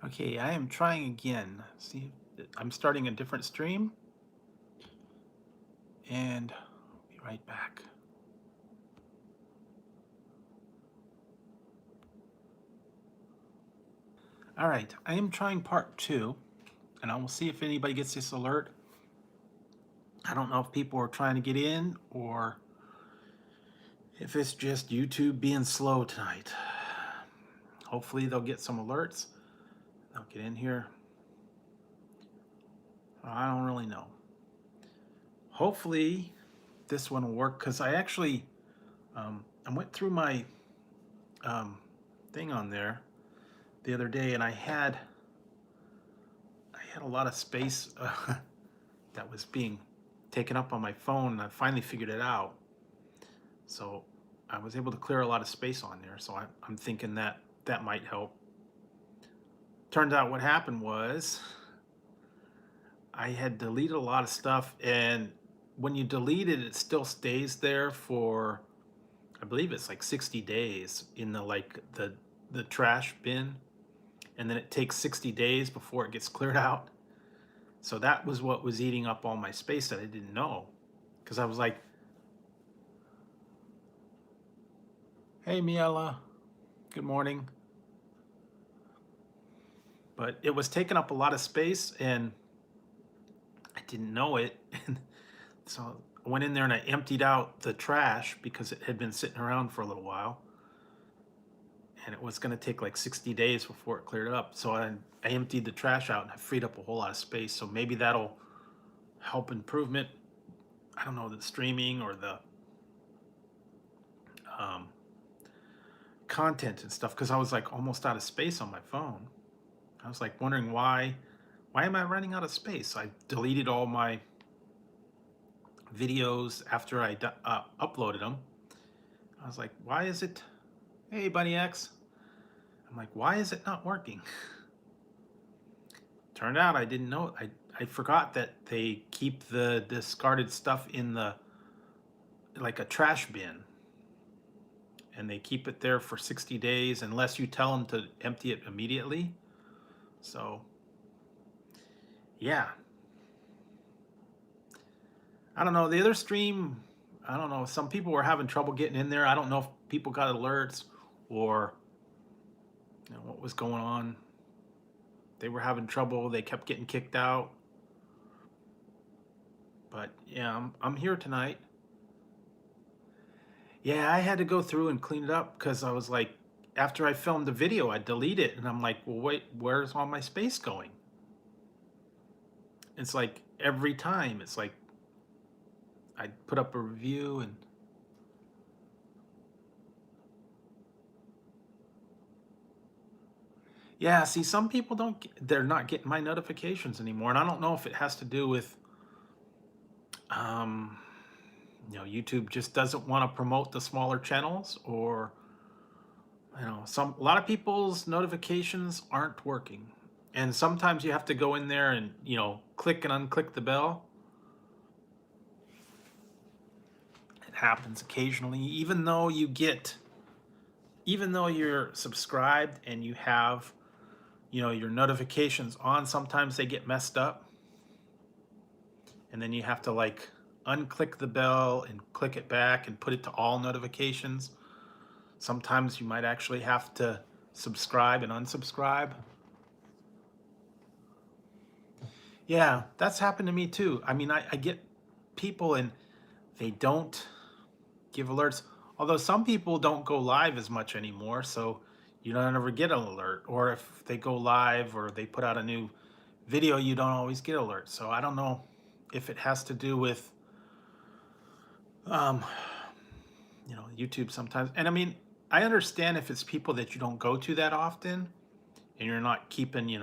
Okay, I am trying again. See, I'm starting a different stream and I'll be right back. All right, I am trying part 2 and I will see if anybody gets this alert. I don't know if people are trying to get in or if it's just YouTube being slow tonight. Hopefully they'll get some alerts. They'll get in here. I don't really know. Hopefully this one will work because I actually I went through my thing on there the other day and I had a lot of space that was being taken up on my phone, and I finally figured it out. So I was able to clear a lot of space on there. So I'm thinking that that might help. Turned out what happened was I had deleted a lot of stuff, and when you delete it, it still stays there for, I believe it's like 60 days in the trash bin, and then it takes 60 days before it gets cleared out. So that was what was eating up all my space that I didn't know. Because I was like, hey, Miela, good morning. But it was taking up a lot of space and I didn't know it. And so I went in there and I emptied out the trash because it had been sitting around for a little while. And it was going to take like 60 days before it cleared up. So I emptied the trash out and I freed up a whole lot of space. So maybe that'll help improvement. I don't know, the streaming or the content and stuff, because I was like almost out of space on my phone. I was like wondering why am I running out of space? I deleted all my videos after I uploaded them. I was like, why is it? Hey, Bunny X. I'm like, why is it not working? Turned out I didn't know. I forgot that they keep the discarded stuff in the like a trash bin, and they keep it there for 60 days unless you tell them to empty it immediately. So yeah, I don't know. The other stream, I don't know. Some people were having trouble getting in there. I don't know if people got alerts or what was going on. They were having trouble. They kept getting kicked out. But yeah, I'm here tonight. Yeah, I had to go through and clean it up because I was like, after I filmed the video, I delete it. And I'm like, well, wait, where's all my space going? It's like every time, it's like I put up a review and yeah, see, some people they're not getting my notifications anymore. And I don't know if it has to do with, um, YouTube just doesn't want to promote the smaller channels, or, a lot of people's notifications aren't working. And sometimes you have to go in there and, click and unclick the bell. It happens occasionally, even though you're subscribed and you have, your notifications on, sometimes they get messed up. And then you have to like unclick the bell and click it back and put it to all notifications. Sometimes you might actually have to subscribe and unsubscribe. Yeah, that's happened to me too. I mean, I get people and they don't give alerts. Although some people don't go live as much anymore, so you don't ever get an alert. Or if they go live or they put out a new video, you don't always get alerts. So I don't know if it has to do with, YouTube sometimes. And I mean, I understand if it's people that you don't go to that often and you're not keeping,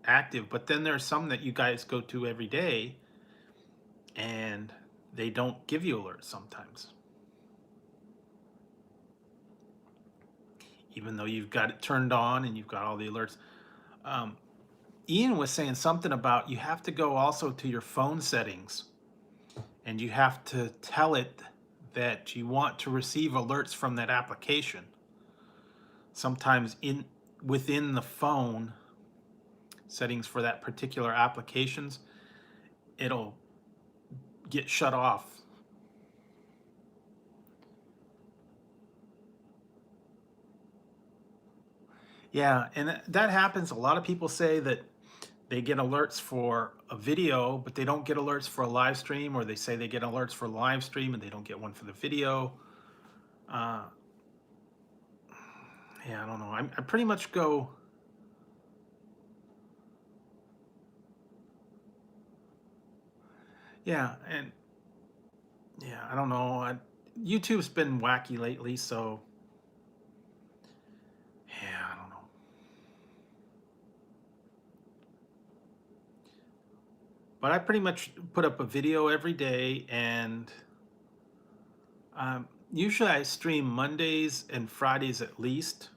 active. But then there's some that you guys go to every day and they don't give you alerts sometimes, even though you've got it turned on and you've got all the alerts. Ian was saying something about you have to go also to your phone settings and you have to tell it that you want to receive alerts from that application. Sometimes within the phone, settings for that particular applications, it'll get shut off. Yeah, and that happens. A lot of people say that they get alerts for a video, but they don't get alerts for a live stream, or they say they get alerts for a live stream and they don't get one for the video. Uh, yeah, I don't know. I pretty much go. Yeah, and yeah, I don't know. YouTube's been wacky lately, so yeah, I don't know. But I pretty much put up a video every day, and usually I stream Mondays and Fridays at least.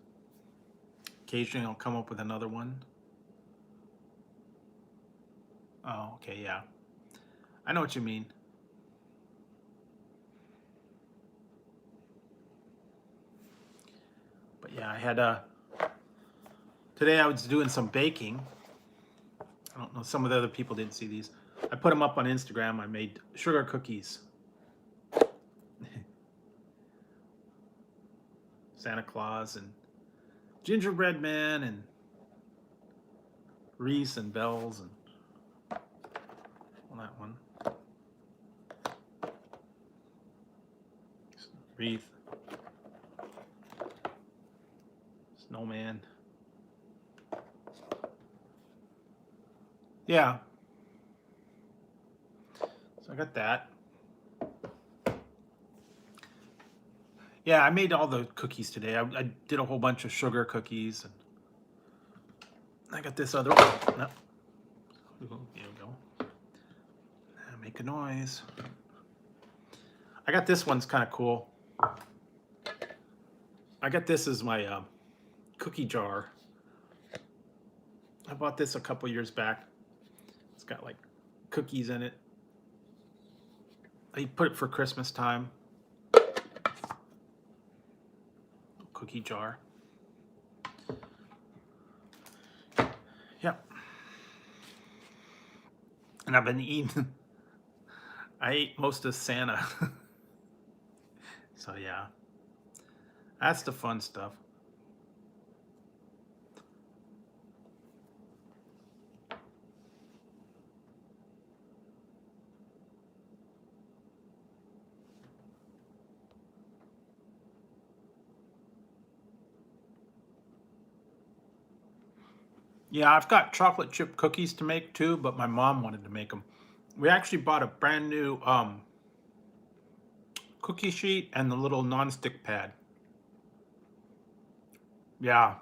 Occasionally I'll come up with another one. Oh, okay, yeah. I know what you mean. But yeah, I had today I was doing some baking. I don't know, some of the other people didn't see these. I put them up on Instagram. I made sugar cookies. Santa Claus and gingerbread man and wreaths and bells and that one. Wreath. Snowman. Yeah. So I got that. Yeah, I made all the cookies today. I did a whole bunch of sugar cookies. And I got this other one. No. Here we go. Make a noise. I got this one's kind of cool. I got this as my cookie jar. I bought this a couple years back. It's got like cookies in it. I put it for Christmas time. Cookie jar. Yep. And I've been eating. I ate most of Santa. So yeah. That's the fun stuff. Yeah, I've got chocolate chip cookies to make too, but my mom wanted to make them. We actually bought a brand new cookie sheet and the little non-stick pad. Yeah.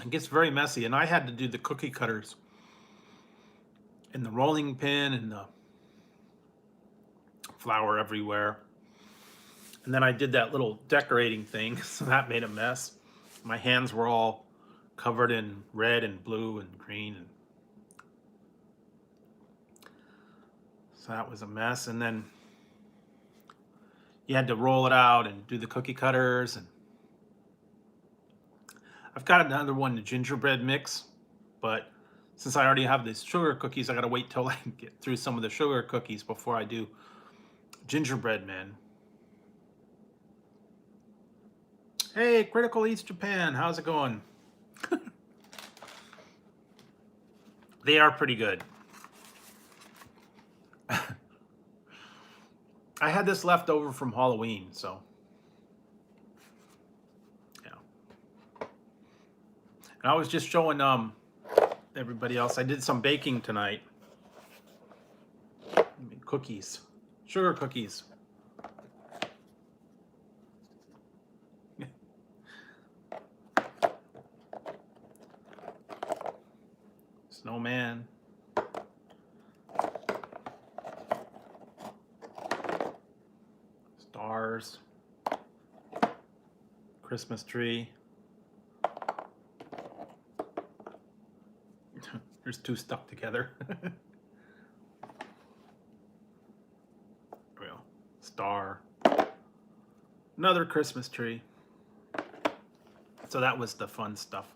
It gets very messy, and I had to do the cookie cutters and the rolling pin and the flour everywhere. And then I did that little decorating thing, so that made a mess. My hands were all covered in red and blue and green. And so that was a mess. And then you had to roll it out and do the cookie cutters. And I've got another one, the gingerbread mix, but since I already have these sugar cookies, I gotta wait till I get through some of the sugar cookies before I do gingerbread man. Hey, Critical Eats Japan, how's it going? They are pretty good. I had this left over from Halloween, so yeah. And I was just showing everybody else. I did some baking tonight. I made cookies, sugar cookies. Snowman. Stars. Christmas tree. There's two stuck together. Real star. Another Christmas tree. So that was the fun stuff.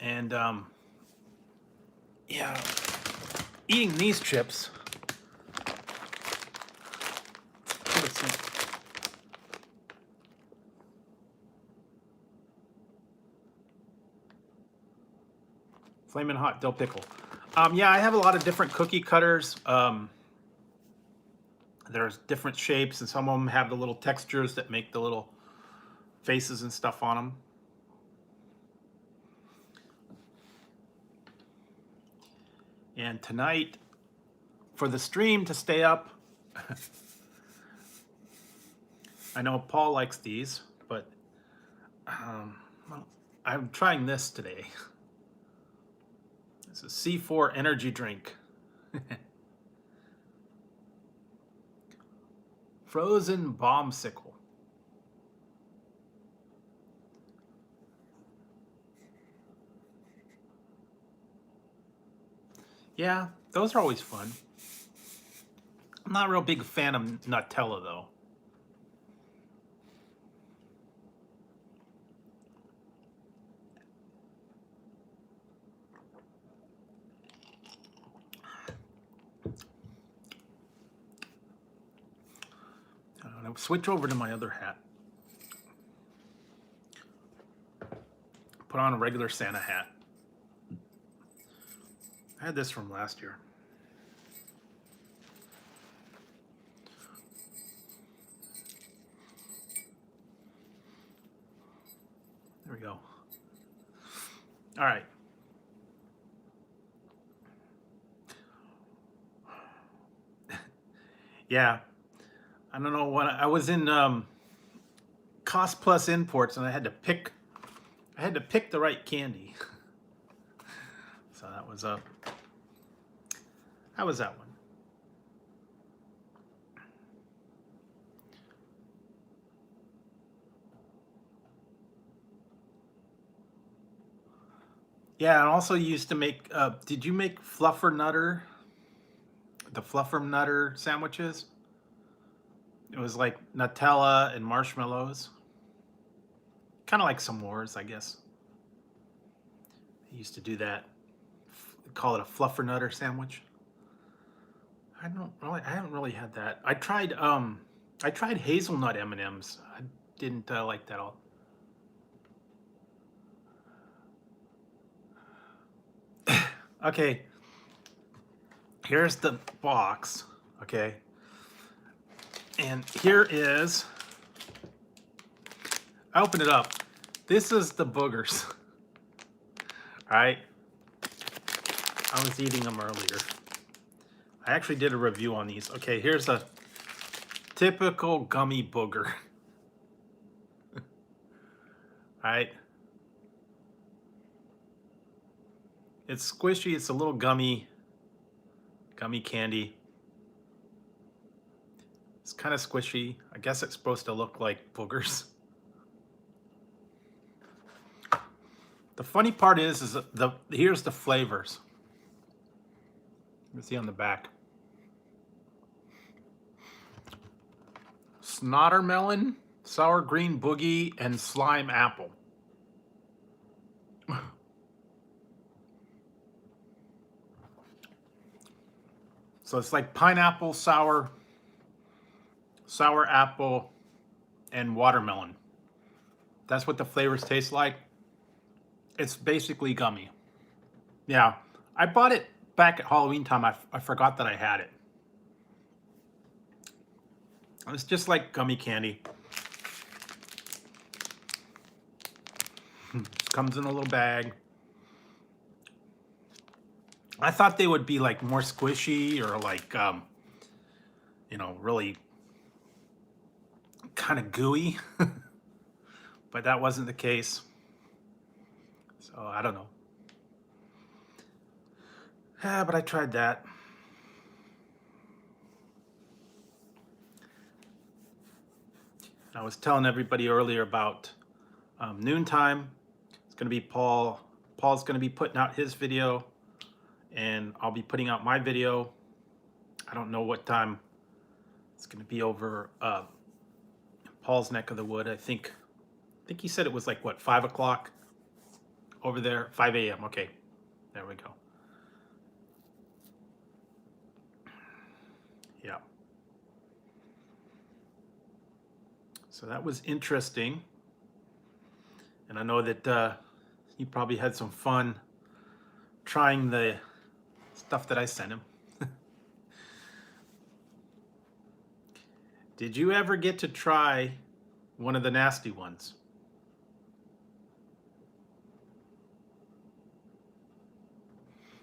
And yeah, eating these chips. Flamin' hot dill pickle. Yeah, I have a lot of different cookie cutters. There's different shapes, and some of them have the little textures that make the little faces and stuff on them. And tonight, for the stream to stay up, I know Paul likes these, but well, I'm trying this today. It's a C4 energy drink. Frozen bombsicle. Yeah, those are always fun. I'm not a real big fan of Nutella, though. I'm gonna switch over to my other hat. Put on a regular Santa hat. I had this from last year. There we go. All right. Yeah. I don't know what I was in Cost Plus Imports, and I had to pick the right candy. So that was that one. Yeah, and also used to make. Did you make Fluffer Nutter? The Fluffer Nutter sandwiches. It was like Nutella and marshmallows. Kind of like s'mores, I guess. I used to do that. Call it a Fluffer Nutter sandwich. I haven't really had that. I tried hazelnut M&Ms. I didn't like that all. Okay. Here's the box. Okay. And here is, I opened it up. This is the boogers. All right. I was eating them earlier. I actually did a review on these. Okay, here's a typical gummy booger. All right. It's squishy. It's a little gummy candy. It's kind of squishy. I guess it's supposed to look like boogers. The funny part is here's the flavors. You see on the back. Snottermelon, sour green boogie, and slime apple. So it's like pineapple, sour apple, and watermelon. That's what the flavors taste like. It's basically gummy. Yeah, I bought it back at Halloween time. I forgot that I had it. It's just like gummy candy. Just comes in a little bag. I thought they would be like more squishy or like, you know, really kind of gooey, but that wasn't the case. So I don't know. Yeah, but I tried that. I was telling everybody earlier about noontime. It's going to be Paul. Paul's going to be putting out his video, and I'll be putting out my video. I don't know what time it's going to be over Paul's neck of the wood. I think he said it was like, what, 5 o'clock over there, 5 a.m. Okay, there we go. Yeah. So that was interesting. And I know that he probably had some fun trying the stuff that I sent him. Did you ever get to try one of the nasty ones?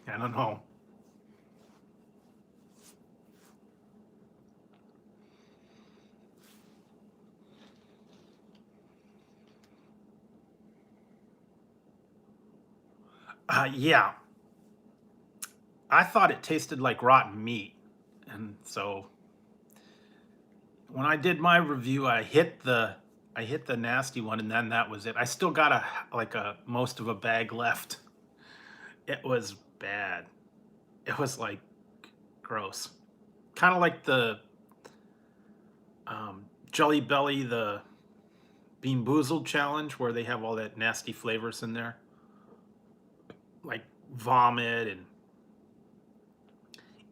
I don't know. Yeah. I thought it tasted like rotten meat. And so when I did my review, I hit the nasty one, and then that was it. I still got a most of a bag left. It was bad. It was like gross. Kind of like the Jelly Belly, the Bean Boozled challenge, where they have all that nasty flavors in there, like vomit and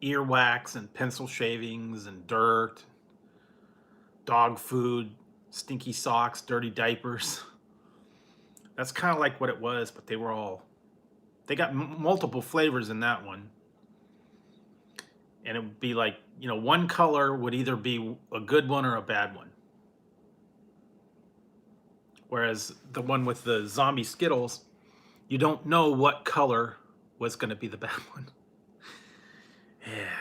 earwax and pencil shavings and dirt, dog food, stinky socks, dirty diapers. That's kind of like what it was, but they got multiple flavors in that one. And it would be like, one color would either be a good one or a bad one. Whereas the one with the zombie Skittles, you don't know what color was going to be the bad one. Yeah.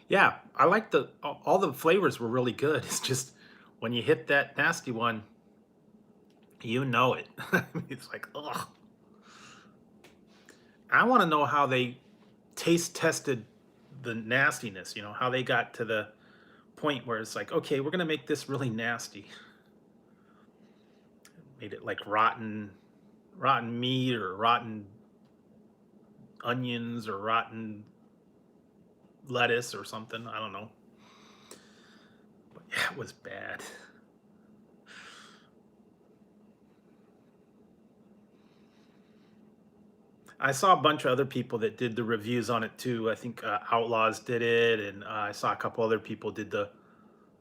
Yeah, I like all the flavors were really good. It's just when you hit that nasty one, you know it. It's like, ugh. I want to know how they taste tested the nastiness, how they got to the point where it's like, okay, we're going to make this really nasty. Made it like rotten meat or rotten onions or rotten lettuce or something. I don't know. But yeah, it was bad. I saw a bunch of other people that did the reviews on it too. I think Outlaws did it, and I saw a couple other people did the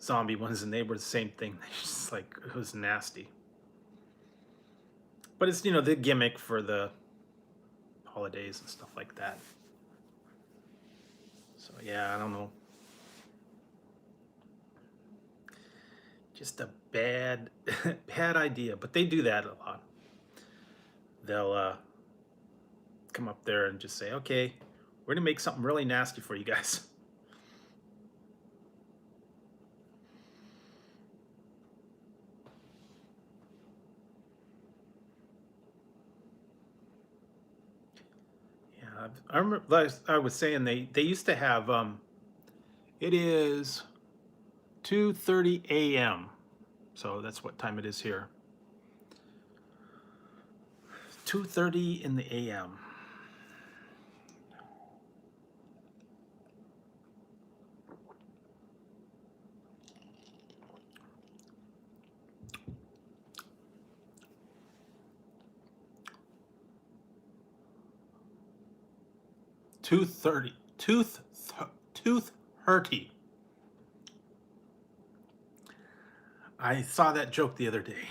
zombie ones, and they were the same thing. Just like, it was nasty. But it's, the gimmick for the holidays and stuff like that. So yeah, I don't know. Just a bad bad idea, but they do that a lot. They'll come up there and just say, okay, we're gonna make something really nasty for you guys. Yeah, I remember, like I was saying, they used to have it is 2:30 a.m. So that's what time it is here. 2:30 in the a.m. Tooth hurty. I saw that joke the other day.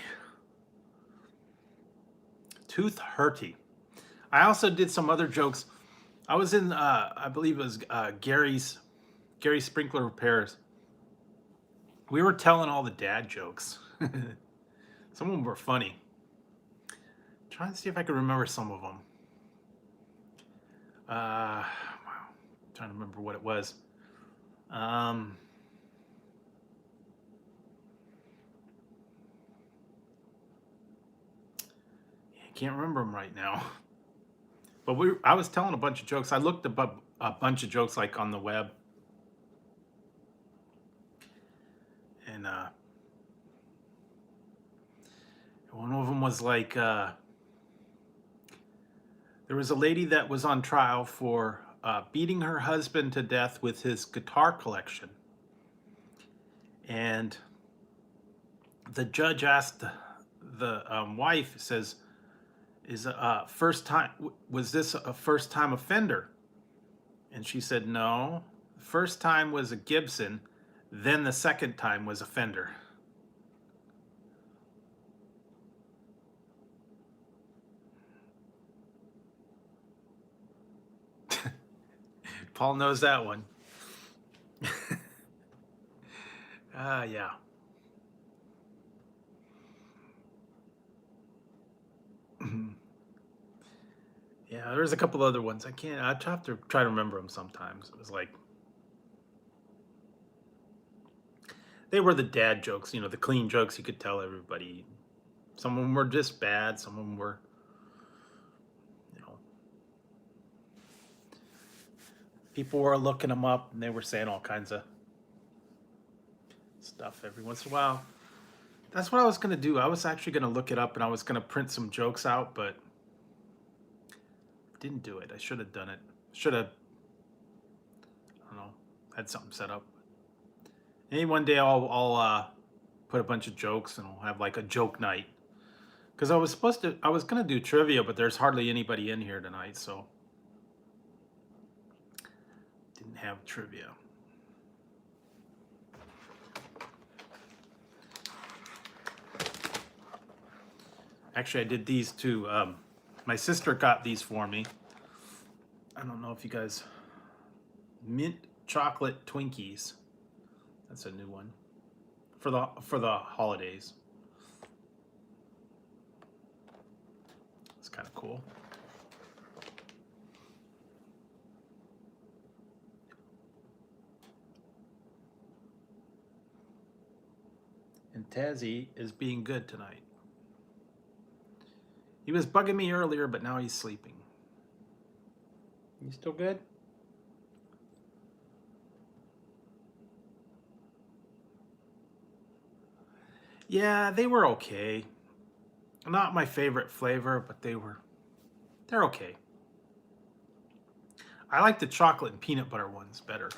Tooth hurty. I also did some other jokes. I was in, I believe it was Gary Sprinkler Repairs. We were telling all the dad jokes. Some of them were funny. Trying to see if I can remember some of them. Wow. Trying to remember what it was. I can't remember them right now. But I was telling a bunch of jokes. I looked up a bunch of jokes like on the web. And one of them was like, there was a lady that was on trial for beating her husband to death with his guitar collection. And the judge asked the wife, says, "Is first time? Was this a first time offender?" And she said, "No. The first time was a Gibson, then the second time was a Fender." Paul knows that one. Yeah. Yeah, there's a couple other ones. I can't. I have to try to remember them sometimes. It was like they were the dad jokes, the clean jokes you could tell everybody. Some of them were just bad. Some of them were, you know, people were looking them up and they were saying all kinds of stuff every once in a while. That's what I was gonna do. I was actually gonna look it up and I was gonna print some jokes out, but didn't do it. I should have done it. Should have, I don't know, had something set up. Maybe one day I'll put a bunch of jokes and I'll have like a joke night. Because I was gonna do trivia, but there's hardly anybody in here tonight, so didn't have trivia. Actually, I did these too. My sister got these for me. I don't know if you guys, mint chocolate Twinkies. That's a new one for the holidays. It's kind of cool. And Tazzy is being good tonight. He was bugging me earlier, but now he's sleeping. You still good? Yeah, they were okay. Not my favorite flavor, but they're okay. I like the chocolate and peanut butter ones better.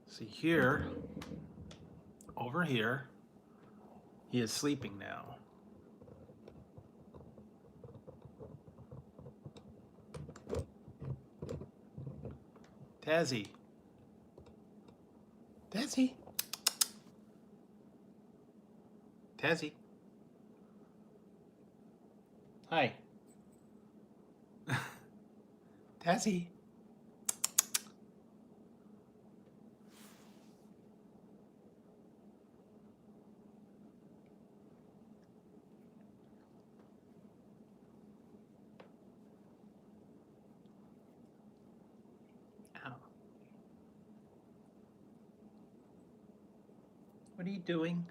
See here, over here, he is sleeping now. Tazzy. Tazzy. Tazzy. Hi. Tazzy. Ow. What are you doing?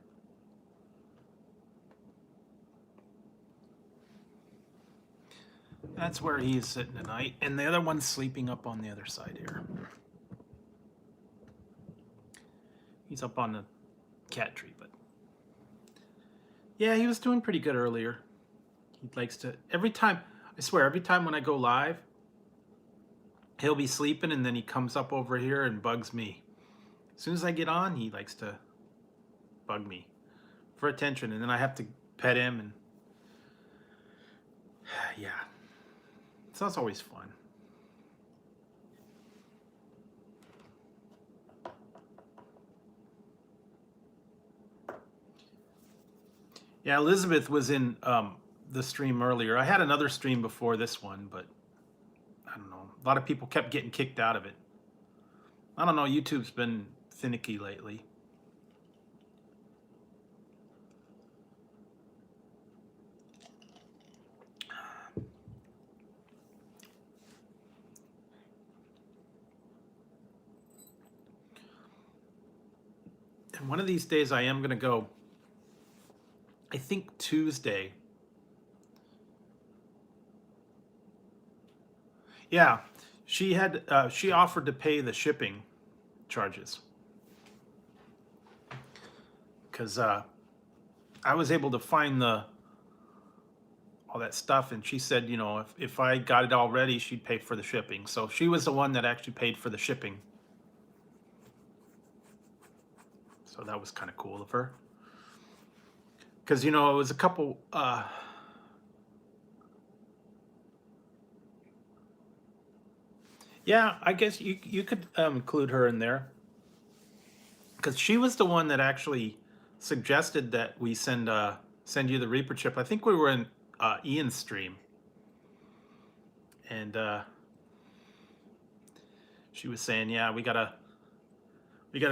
That's where he is sitting tonight, and the other one's sleeping up on the other side here. He's up on the cat tree, but yeah, he was doing pretty good earlier. He likes to, every time, I swear, every time when I go live, he'll be sleeping and then he comes up over here and bugs me. As soon as I get on, he likes to bug me for attention, and then I have to pet him, and yeah. So that's always fun. Yeah, Elizabeth was in the stream earlier. I had another stream before this one, but I don't know. A lot of people kept getting kicked out of it. I don't know. YouTube's been finicky lately. And one of these days I am going to go, I think Tuesday. Yeah, she offered to pay the shipping charges because I was able to find all all that stuff. And she said, you know, if I got it already, she'd pay for the shipping. So she was the one that actually paid for the shipping. So that was kind of cool of her. Because, you know, it was a couple, yeah, I guess you could include her in there. Because she was the one that actually suggested that we send you the Reaper chip. I think we were in Ian's stream. And she was saying, yeah, we gotta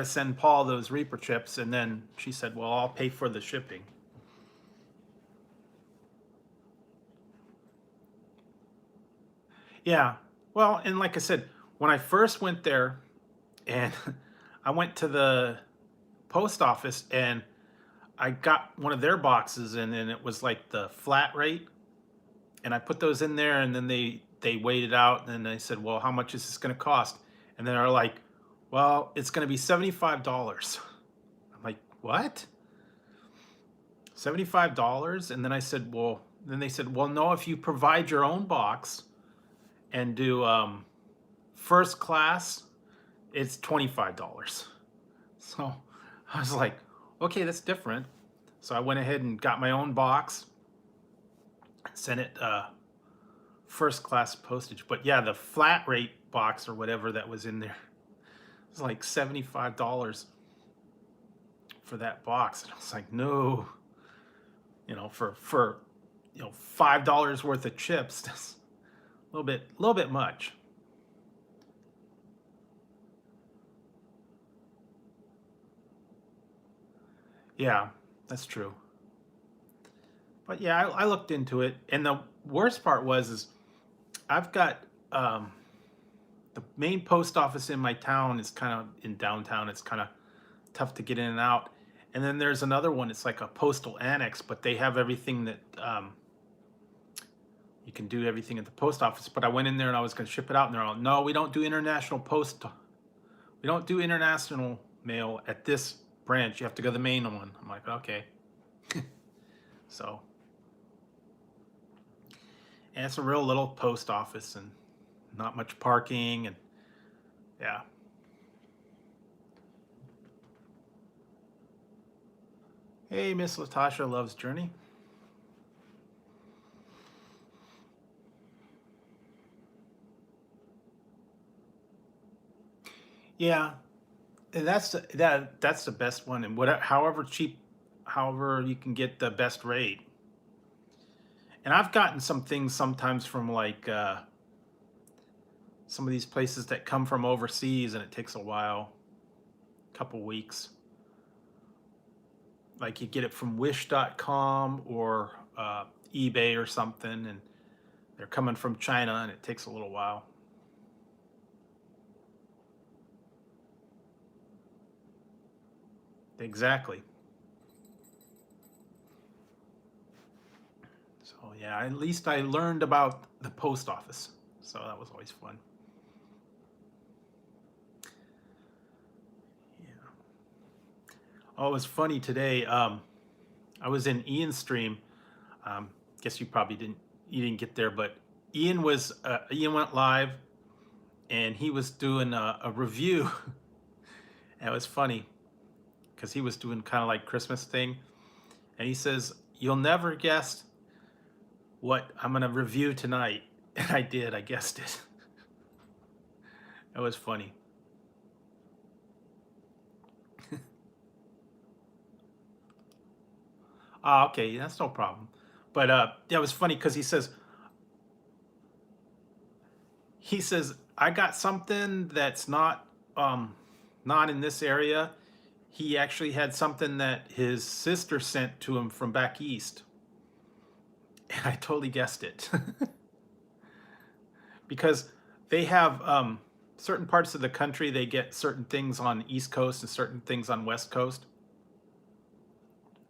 send Paul those Reaper chips. And then she said, well, I'll pay for the shipping. Yeah. Well, and like I said, when I first went there and I went to the post office and I got one of their boxes and it was like the flat rate. And I put those in there and then they weighed it out and then they said, well, how much is this going to cost? And then they're like, well, it's going to be $75. I'm like, what? $75? And then I said, well, then they said, well, no, if you provide your own box and do first class, it's $25. So I was like, okay, that's different. So I went ahead and got my own box, sent it first class postage. But yeah, the flat rate box or whatever that was in there was like $75 for that box. And I was like, no, you know, for you know, $5 worth of chips, that's a little bit much. Yeah, that's true. But yeah, I looked into it, and the worst part is I've got the main post office in my town is kind of in downtown. It's kind of tough to get in and out. And then there's another one. It's like a postal annex, but they have everything that you can do everything at the post office. But I went in there and I was going to ship it out, and they're all, no, we don't do international post. We don't do international mail at this branch. You have to go to the main one. I'm like, okay. So, and it's a real little post office and not much parking, and yeah. Hey, Miss Latasha loves Journey. Yeah, and that's that's the best one, and whatever, however cheap, however you can get the best rate. And I've gotten some things sometimes from like some of these places that come from overseas, and it takes a while, a couple weeks. Like you get it from Wish.com or eBay or something, and they're coming from China, and it takes a little while. Exactly. So yeah, at least I learned about the post office. So that was always fun. Yeah. Oh, it was funny today. I was in Ian's stream. Guess you didn't get there, but Ian went live, and he was doing a review. And it was funny because he was doing kind of like Christmas thing, and he says, "You'll never guess what I'm gonna review tonight." And I did. I guessed it. It was funny. Okay, that's no problem. But yeah, it was funny because he says I got something that's not in this area. He actually had something that his sister sent to him from back east, and I totally guessed it. Because they have certain parts of the country, they get certain things on East Coast and certain things on West Coast.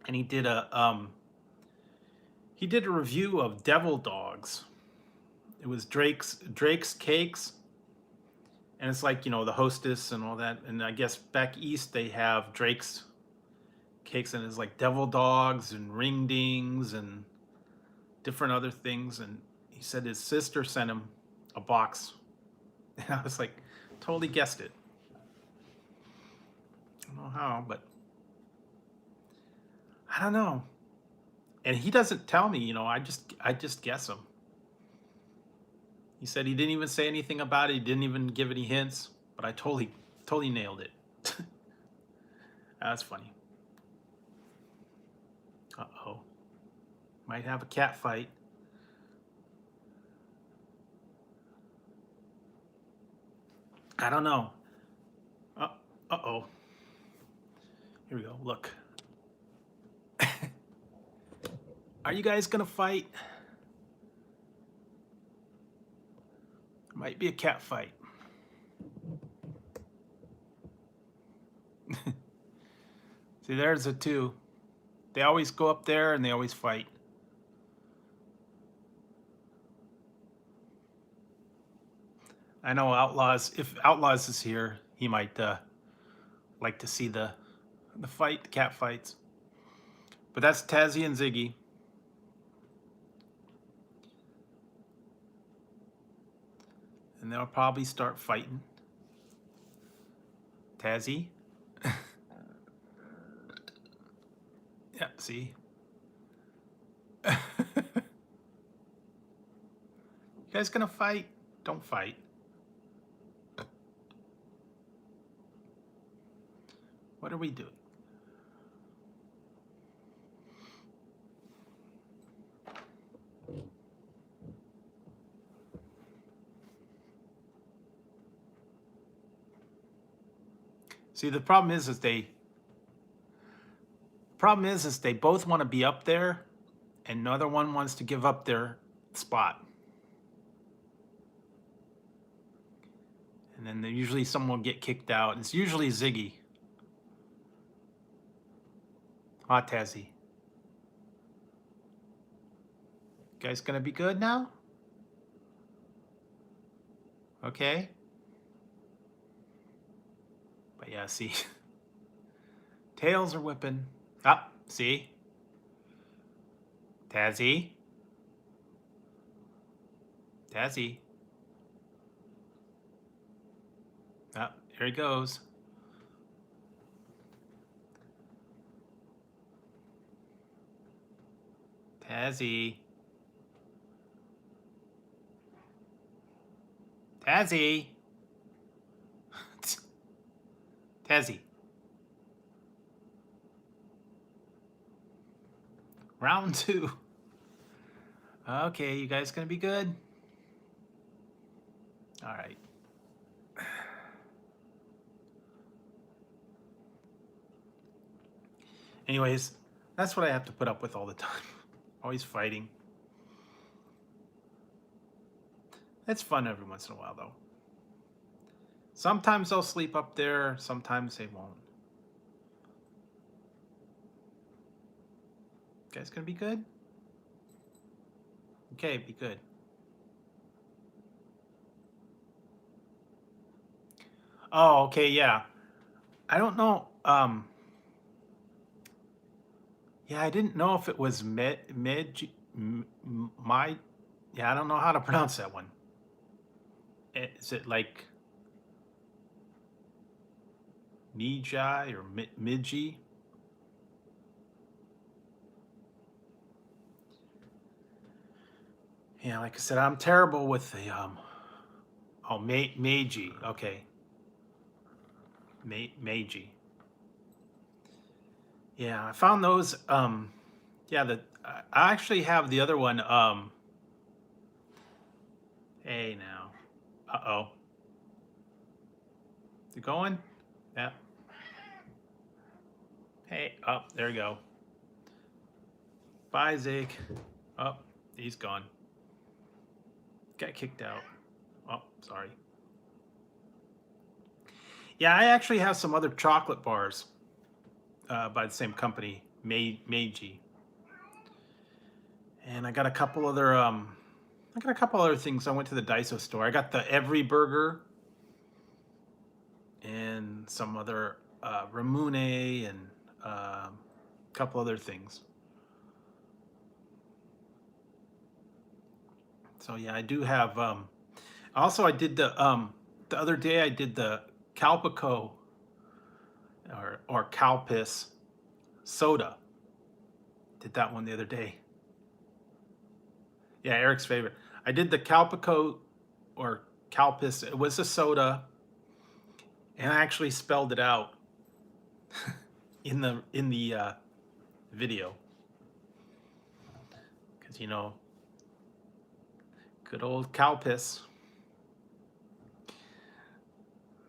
And he did a review of Devil Dogs. It was Drake's Cakes, and it's like, you know, the Hostess and all that. And I guess back east they have Drake's Cakes, and it's like Devil Dogs and Ring Dings and different other things, and he said his sister sent him a box. And I was like, totally guessed it. I don't know how, but I don't know. And he doesn't tell me, I just guess him. He said he didn't even say anything about it. He didn't even give any hints, but I totally nailed it. That's funny. Uh-oh. Might have a cat fight. I don't know. Uh-oh. Here we go. Look. Are you guys gonna fight? Might be a cat fight. See, there's the two. They always go up there and they always fight. I know Outlaws, if Outlaws is here, he might like to see the fight, the cat fights. But that's Tazzy and Ziggy. And they'll probably start fighting. Tazzy. Yeah, see? You guys gonna fight? Don't fight. What are we doing? See, the problem is they both want to be up there, and neither one wants to give up their spot. And then usually someone will get kicked out. It's usually Ziggy. Hot Tazzy. You guys gonna be good now? Okay. But yeah, see. Tails are whipping. Ah, see? Tazzy. Tazzy. Ah, here he goes. Tazzy. Tazzy. Tazzy. Round 2. Okay, you guys gonna be good? All right. Anyways, that's what I have to put up with all the time. Always fighting. It's fun every once in a while, though. Sometimes they'll sleep up there, sometimes they won't. You guys gonna be good? Okay, be good. Oh, okay, yeah. I don't know. Yeah, I didn't know if it was yeah, I don't know how to pronounce that one. Is it like Nijai or Midji? Yeah, like I said, I'm terrible with the Meiji. Okay. Meiji. Yeah, I found those yeah, I actually have the other one hey now. Uh-oh. Is it going? Yeah. Hey, oh, there we go. Bye, Zig. Oh, he's gone. Got kicked out. Oh, sorry. Yeah, I actually have some other chocolate bars by the same company, Meiji. And I got a couple other things. I went to the Daiso store. I got the Every Burger and some other Ramune and a couple other things. So yeah, I do have. Also, I did the other day. I did the Calpico or Calpis soda. Did that one the other day. Yeah, Eric's favorite. I did the Calpico or Calpis. It was a soda, and I actually spelled it out in the video because good old Calpis.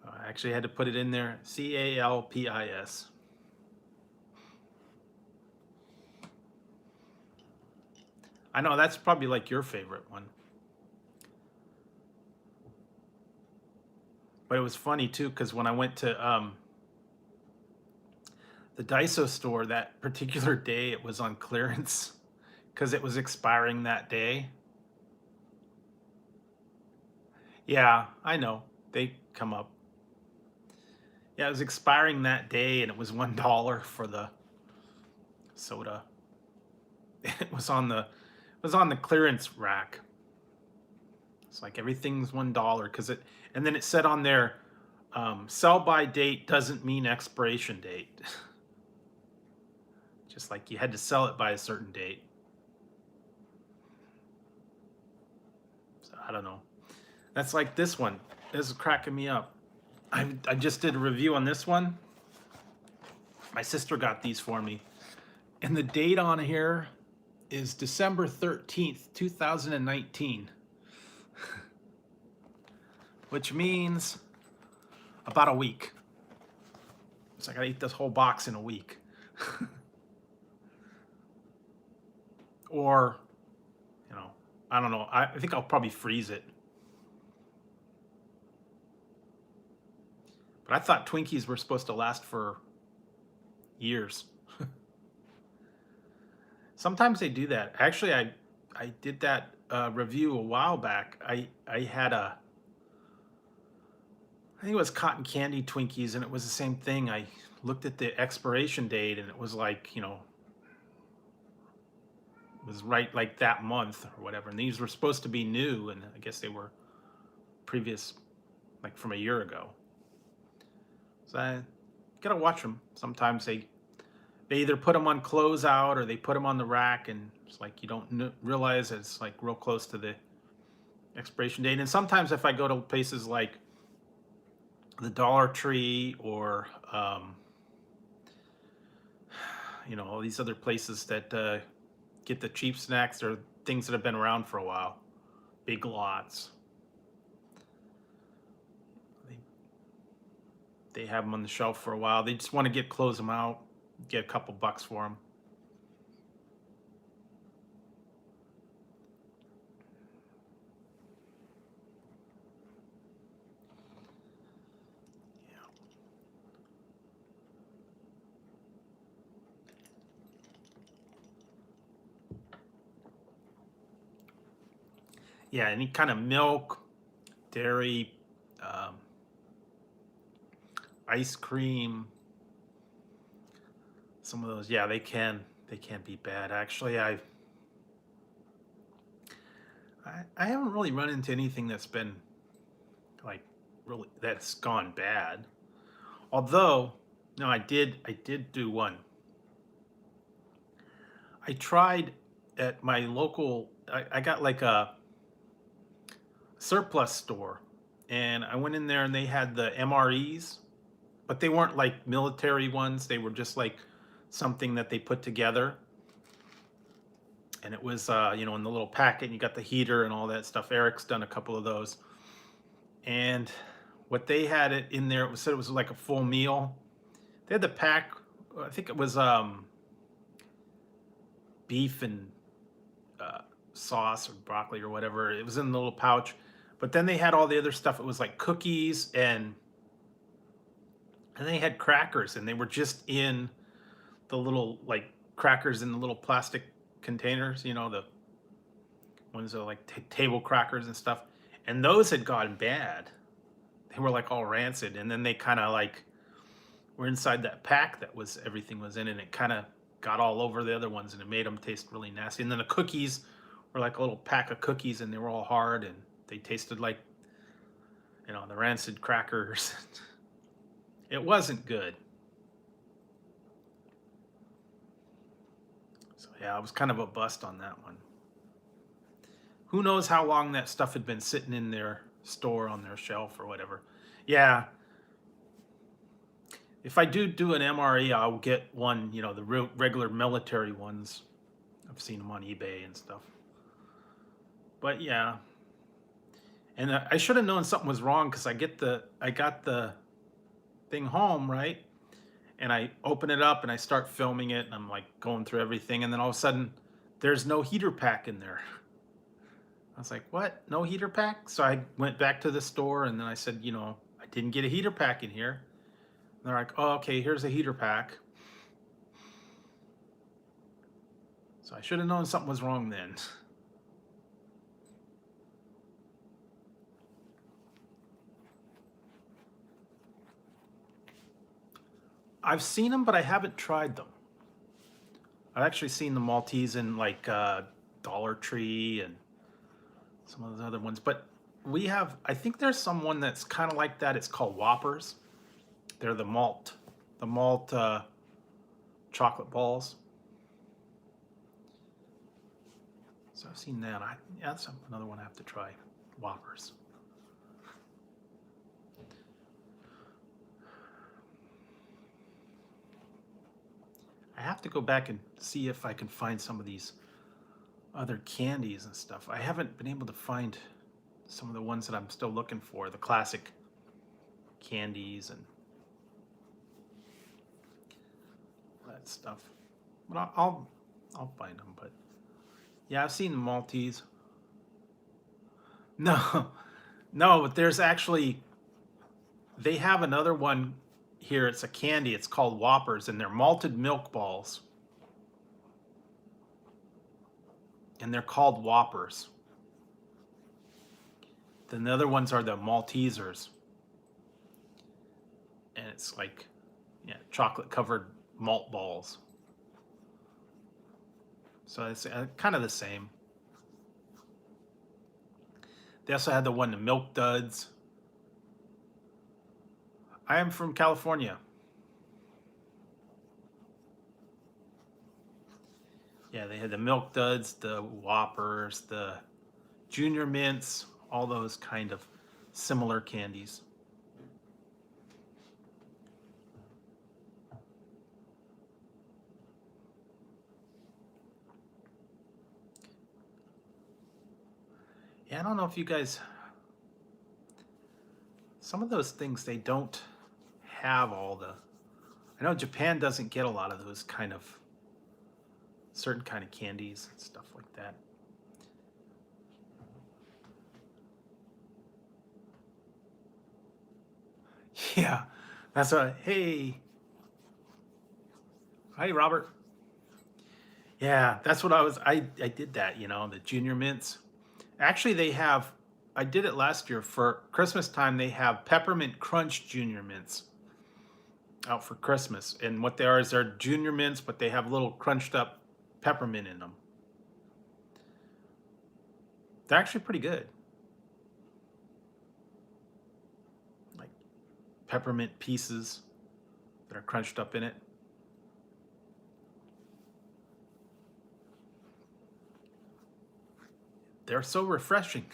I actually had to put it in there. Calpis. I know that's probably like your favorite one. But it was funny too because when I went to the Daiso store that particular day, it was on clearance because it was expiring that day. Yeah, I know. They come up. Yeah, it was expiring that day and it was $1 for the soda. It was on the clearance rack. It's like everything's $1 because and then it said on there, sell by date doesn't mean expiration date. Just like you had to sell it by a certain date. So I don't know. That's like this one. This is cracking me up. I just did a review on this one. My sister got these for me. And the date on here is December 13th, 2019. Which means about a week. So I gotta eat this whole box in a week. Or, I don't know. I think I'll probably freeze it. But I thought Twinkies were supposed to last for years. Sometimes they do that. Actually, I did that review a while back. I had I think it was cotton candy Twinkies, and it was the same thing. I looked at the expiration date, and it was like, it was right like that month or whatever. And these were supposed to be new, and I guess they were previous, like from a year ago. So I gotta watch them. Sometimes they either put them on closeout or they put them on the rack, and it's like you don't realize it's like real close to the expiration date. And sometimes if I go to places like the Dollar Tree or all these other places that get the cheap snacks or things that have been around for a while, Big Lots, they have them on the shelf for a while. They just want to close them out, get a couple bucks for them. Yeah, any kind of milk, dairy, ice cream, some of those, yeah, they can be bad. Actually, I haven't really run into anything that's been like really that's gone bad. Although, no, I did do one. I tried at my local. I got like a surplus store, and I went in there and they had the MREs, but they weren't like military ones. They were just like something that they put together, and it was in the little packet. And you got the heater and all that stuff. Eric's done a couple of those, and what they had it in there, it said it was like a full meal. They had the pack. I think it was beef and sauce or broccoli or whatever. It was in the little pouch. But then they had all the other stuff. It was like cookies and they had crackers, and they were just in the little like crackers in the little plastic containers, the ones that are like table crackers and stuff. And those had gotten bad. They were like all rancid, and then they kind of like were inside that pack that was everything was in, and it kind of got all over the other ones, and it made them taste really nasty. And then the cookies were like a little pack of cookies, and they were all hard, and they tasted like, you know, the rancid crackers. It wasn't good. So yeah, I was kind of a bust on that one. Who knows how long that stuff had been sitting in their store on their shelf or whatever. Yeah. If I do an MRE, I'll get one, you know, the regular military ones. I've seen them on eBay and stuff. But yeah. And I should have known something was wrong, because I got the thing home, right? And I open it up and I start filming it, and I'm like going through everything, and then all of a sudden there's no heater pack in there. I was like, what? No heater pack? So I went back to the store, and then I said, you know, I didn't get a heater pack in here. And they're like, oh, okay, here's a heater pack. So I should have known something was wrong then. I've seen them, but I haven't tried them. I've actually seen the Maltese in like Dollar Tree and some of those other ones. But I think there's someone that's kind of like that. It's called Whoppers. They're the malt chocolate balls. So I've seen that. Yeah, that's another one I have to try. Whoppers. I have to go back and see if I can find some of these other candies and stuff. I haven't been able to find some of the ones that I'm still looking for, the classic candies and that stuff. But I'll find them. But yeah, I've seen the Maltese. No, no, but there's actually, they have another one here. It's a candy. It's called Whoppers, and they're malted milk balls. And they're called Whoppers. Then the other ones are the Maltesers. And it's like, yeah, chocolate covered malt balls. So it's kind of the same. They also had the one, the Milk Duds. I am from California. Yeah, they had the Milk Duds, the Whoppers, the Junior Mints, all those kind of similar candies. Yeah, I don't know if you guys, some of those things, they don't have all the, I know Japan doesn't get a lot of those kind of, certain kind of candies and stuff like that. Yeah, that's hey. Hi, Robert. Yeah, that's what I did that, you know, the Junior Mints. Actually, they have, I did it last year for Christmas time. They have Peppermint Crunch Junior Mints out for Christmas. And what they are is they're Junior Mints, but they have a little crunched up peppermint in them. They're actually pretty good. Like peppermint pieces that are crunched up in it. They're so refreshing.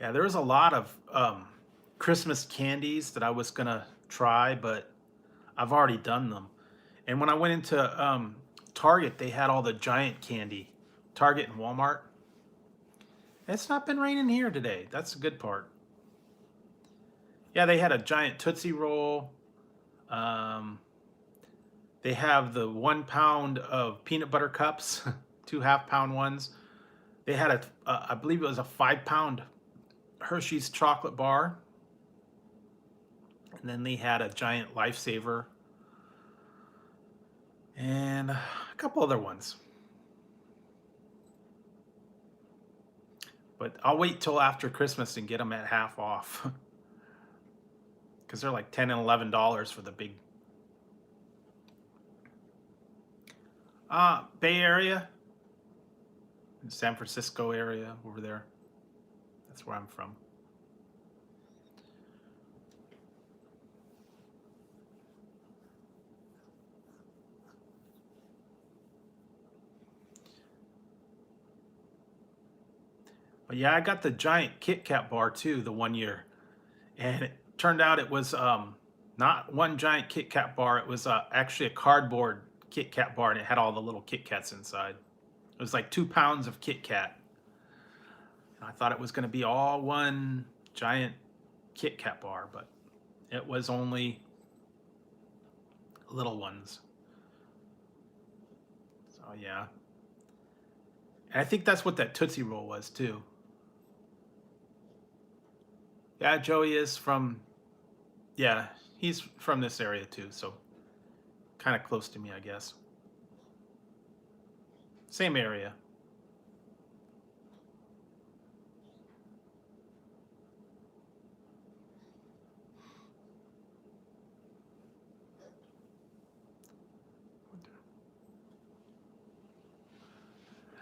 Yeah, there was a lot of Christmas candies that I was gonna try, but I've already done them. And when I went into Target, they had all the giant candy. Target and Walmart. It's not been raining here today. That's the good part. Yeah, they had a giant Tootsie Roll. They have the 1 pound of peanut butter cups, 2 half-pound ones. They had I believe it was a 5-pound Hershey's chocolate bar. And then they had a giant Lifesaver. And a couple other ones. But I'll wait till after Christmas and get them at half off. Because they're like $10 and $11 for the big. Bay Area. San Francisco area over there. That's where I'm from. But yeah, I got the giant Kit Kat bar too the one year, and it turned out it was not one giant Kit Kat bar. It was actually a cardboard Kit Kat bar, and it had all the little Kit Kats inside. It was like 2 pounds of Kit Kat. And I thought it was going to be all one giant Kit Kat bar, but it was only little ones. So yeah, and I think that's what that Tootsie Roll was too. Yeah, Joey is from, yeah, he's from this area too, so kind of close to me, I guess. Same area.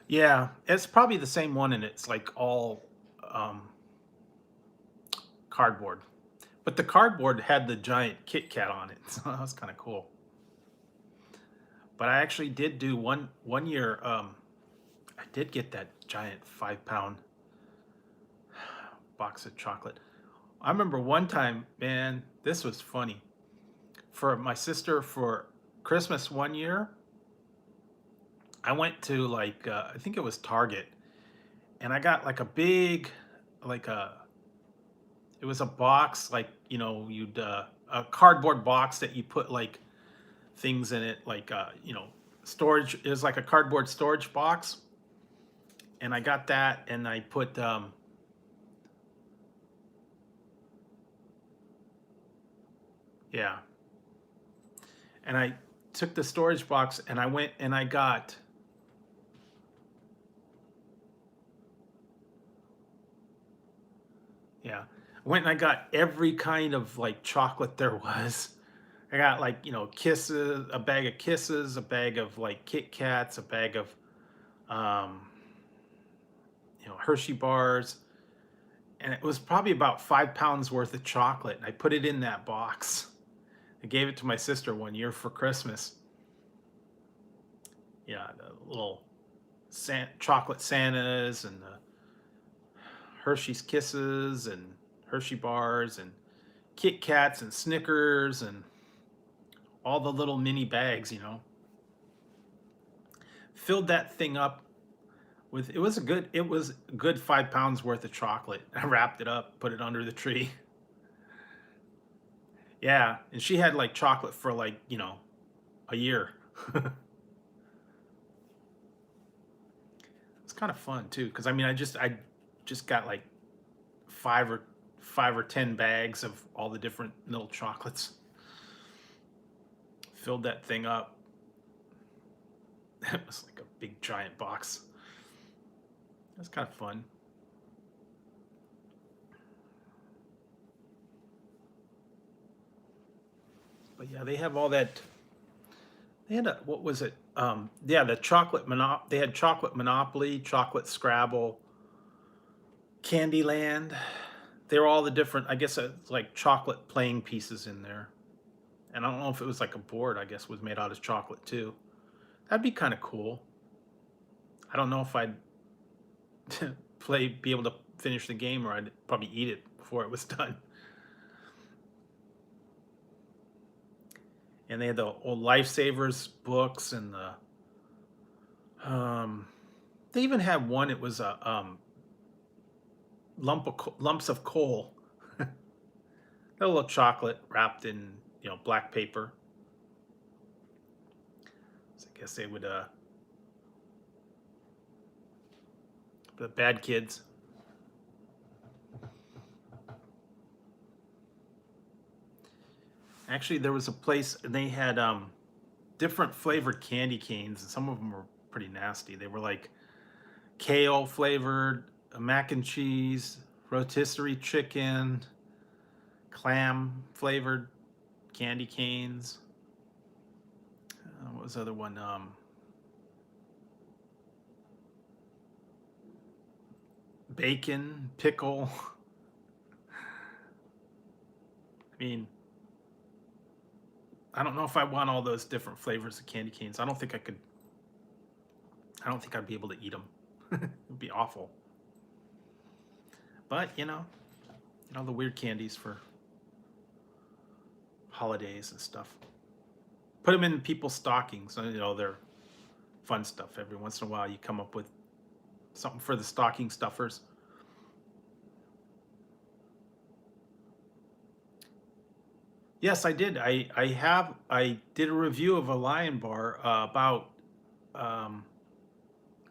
Yeah, it's probably the same one, and it's like all um, cardboard. But the cardboard had the giant Kit Kat on it, so that was kind of cool. But I actually did do one year. I did get that giant 5 pound box of chocolate. I remember one time, man, this was funny. For my sister for Christmas one year, I went to like I think it was Target, and I got like a big, like it was a box, like you'd a cardboard box that you put like things in it, like storage. It was like a cardboard storage box, and I got that, and I put yeah, and I took the storage box and I went and I got, yeah, I went and I got every kind of like chocolate there was. I got like, kisses, a bag of kisses, a bag of like Kit Kats, a bag of um, Hershey bars, and it was probably about 5 pounds worth of chocolate. And I put it in that box. I gave it to my sister one year for Christmas. Yeah, the little chocolate Santas and the Hershey's Kisses and Hershey bars and Kit Kats and Snickers and all the little mini bags. Filled that thing up with, it was a good 5 pounds worth of chocolate. I wrapped it up, put it under the tree. Yeah, and she had like chocolate for like, a year. It's kind of fun too, because I mean, I just got like five or 10 bags of all the different little chocolates. Filled that thing up. It was like a big giant box. That's kind of fun. But yeah, they have all that. They had what was it? Yeah, the They had chocolate Monopoly, chocolate Scrabble, Candyland. They were all the different. I guess it's like chocolate playing pieces in there. And I don't know if it was like a board. I guess was made out of chocolate too. That'd be kind of cool. I don't know if I'd be able to finish the game, or I'd probably eat it before it was done. And they had the old Lifesavers books, and they even had one. It was a lumps of coal, a little chocolate wrapped in black paper. So I guess they would the bad kids. Actually, there was a place, and they had different flavored candy canes, and some of them were pretty nasty. They were like kale flavored, mac and cheese, rotisserie chicken, clam flavored candy canes. What was the other one? bacon, pickle. I mean, I don't know if I want all those different flavors of candy canes. I don't think I could. I don't think I'd be able to eat them. It'd be awful. But the weird candies for holidays and stuff. Put them in people's stockings. They're fun stuff. Every once in a while, you come up with something for the stocking stuffers. Yes, I did. I did a review of a Lion bar about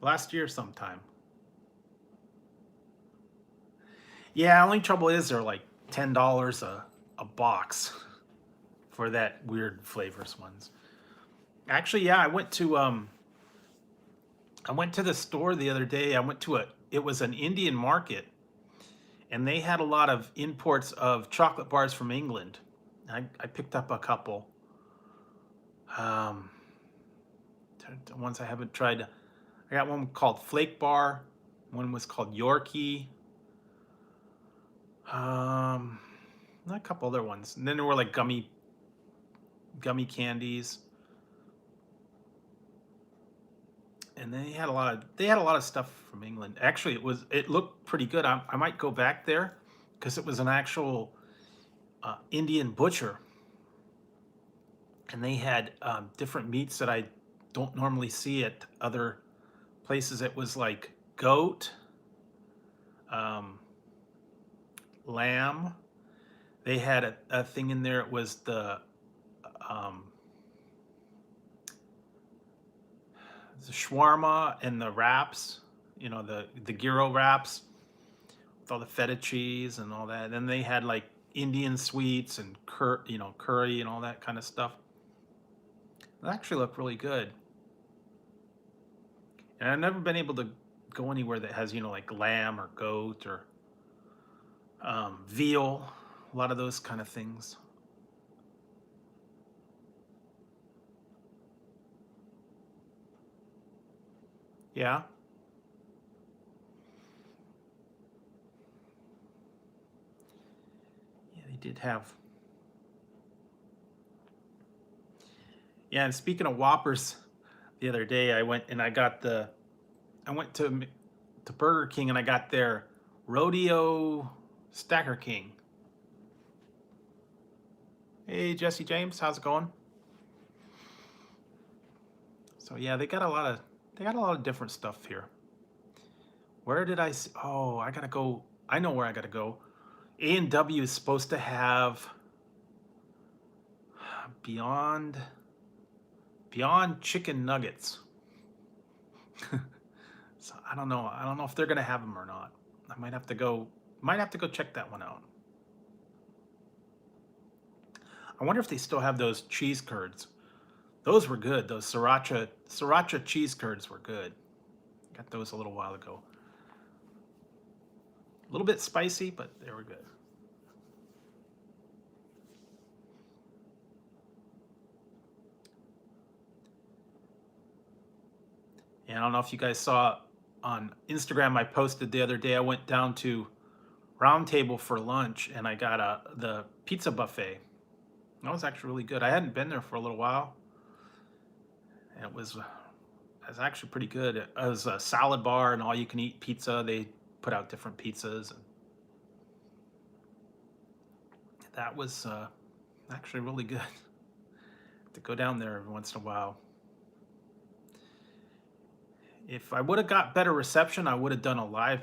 last year sometime. Yeah, only trouble is they're like $10 a box for that weird flavors ones. Actually, yeah, I went to the store the other day. It was an Indian market, and they had a lot of imports of chocolate bars from England. I picked up a couple. The ones I haven't tried. I got one called Flake Bar. One was called Yorkie. A couple other ones, and then there were like gummy candies, and they had a lot of stuff from England. Actually, it looked pretty good. I might go back there because it was an actual Indian butcher, and they had different meats that I don't normally see at other places. It was like goat, lamb. They had a thing in there. It was the shawarma and the wraps, the gyro wraps with all the feta cheese and all that. Then they had like Indian sweets and curry and all that kind of stuff. It actually looked really good. And I've never been able to go anywhere that has like lamb or goat or veal, a lot of those kind of things. Yeah. Yeah, they did have. Yeah, and speaking of Whoppers, the other day I went to Burger King and I got their Rodeo Stacker King. Hey Jesse James, how's it going? So yeah, they got a lot of different stuff here. Where did I see? Oh, I gotta go. I know where I gotta go. A&W is supposed to have Beyond chicken nuggets. So I don't know. I don't know if they're gonna have them or not. I might have to go check that one out. I wonder if they still have those cheese curds. Those were good. Those sriracha cheese curds were good. Got those a little while ago. A little bit spicy, but they were good. And I don't know if you guys saw on Instagram, I posted the other day, I went down to Round Table for lunch and I got the pizza buffet. That was actually really good. I hadn't been there for a little while. And it was actually pretty good. It was a salad bar and all you can eat pizza. They put out different pizzas. And that was actually really good. To go down there every once in a while. If I would have got better reception, I would have done a live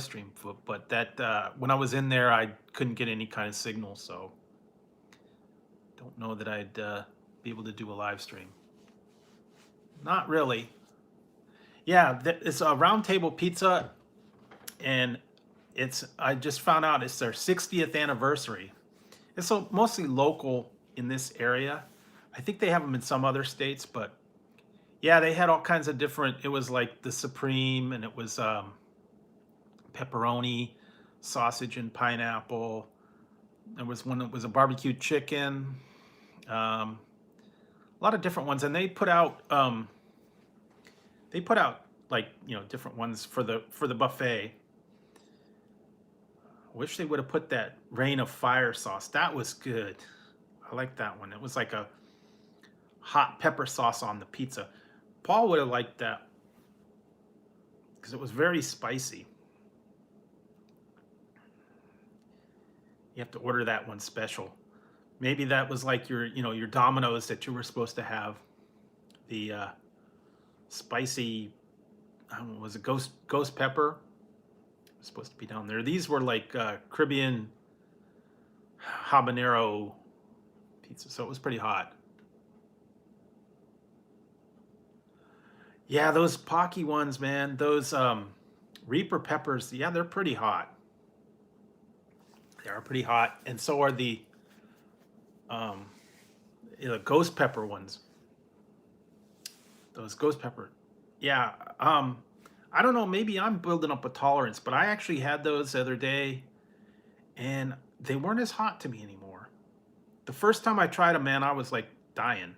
stream. But that when I was in there, I couldn't get any kind of signal, so don't know that I'd be able to do a live stream. Not really. Yeah, it's a Round Table Pizza, and I just found out it's their 60th anniversary. It's mostly local in this area. I think they have them in some other states, but yeah, they had all kinds of different. It was like the Supreme, and it was pepperoni, sausage, and pineapple. There was one that was a barbecued chicken. A lot of different ones, and they put out like different ones for the buffet. I wish they would have put that Rain of Fire sauce. That was good. I like that one. It was like a hot pepper sauce on the pizza. Paul would have liked that because it was very spicy. You have to order that one special. Maybe that was like your, your Domino's that you were supposed to have. The spicy, I don't know, was it ghost pepper? It was supposed to be down there. These were like Caribbean habanero pizza, so it was pretty hot. Yeah, those Pocky ones, man. Those Reaper peppers, yeah, they're pretty hot. They are pretty hot, and so are the ghost pepper ones. Those ghost pepper, yeah. I don't know. Maybe I'm building up a tolerance, but I actually had those the other day, and they weren't as hot to me anymore. The first time I tried them, man, I was like dying,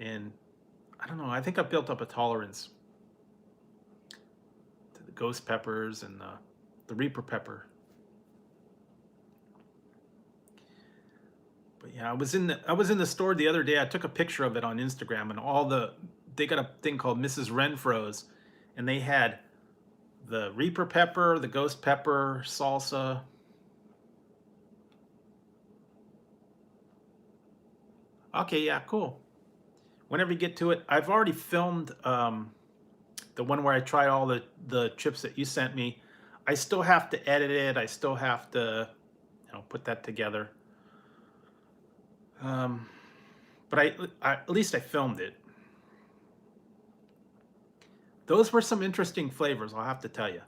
and I don't know. I think I built up a tolerance to the ghost peppers and the Reaper pepper. But yeah, I was in the store the other day. I took a picture of it on Instagram, and they got a thing called Mrs. Renfro's, and they had the Reaper pepper, the ghost pepper, salsa. Okay, yeah, cool. Whenever you get to it, I've already filmed the one where I tried all the chips that you sent me. I still have to edit it. I still have to, put that together. But at least I filmed it. Those were some interesting flavors, I'll have to tell you.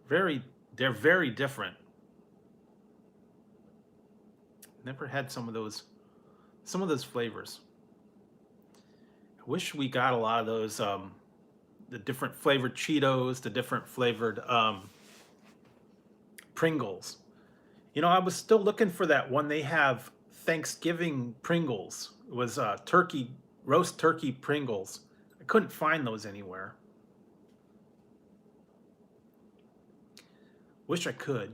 They're very different. Never had some of those flavors. I wish we got a lot of those, the different flavored Cheetos, the different flavored Pringles. I was still looking for that one. They have Thanksgiving Pringles. It was roast turkey Pringles. I couldn't find those anywhere. Wish I could.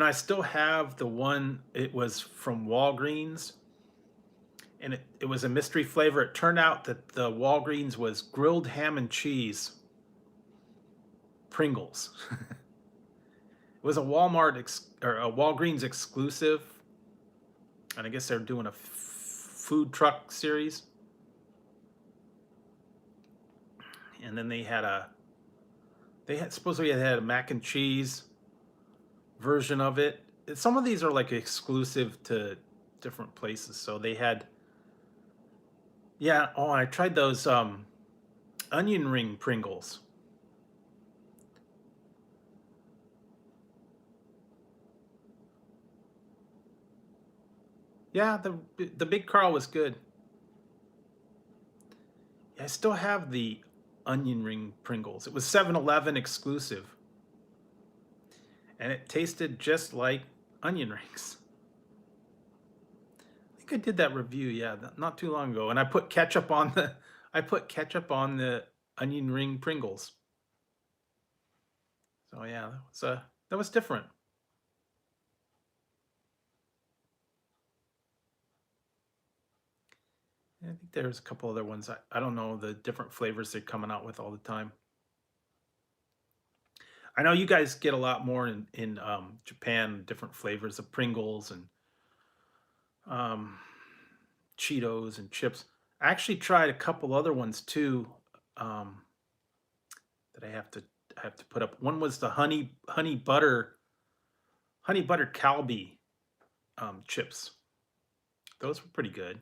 I still have the one, it was from Walgreens, and it was a mystery flavor. It turned out that the Walgreens was grilled ham and cheese Pringles. It was a Walgreens exclusive, and I guess they're doing a food truck series. And then they had supposedly had a mac and cheese version of it. Some of these are like exclusive to different places. So they had, yeah. Oh, I tried those onion ring Pringles. Yeah, the Big Carl was good. I still have the onion ring Pringles. It was 7-Eleven exclusive, and it tasted just like onion rings. I think I did that review, yeah, not too long ago, and I put ketchup on the onion ring Pringles. So yeah, that was different. I think there's a couple other ones. I don't know the different flavors they're coming out with all the time. I know you guys get a lot more in Japan, different flavors of Pringles and um, Cheetos and chips. I actually tried a couple other ones too, um, that I have to put up. One was the honey butter Calbee chips. Those were pretty good.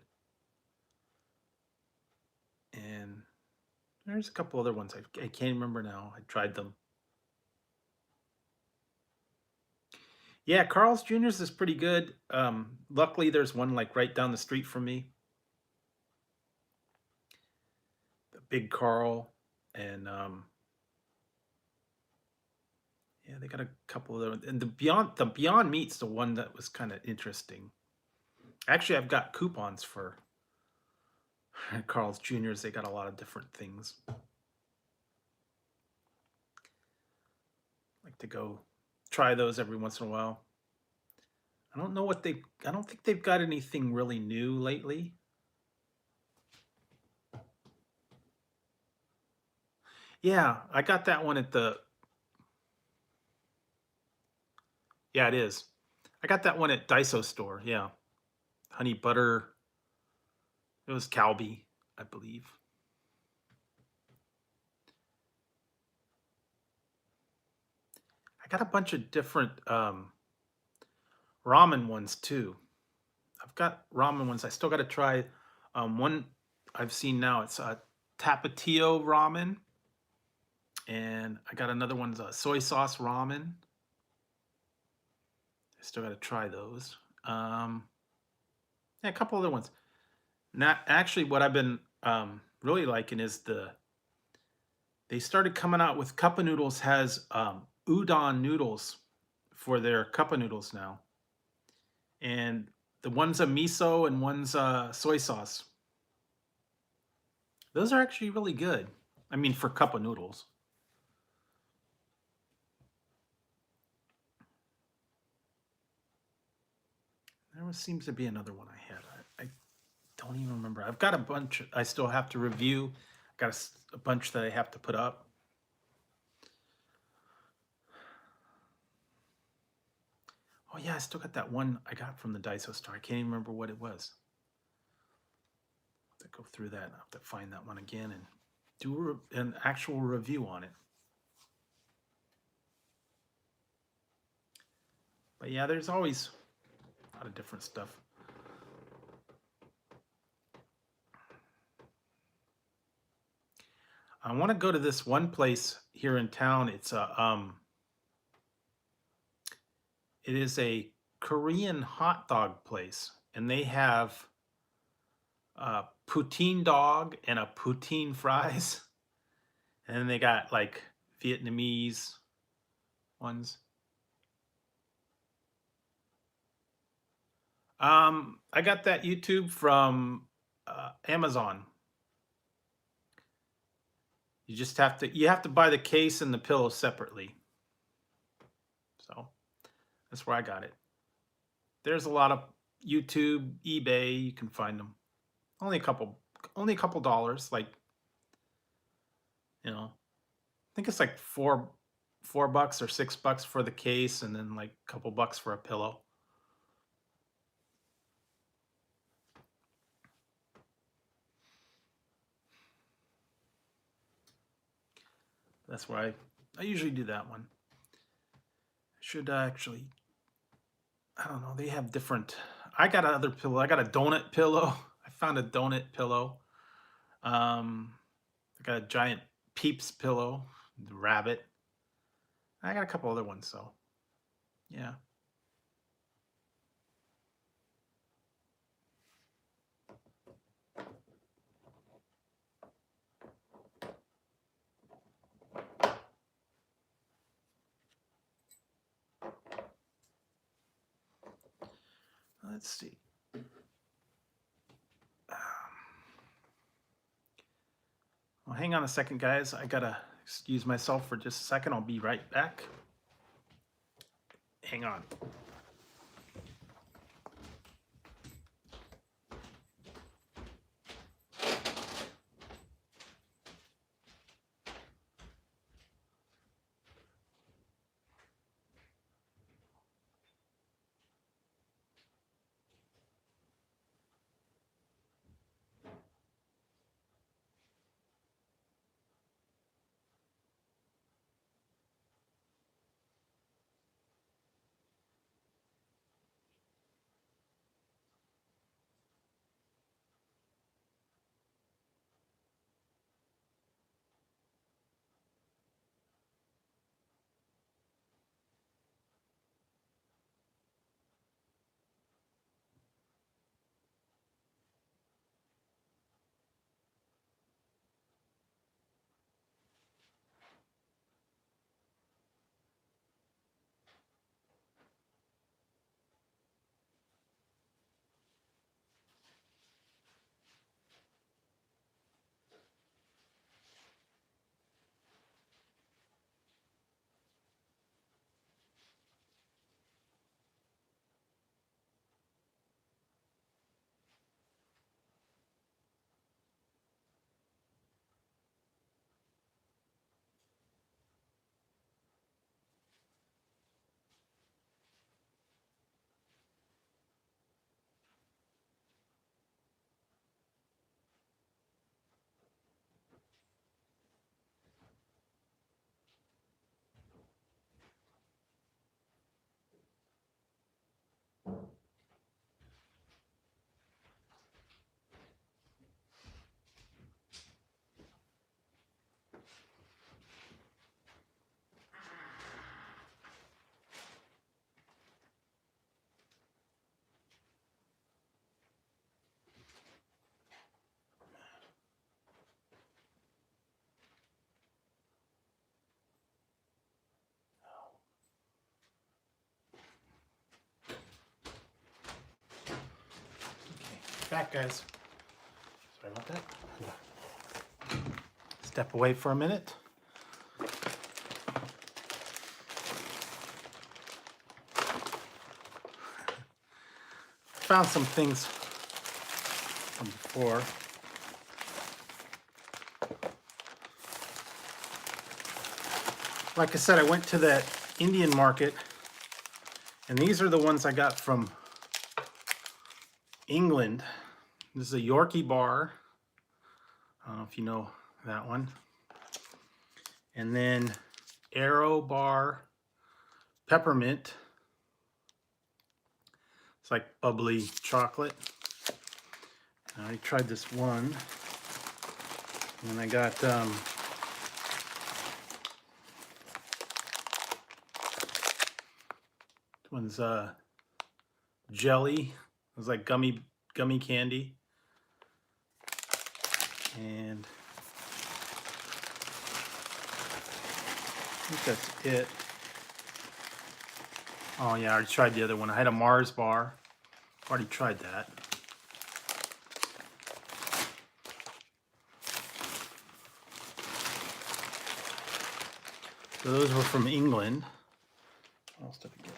And there's a couple other ones I can't remember now. I tried them. Yeah, Carl's Jr.'s is pretty good. Luckily, there's one like right down the street from me. The Big Carl, and yeah, they got a couple of them. And the Beyond Meat's the one that was kind of interesting. Actually, I've got coupons for Carl's Jr.'s. They got a lot of different things, like to go try those every once in a while. I don't know what they. I don't think they've got anything really new lately. Yeah, I got that one at the. Yeah, it is. I got that one at Daiso store. Yeah, honey butter. It was Calbee, I believe. I got a bunch of different ramen ones too. I've got ramen ones. I still got to try one I've seen now. It's Tapatio ramen, and I got another one's soy sauce ramen. I still got to try those. Yeah, a couple other ones. Not actually, what I've been really liking is they started coming out with cup of noodles has udon noodles for their cup of noodles now, and the one's a miso and one's soy sauce. Those are actually really good. I mean, for cup of noodles. Seems to be another one I had. I don't even remember. I've got a bunch I still have to review. I got a bunch that I have to put up. Oh yeah, I still got that one I got from the Daiso store. I can't even remember what it was. I'll have to go through that. I'll have to find that one again and do an actual review on it. But yeah, there's always a lot of different stuff. I want to go to this one place here in town. It is a Korean hot dog place, and they have poutine dog and a poutine fries, and then they got like Vietnamese ones. I got that YouTube from Amazon. You have to buy the case and the pillow separately. So that's where I got it. There's a lot of YouTube, eBay. You can find them. Only a couple dollars. Like, I think it's like $4 or $6 for the case, and then like a couple bucks for a pillow. That's why I usually do that one. I should actually. I don't know. They have different. I got another pillow. I got a donut pillow. I found a donut pillow. I got a giant Peeps pillow, the rabbit. I got a couple other ones, so yeah. Let's see. Well, hang on a second, guys. I gotta excuse myself for just a second. I'll be right back. Hang on. Back, guys. Sorry about that. Step away for a minute. Found some things from before. Like I said, I went to that Indian market, and these are the ones I got from England. This is a Yorkie bar. I don't know if you know that one. And then Arrow bar peppermint. It's like bubbly chocolate. I already tried this one. And I got this one's jelly. It was like gummy candy. And I think that's it. Oh yeah, I already tried the other one. I had a Mars bar. Already tried that. So those were from England. What else did I get?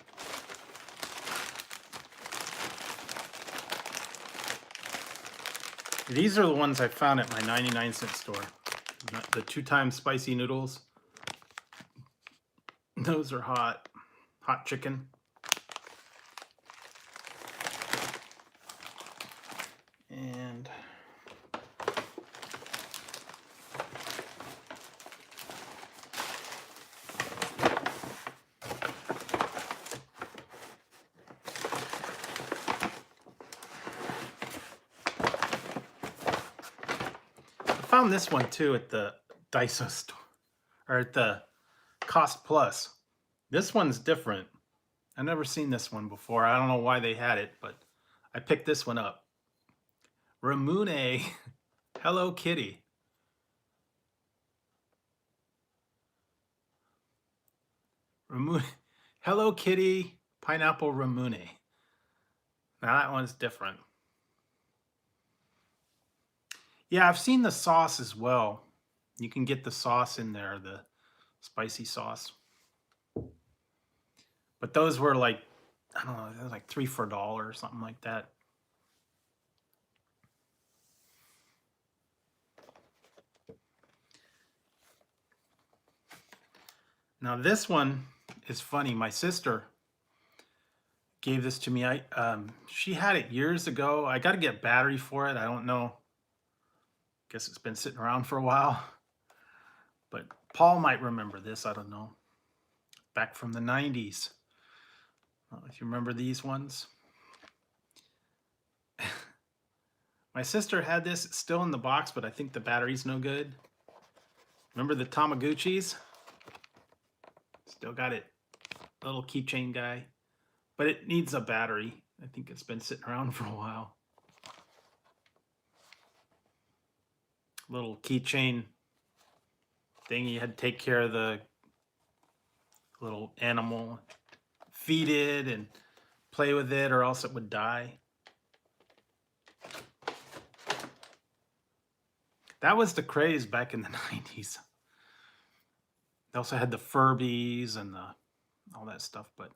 These are the ones I found at my 99-cent store. The 2-time spicy noodles. Those are hot. Hot chicken. And I found this one too at the Daiso store, or at the Cost Plus. This one's different. I've never seen this one before. I don't know why they had it, but I picked this one up. Ramune Hello Kitty. Ramune Hello Kitty Pineapple Ramune. Now that one's different. Yeah, I've seen the sauce as well. You can get the sauce in there, the spicy sauce. But those were like, I don't know, they were like 3 for $1 or something like that. Now this one is funny. My sister gave this to me. She had it years ago. I got to get battery for it. I don't know. Guess it's been sitting around for a while. But Paul might remember this. I don't know. Back from the 90s. I don't know if you remember these ones. My sister had this. It's still in the box, but I think the battery's no good. Remember the Tamagotchis? Still got it. Little keychain guy. But it needs a battery. I think it's been sitting around for a while. Little keychain thing. You had to take care of the little animal. Feed it and play with it, or else it would die. That was the craze back in the 90s. They also had the Furbies and all that stuff, but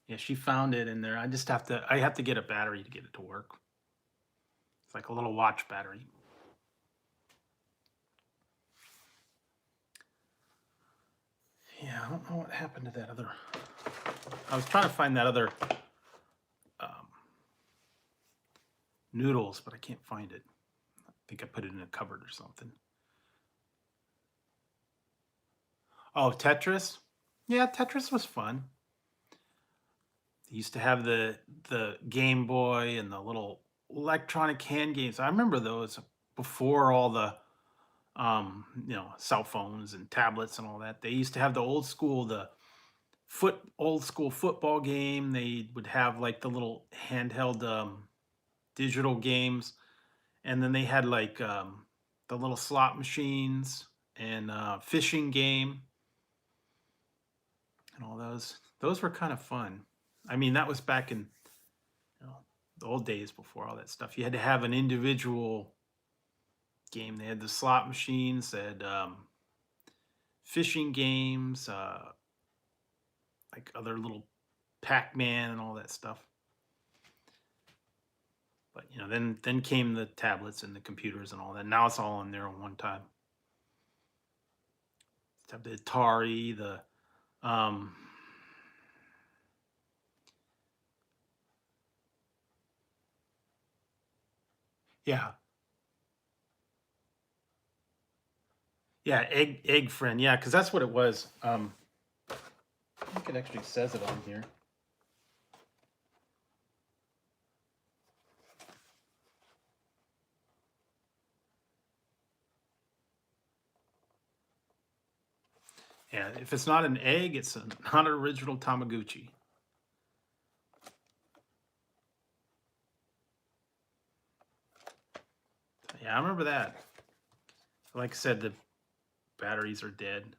yeah, she found it in there. I have to get a battery to get it to work. It's like a little watch battery. Yeah, I don't know what happened to that other. I was trying to find that other noodles, but I can't find it. I think I put it in a cupboard or something. Oh, Tetris? Yeah, Tetris was fun. They used to have the Game Boy and the little electronic hand games. I remember those before all the cell phones and tablets and all that. They used to have the old school football game. They would have like the little handheld digital games, and then they had like the little slot machines and fishing game and all those. Those were kind of fun. I mean, that was back in the old days before all that stuff. You had to have an individual game. They had the slot machines, they had fishing games, like other little Pac-Man and all that stuff. But then came the tablets and the computers and all that. Now it's all on there at one time. Have the Atari, the yeah, yeah, egg friend, yeah, because that's what it was. I think it actually says it on here. Yeah, if it's not an egg, it's not an original Tamagotchi. Yeah, I remember that. Like I said, the batteries are dead.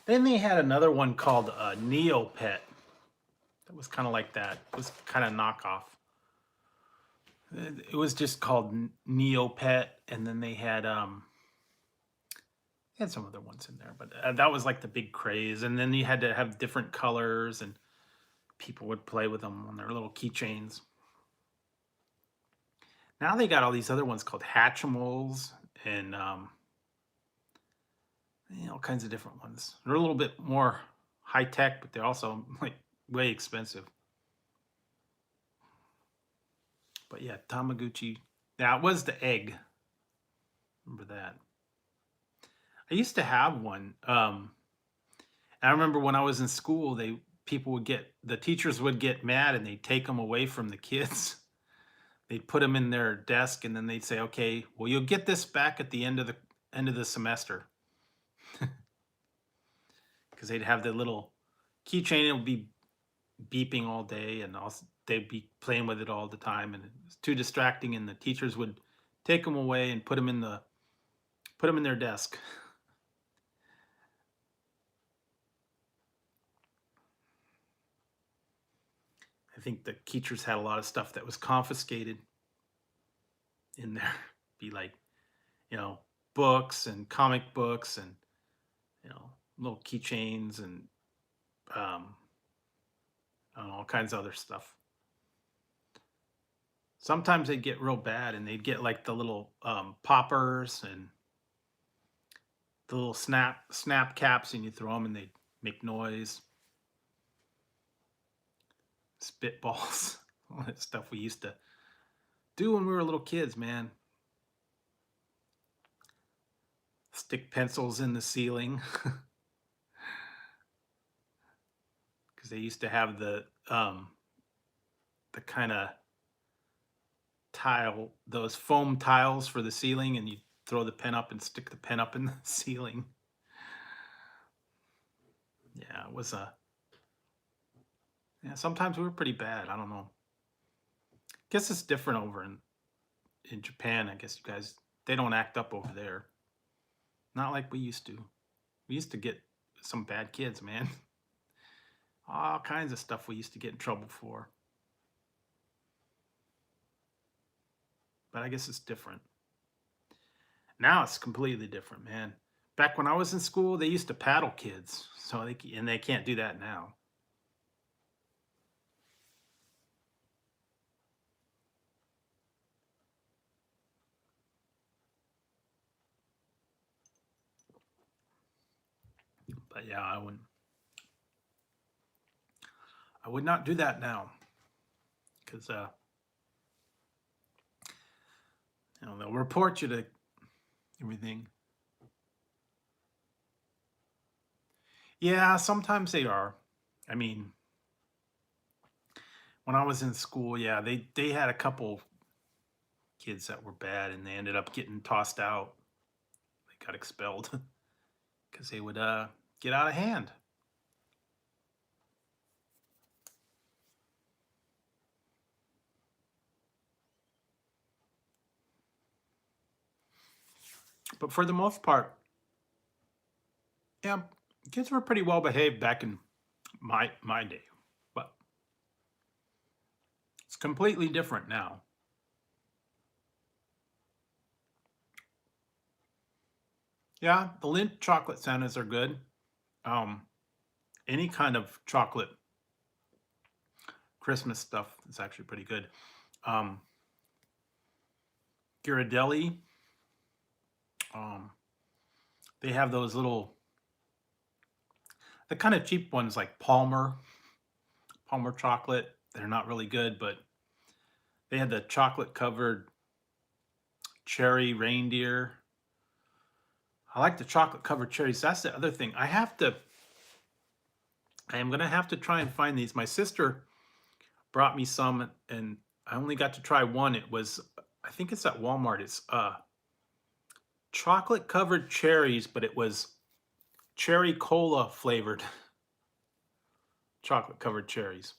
Then they had another one called Neopet. That was kind of like that. It was kind of knockoff. It was just called Neopet, and then they had some other ones in there, but that was like the big craze. And then you had to have different colors, and people would play with them on their little keychains. Now they got all these other ones called Hatchimals and all kinds of different ones. They're a little bit more high tech, but they're also like way expensive. But yeah, Tamagotchi. That was the egg. Remember that? I used to have one. I remember when I was in school, the teachers would get mad and they'd take them away from the kids. They'd put them in their desk and then they'd say, "Okay, well, you'll get this back at the end of the semester," because they'd have the little keychain. It would be beeping all day, and also they'd be playing with it all the time, and it was too distracting. And the teachers would take them away and put them in their desk. I think the teachers had a lot of stuff that was confiscated in there. Be like, you know, books and comic books and little keychains and um, all kinds of other stuff. Sometimes they'd get real bad, and they'd get like the little poppers and the little snap caps, and you throw them, and they'd make noise. Spitballs, all that stuff we used to do when we were little kids, man. Stick pencils in the ceiling because they used to have the kind of those foam tiles for the ceiling, and you throw the pen up and stick the pen up in the ceiling. Yeah, it was yeah, sometimes we were pretty bad. I don't know. Guess it's different over in Japan. I guess you guys, they don't act up over there. Not like we used to. We used to get some bad kids, man. All kinds of stuff we used to get in trouble for. But I guess it's different. Now it's completely different, man. Back when I was in school, they used to paddle kids, and they can't do that now. But yeah, I would not do that now, because they'll report you to everything. Yeah, sometimes they are. I mean, when I was in school, yeah, they had a couple kids that were bad, and they ended up getting tossed out. They got expelled because they would get out of hand. But for the most part, yeah, Kids were pretty well behaved back in my day, but it's completely different now. Yeah, the Lindt chocolate Santas are good. Um, any kind of chocolate Christmas stuff is actually pretty good. Um, Ghirardelli, um, they have those little, the kind of cheap ones like Palmer chocolate. They're not really good, but they had the chocolate covered cherry reindeer. I like the chocolate covered cherries. That's the other thing. I am gonna have to try and find these. My sister brought me some, and I only got to try one. It was, I think it's at Walmart. It's chocolate covered cherries, but it was cherry cola flavored chocolate covered cherries.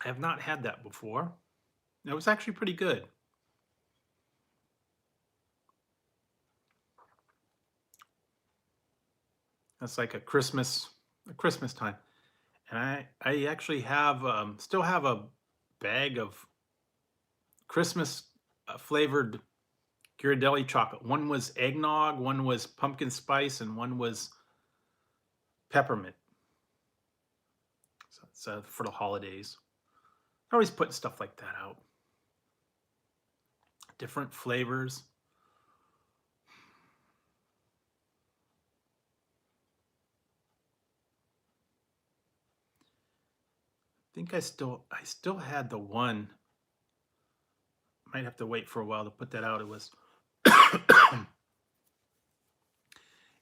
I have not had that before. It was actually pretty good. That's like a Christmas time. And I actually have still have a bag of Christmas flavored Ghirardelli chocolate. One was eggnog, one was pumpkin spice, and one was peppermint. So it's for the holidays. I always put stuff like that out. Different flavors. I think I still had the one. Might have to wait for a while to put that out. It was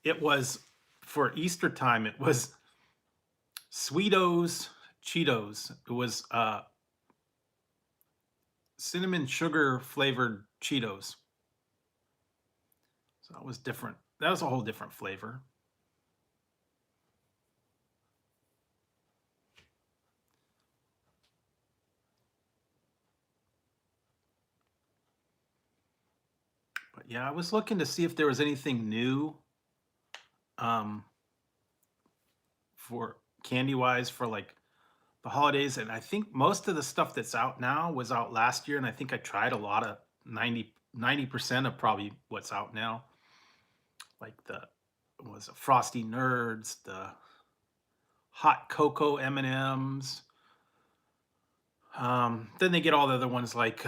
it was for Easter time. It was Sweetos Cheetos. It was cinnamon sugar flavored Cheetos. So that was different. That was a whole different flavor. But yeah, I was looking to see if there was anything new um, for candy wise for like the holidays. And I think most of the stuff that's out now was out last year. And I think I tried a lot of 90% of probably what's out now. Like the was it Frosty Nerds, the hot cocoa M&Ms. Then they get all the other ones like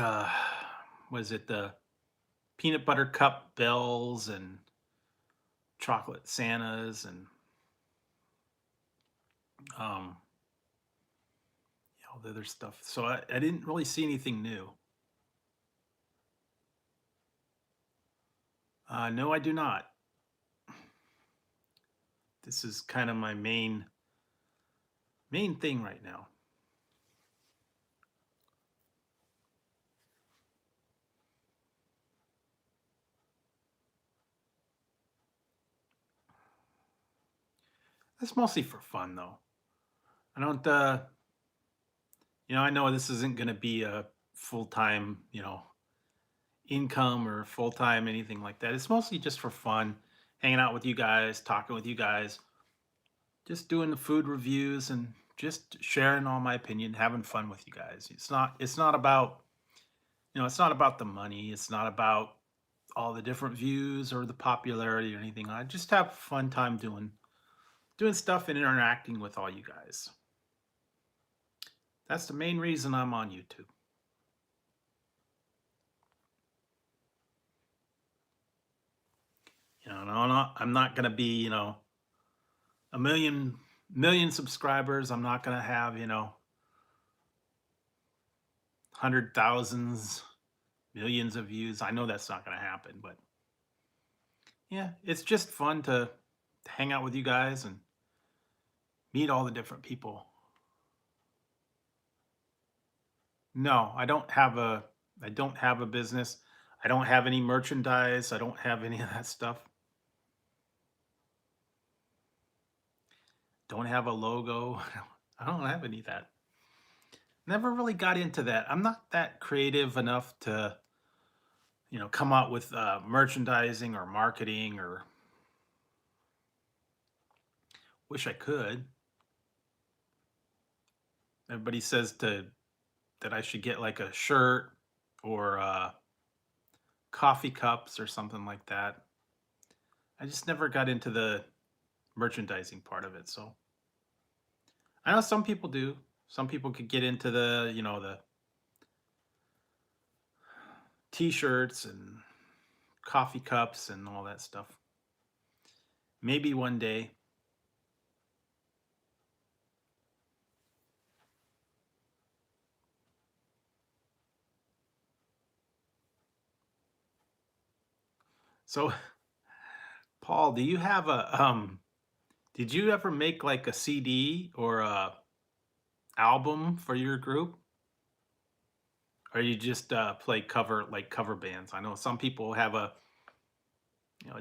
was it the peanut butter cup bells and chocolate Santas and um, all the other stuff. So I didn't really see anything new. No, I do not. This is kind of my main thing right now. It's mostly for fun though. I don't I know this isn't going to be a full-time, income or full-time anything like that. It's mostly just for fun, hanging out with you guys, talking with you guys, just doing the food reviews and just sharing all my opinion, having fun with you guys. It's not about, it's not about the money. It's not about all the different views or the popularity or anything. I just have a fun time doing stuff and interacting with all you guys. That's the main reason I'm on YouTube. No, I'm not gonna be, a million subscribers. I'm not gonna have, hundred thousands, millions of views. I know that's not gonna happen, but yeah, it's just fun to hang out with you guys and meet all the different people. No, I don't have a business. I don't have any merchandise. I don't have any of that stuff. Don't have a logo. I don't have any of that. Never really got into that. I'm not that creative enough to, come out with merchandising or marketing or Wish I could. Everybody says that I should get like a shirt or coffee cups or something like that. I just never got into the merchandising part of it. So I know some people do. Some people could get into the t-shirts and coffee cups and all that stuff. Maybe one day. So, Paul, do you have a did you ever make like a CD or a album for your group? Or you just play cover bands? I know some people have a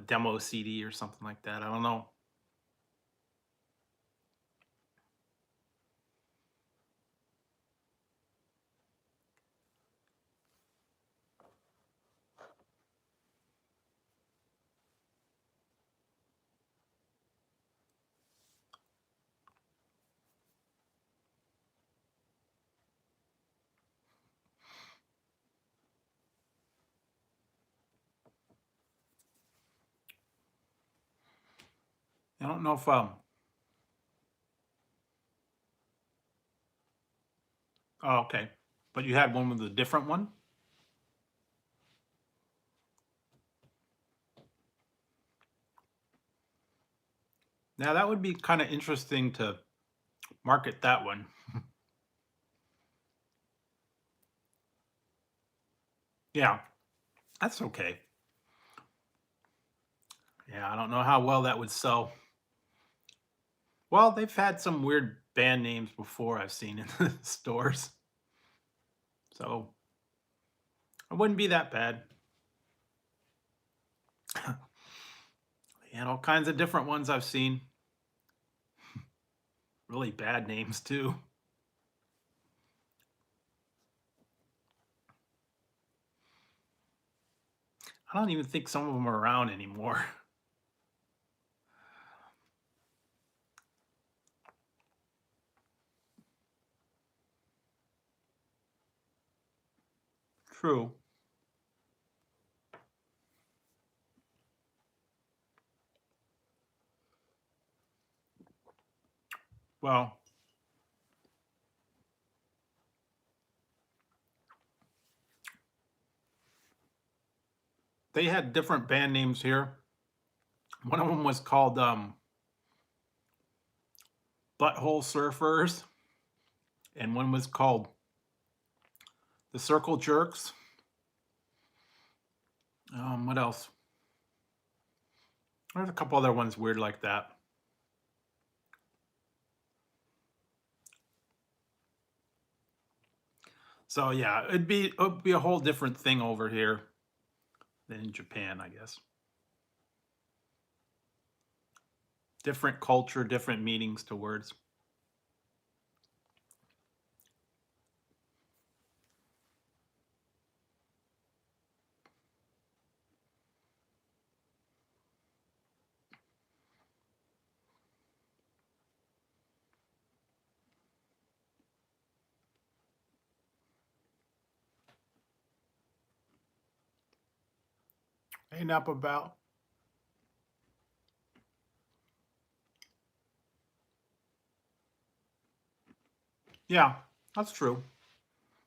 demo CD or something like that. I don't know. I don't know if oh, okay. But you had one with a different one? Now that would be kind of interesting to market that one. Yeah, that's okay. Yeah, I don't know how well that would sell. Well, they've had some weird band names before I've seen in the stores. So it wouldn't be that bad. They had all kinds of different ones I've seen. Really bad names too. I don't even think some of them are around anymore. True. Well, they had different band names here. One of them was called Butthole Surfers, and one was called the Circle Jerks. What else? There's a couple other ones weird like that. So yeah, it'd be a whole different thing over here than in Japan, I guess. Different culture, different meanings to words. Ain't up about. Yeah, that's true.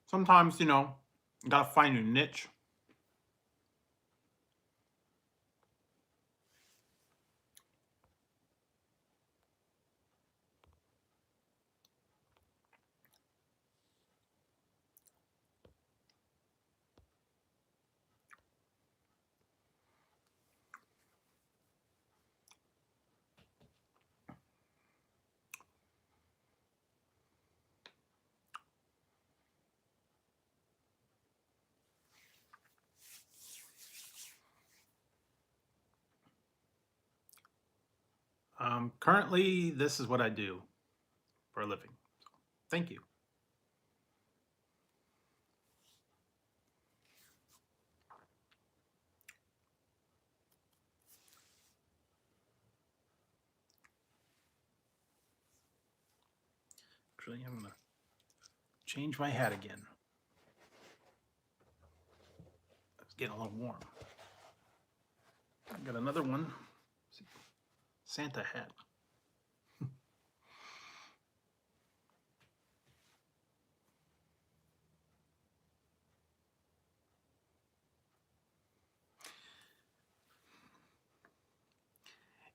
Sometimes, you gotta find your niche. Currently, this is what I do for a living. Thank you. Actually, I'm going to change my hat again. It's getting a little warm. I got another one. Santa hat.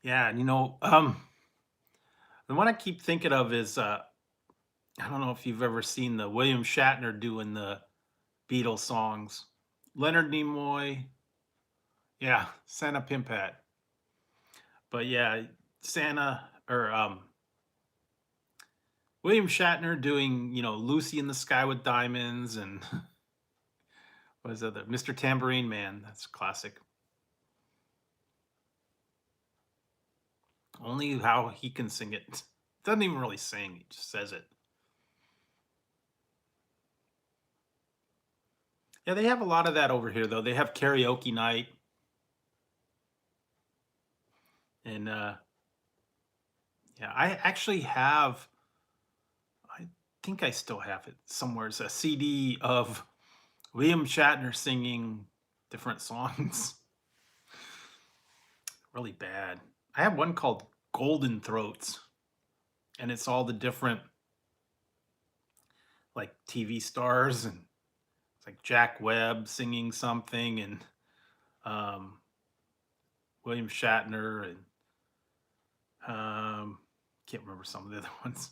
Yeah, and the one I keep thinking of is I don't know if you've ever seen the William Shatner doing the Beatles songs. Leonard Nimoy, yeah, Santa Pimp Hat. But yeah, Santa or William Shatner doing, Lucy in the Sky with Diamonds and what is that? Mr. Tambourine Man. That's classic. Only how he can sing it. Doesn't even really sing, he just says it. Yeah, they have a lot of that over here though. They have karaoke night. And yeah, I actually have I think I still have it somewhere. It's a CD of William Shatner singing different songs. Really bad. I have one called Golden Throats, and it's all the different like TV stars, and it's like Jack Webb singing something, and um, William Shatner, and can't remember some of the other ones.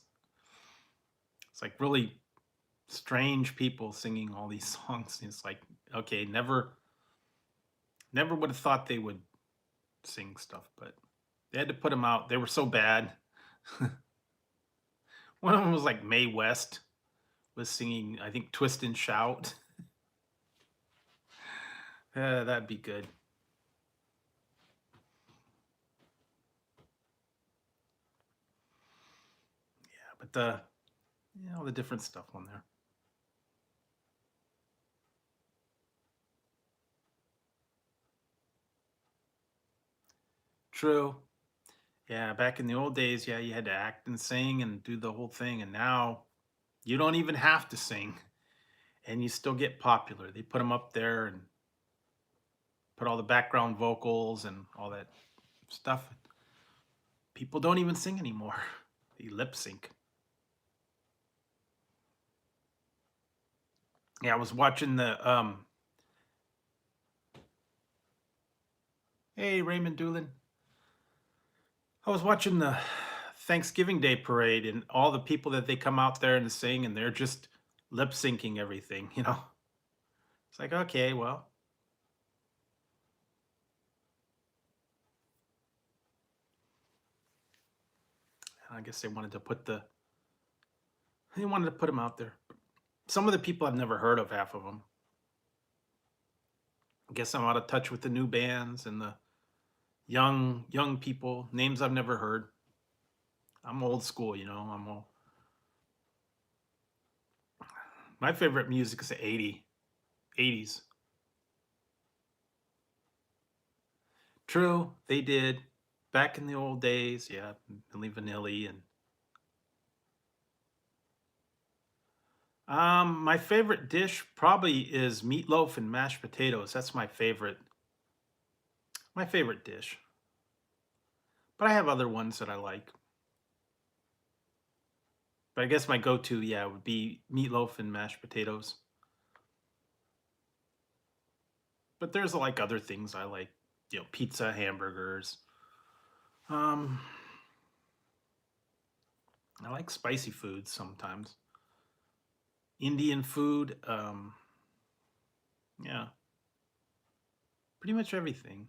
It's like really strange people singing all these songs. It's like, okay, never would have thought they would sing stuff, but they had to put them out. They were so bad. One of them was like Mae West was singing, I think, Twist and Shout. That'd be good. Yeah, but all the different stuff on there. True. Yeah, back in the old days, yeah, you had to act and sing and do the whole thing, and now you don't even have to sing, and you still get popular. They put them up there and put all the background vocals and all that stuff. People don't even sing anymore. They lip sync. Yeah, I was watching the hey Raymond Doolin. I was watching the Thanksgiving Day parade and all the people that they come out there and sing, and they're just lip syncing everything. It's like, okay, well, I guess they wanted to put them out there. Some of the people I've never heard of, half of them. I guess I'm out of touch with the new bands and the young people, names I've never heard. I'm old school, my favorite music is the 80s. True, they did. Back in the old days, yeah, Milli Vanilli and my favorite dish probably is meatloaf and mashed potatoes. That's my favorite dish. But I have other ones that I like. But I guess my go-to, yeah, would be meatloaf and mashed potatoes. But there's like other things I like, pizza, hamburgers. Um, I like spicy foods sometimes. Indian food, yeah, pretty much everything.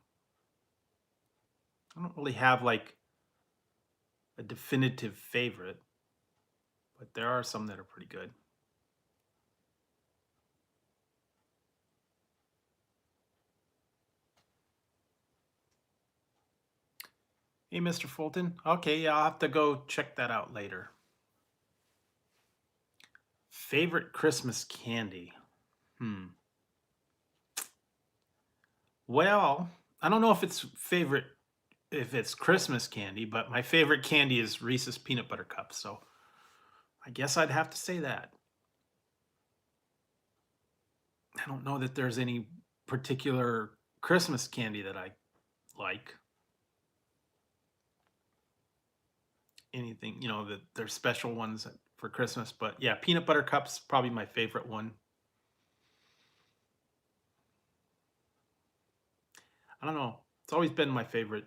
I don't really have like a definitive favorite, but there are some that are pretty good. Hey, Mr. Fulton. Okay, yeah, I'll have to go check that out later. Favorite Christmas candy? Well, I don't know if it's Christmas candy, but my favorite candy is Reese's peanut butter cups. So I guess I'd have to say that. I don't know that there's any particular Christmas candy that I like. Anything, that there's special ones for Christmas, but yeah, peanut butter cups probably my favorite one. I don't know. It's always been my favorite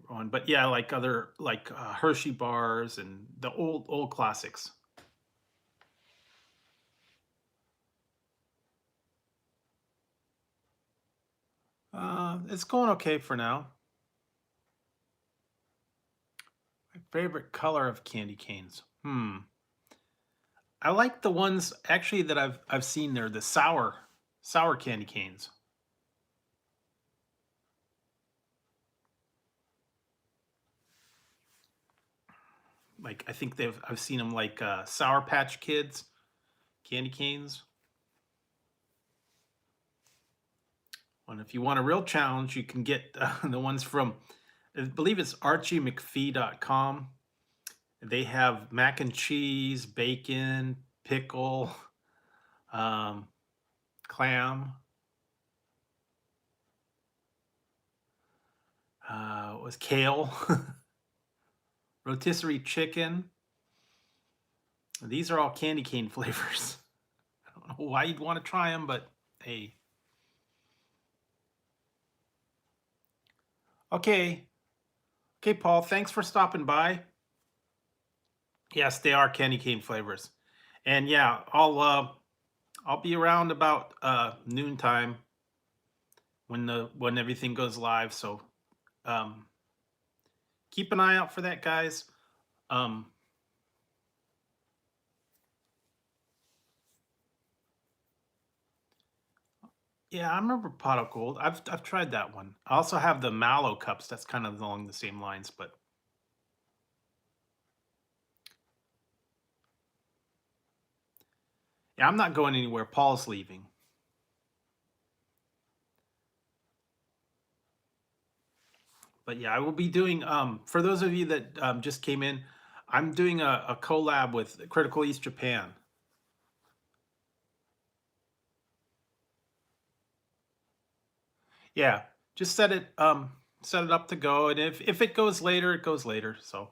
one. But yeah, like other like Hershey bars and the old classics. It's going okay for now. My favorite color of candy canes. I like the ones actually that I've seen there, the sour candy canes. Like I think I've seen them like Sour Patch Kids candy canes. And if you want a real challenge, you can get the ones from, I believe it's archiemcphee.com. They have mac and cheese, bacon, pickle, um, clam, what was kale, rotisserie chicken. These are all candy cane flavors. I don't know why you'd want to try them, but hey. Okay. Okay, Paul, thanks for stopping by. Yes, they are candy cane flavors. And yeah, I'll be around about noontime when everything goes live. So um, keep an eye out for that, guys. Um, yeah, I remember pot of gold. I've tried that one. I also have the mallow cups. That's kind of along the same lines, but yeah, I'm not going anywhere. Paul's leaving. But yeah, I will be doing. For those of you that just came in, I'm doing a collab with Critical East Japan. Yeah, just set it up to go, and if it goes later, it goes later. So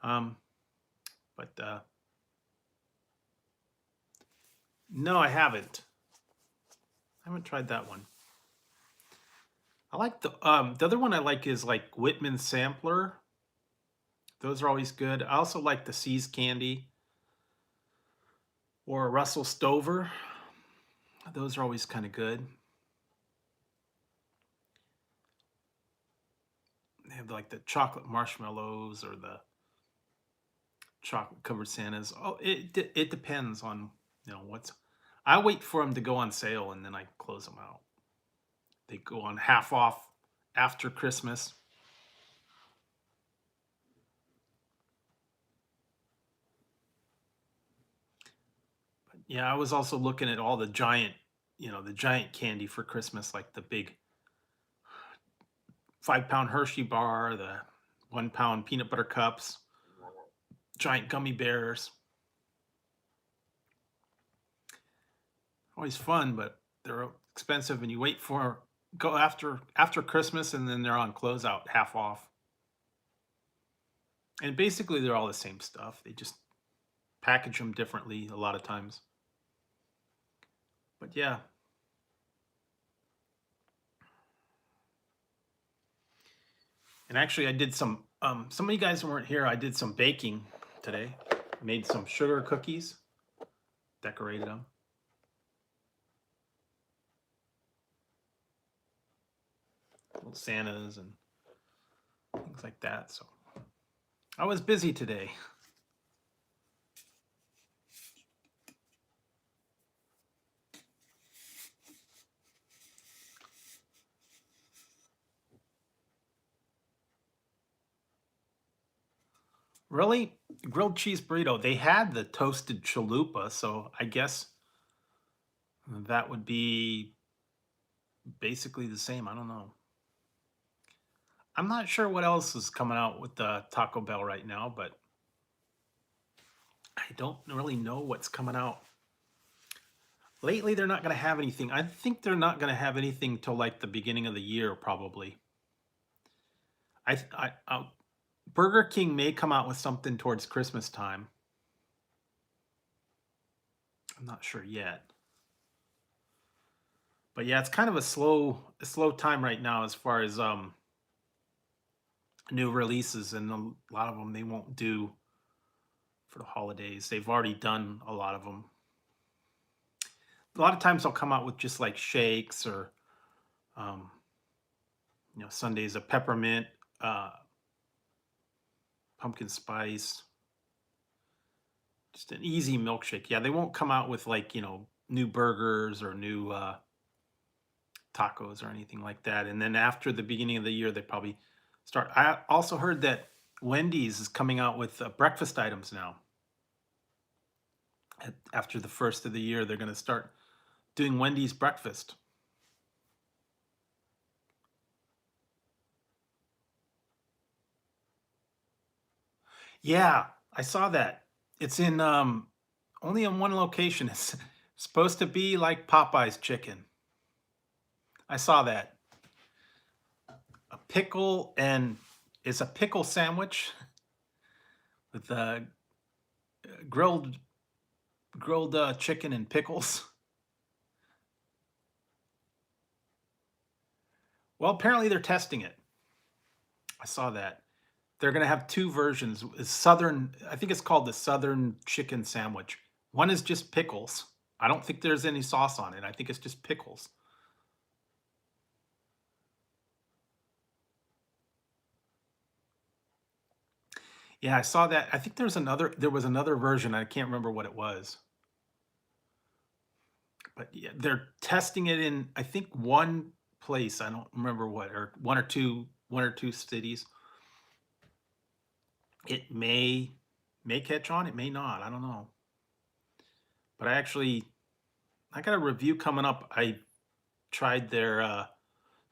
um, but no, I haven't. I haven't tried that one. I like the other one I like is like Whitman Sampler. Those are always good. I also like the Seas Candy or Russell Stover. Those are always kind of good. They have like the chocolate marshmallows or the chocolate covered Santas. Oh, it depends on what's. I wait for them to go on sale and then I close them out. They go on half off after Christmas. But yeah, I was also looking at all the giant candy for Christmas, like the big 5-pound Hershey bar, the 1-pound peanut butter cups, giant gummy bears. Always fun, but they're expensive, and you wait for go after Christmas, and then they're on closeout, half off. And basically, they're all the same stuff. They just package them differently a lot of times. But yeah. And actually, I did some of you guys weren't here. I did some baking today. Made some sugar cookies, decorated them. Little Santas and things like that. So I was busy today. Really? Grilled cheese burrito. They had the toasted chalupa, so I guess that would be basically the same. I don't know. I'm not sure what else is coming out with the Taco Bell right now, but I don't really know what's coming out. Lately, they're not going to have anything. I think they're not going to have anything till like the beginning of the year, probably. Burger King may come out with something towards Christmas time. I'm not sure yet. But yeah, it's kind of a slow time right now as far as new releases, and a lot of them they won't do for the holidays. They've already done a lot of them. A lot of times they'll come out with just like shakes or um, Sundays of peppermint, uh, pumpkin spice, just an easy milkshake. Yeah, they won't come out with like new burgers or new tacos or anything like that. And then after the beginning of the year, they probably start. I also heard that Wendy's is coming out with breakfast items now. After the first of the year, they're going to start doing Wendy's breakfast. Yeah, I saw that. It's in only in one location. It's supposed to be like Popeye's chicken. I saw that. A pickle and it's a pickle sandwich with grilled chicken and pickles. Well, apparently they're testing it. I saw that. They're going to have two versions. Southern, I think it's called the Southern chicken sandwich. One is just pickles. I don't think there's any sauce on it. I think it's just pickles. Yeah, I saw that. I think there was another version. I can't remember what it was. But yeah, they're testing it in I think one place. I don't remember what, or one or two cities. It may catch on, it may not. I don't know. But I got a review coming up. I tried their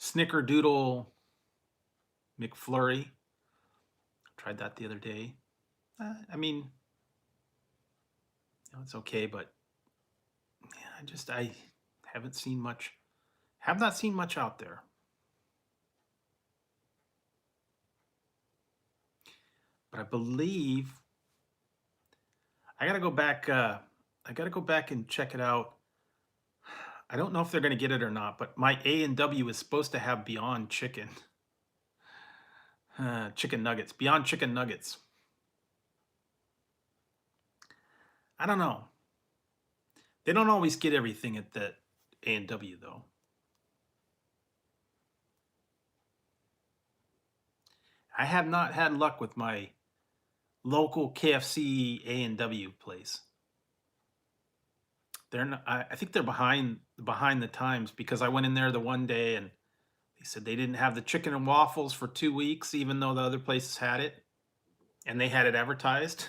Snickerdoodle McFlurry. Tried that the other day. I mean, it's okay, but yeah, I haven't seen much. Have not seen much out there. But I believe I gotta go back. I gotta go back and check it out. I don't know if they're gonna get it or not, but my A&W is supposed to have Beyond Chicken, chicken nuggets, Beyond Chicken Nuggets. I don't know. They don't always get everything at the A&W though. I have not had luck with my local KFC A&W place. They're not, I think they're behind the times because I went in there the one day and they said they didn't have the chicken and waffles for 2 weeks, even though the other places had it, and they had it advertised.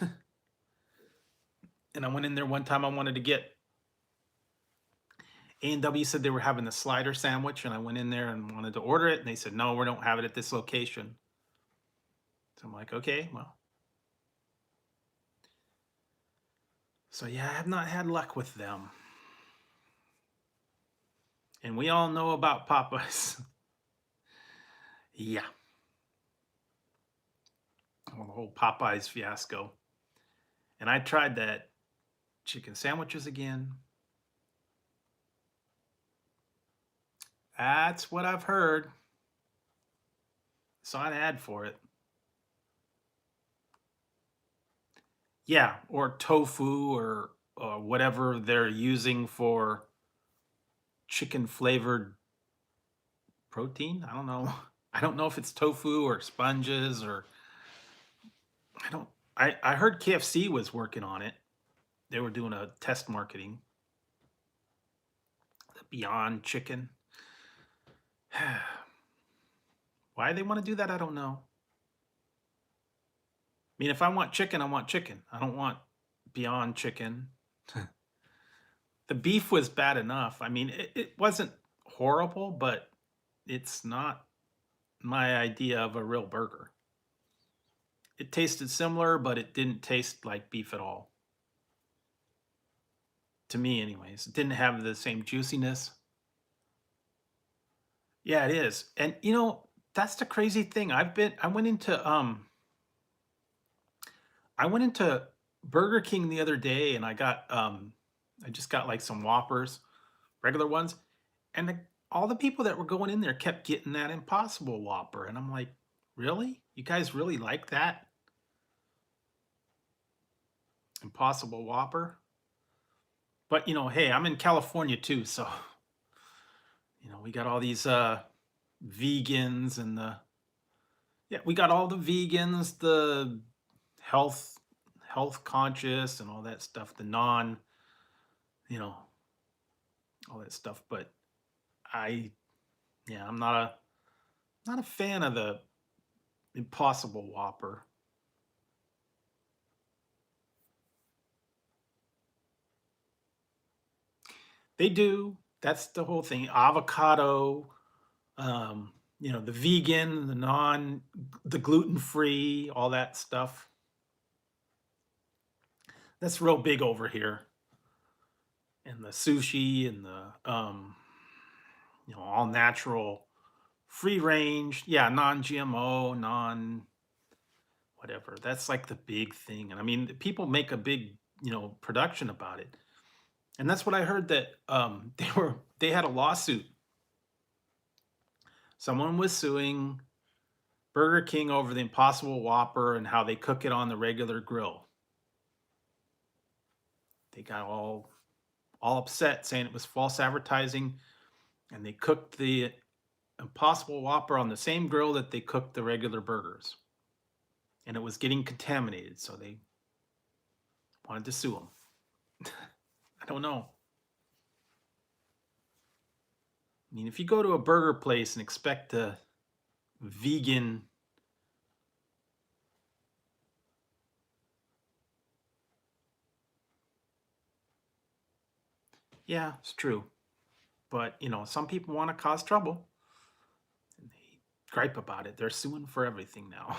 And I went in there one time. I wanted to get A&W said they were having the slider sandwich, and I went in there and wanted to order it, and they said no, we don't have it at this location. So I'm like, okay, well. So yeah, I have not had luck with them. And we all know about Popeyes. Yeah. Well, the whole Popeyes fiasco. And I tried that chicken sandwiches again. That's what I've heard. Saw an ad for it. Yeah, or tofu or whatever they're using for chicken flavored protein. I don't know. I don't know if it's tofu or sponges or I don't I heard KFC was working on it. They were doing a test marketing. The Beyond Chicken. Why they want to do that, I don't know. I mean, if I want chicken, I want chicken. I don't want Beyond Chicken. The beef was bad enough. I mean, it wasn't horrible, but it's not my idea of a real burger. It tasted similar, but it didn't taste like beef at all. to me anyways. It didn't have the same juiciness. Yeah, it is. And that's the crazy thing. I went into Burger King the other day and I just got like some Whoppers, regular ones, and all the people that were going in there kept getting that Impossible Whopper, and I'm like, really? You guys really like that Impossible Whopper? But hey, I'm in California too, so we got all these vegans and we got all the vegans, the health health conscious and all that stuff, the non, you know, all that stuff. But I I'm not a fan of the Impossible Whopper. They do. That's the whole thing. Avocado, the vegan, the non, the gluten free, all that stuff. That's real big over here. And the sushi and the all natural, free range, yeah, non GMO, non whatever. That's like the big thing. And I mean, people make a big, production about it. And that's what I heard that they had a lawsuit. Someone was suing Burger King over the Impossible Whopper and how they cook it on the regular grill. They got all upset saying it was false advertising, and they cooked the Impossible Whopper on the same grill that they cooked the regular burgers. And it was getting contaminated, so they wanted to sue them. I don't know. I mean, if you go to a burger place and expect a vegan, yeah, it's true. But, some people want to cause trouble and they gripe about it. They're suing for everything now.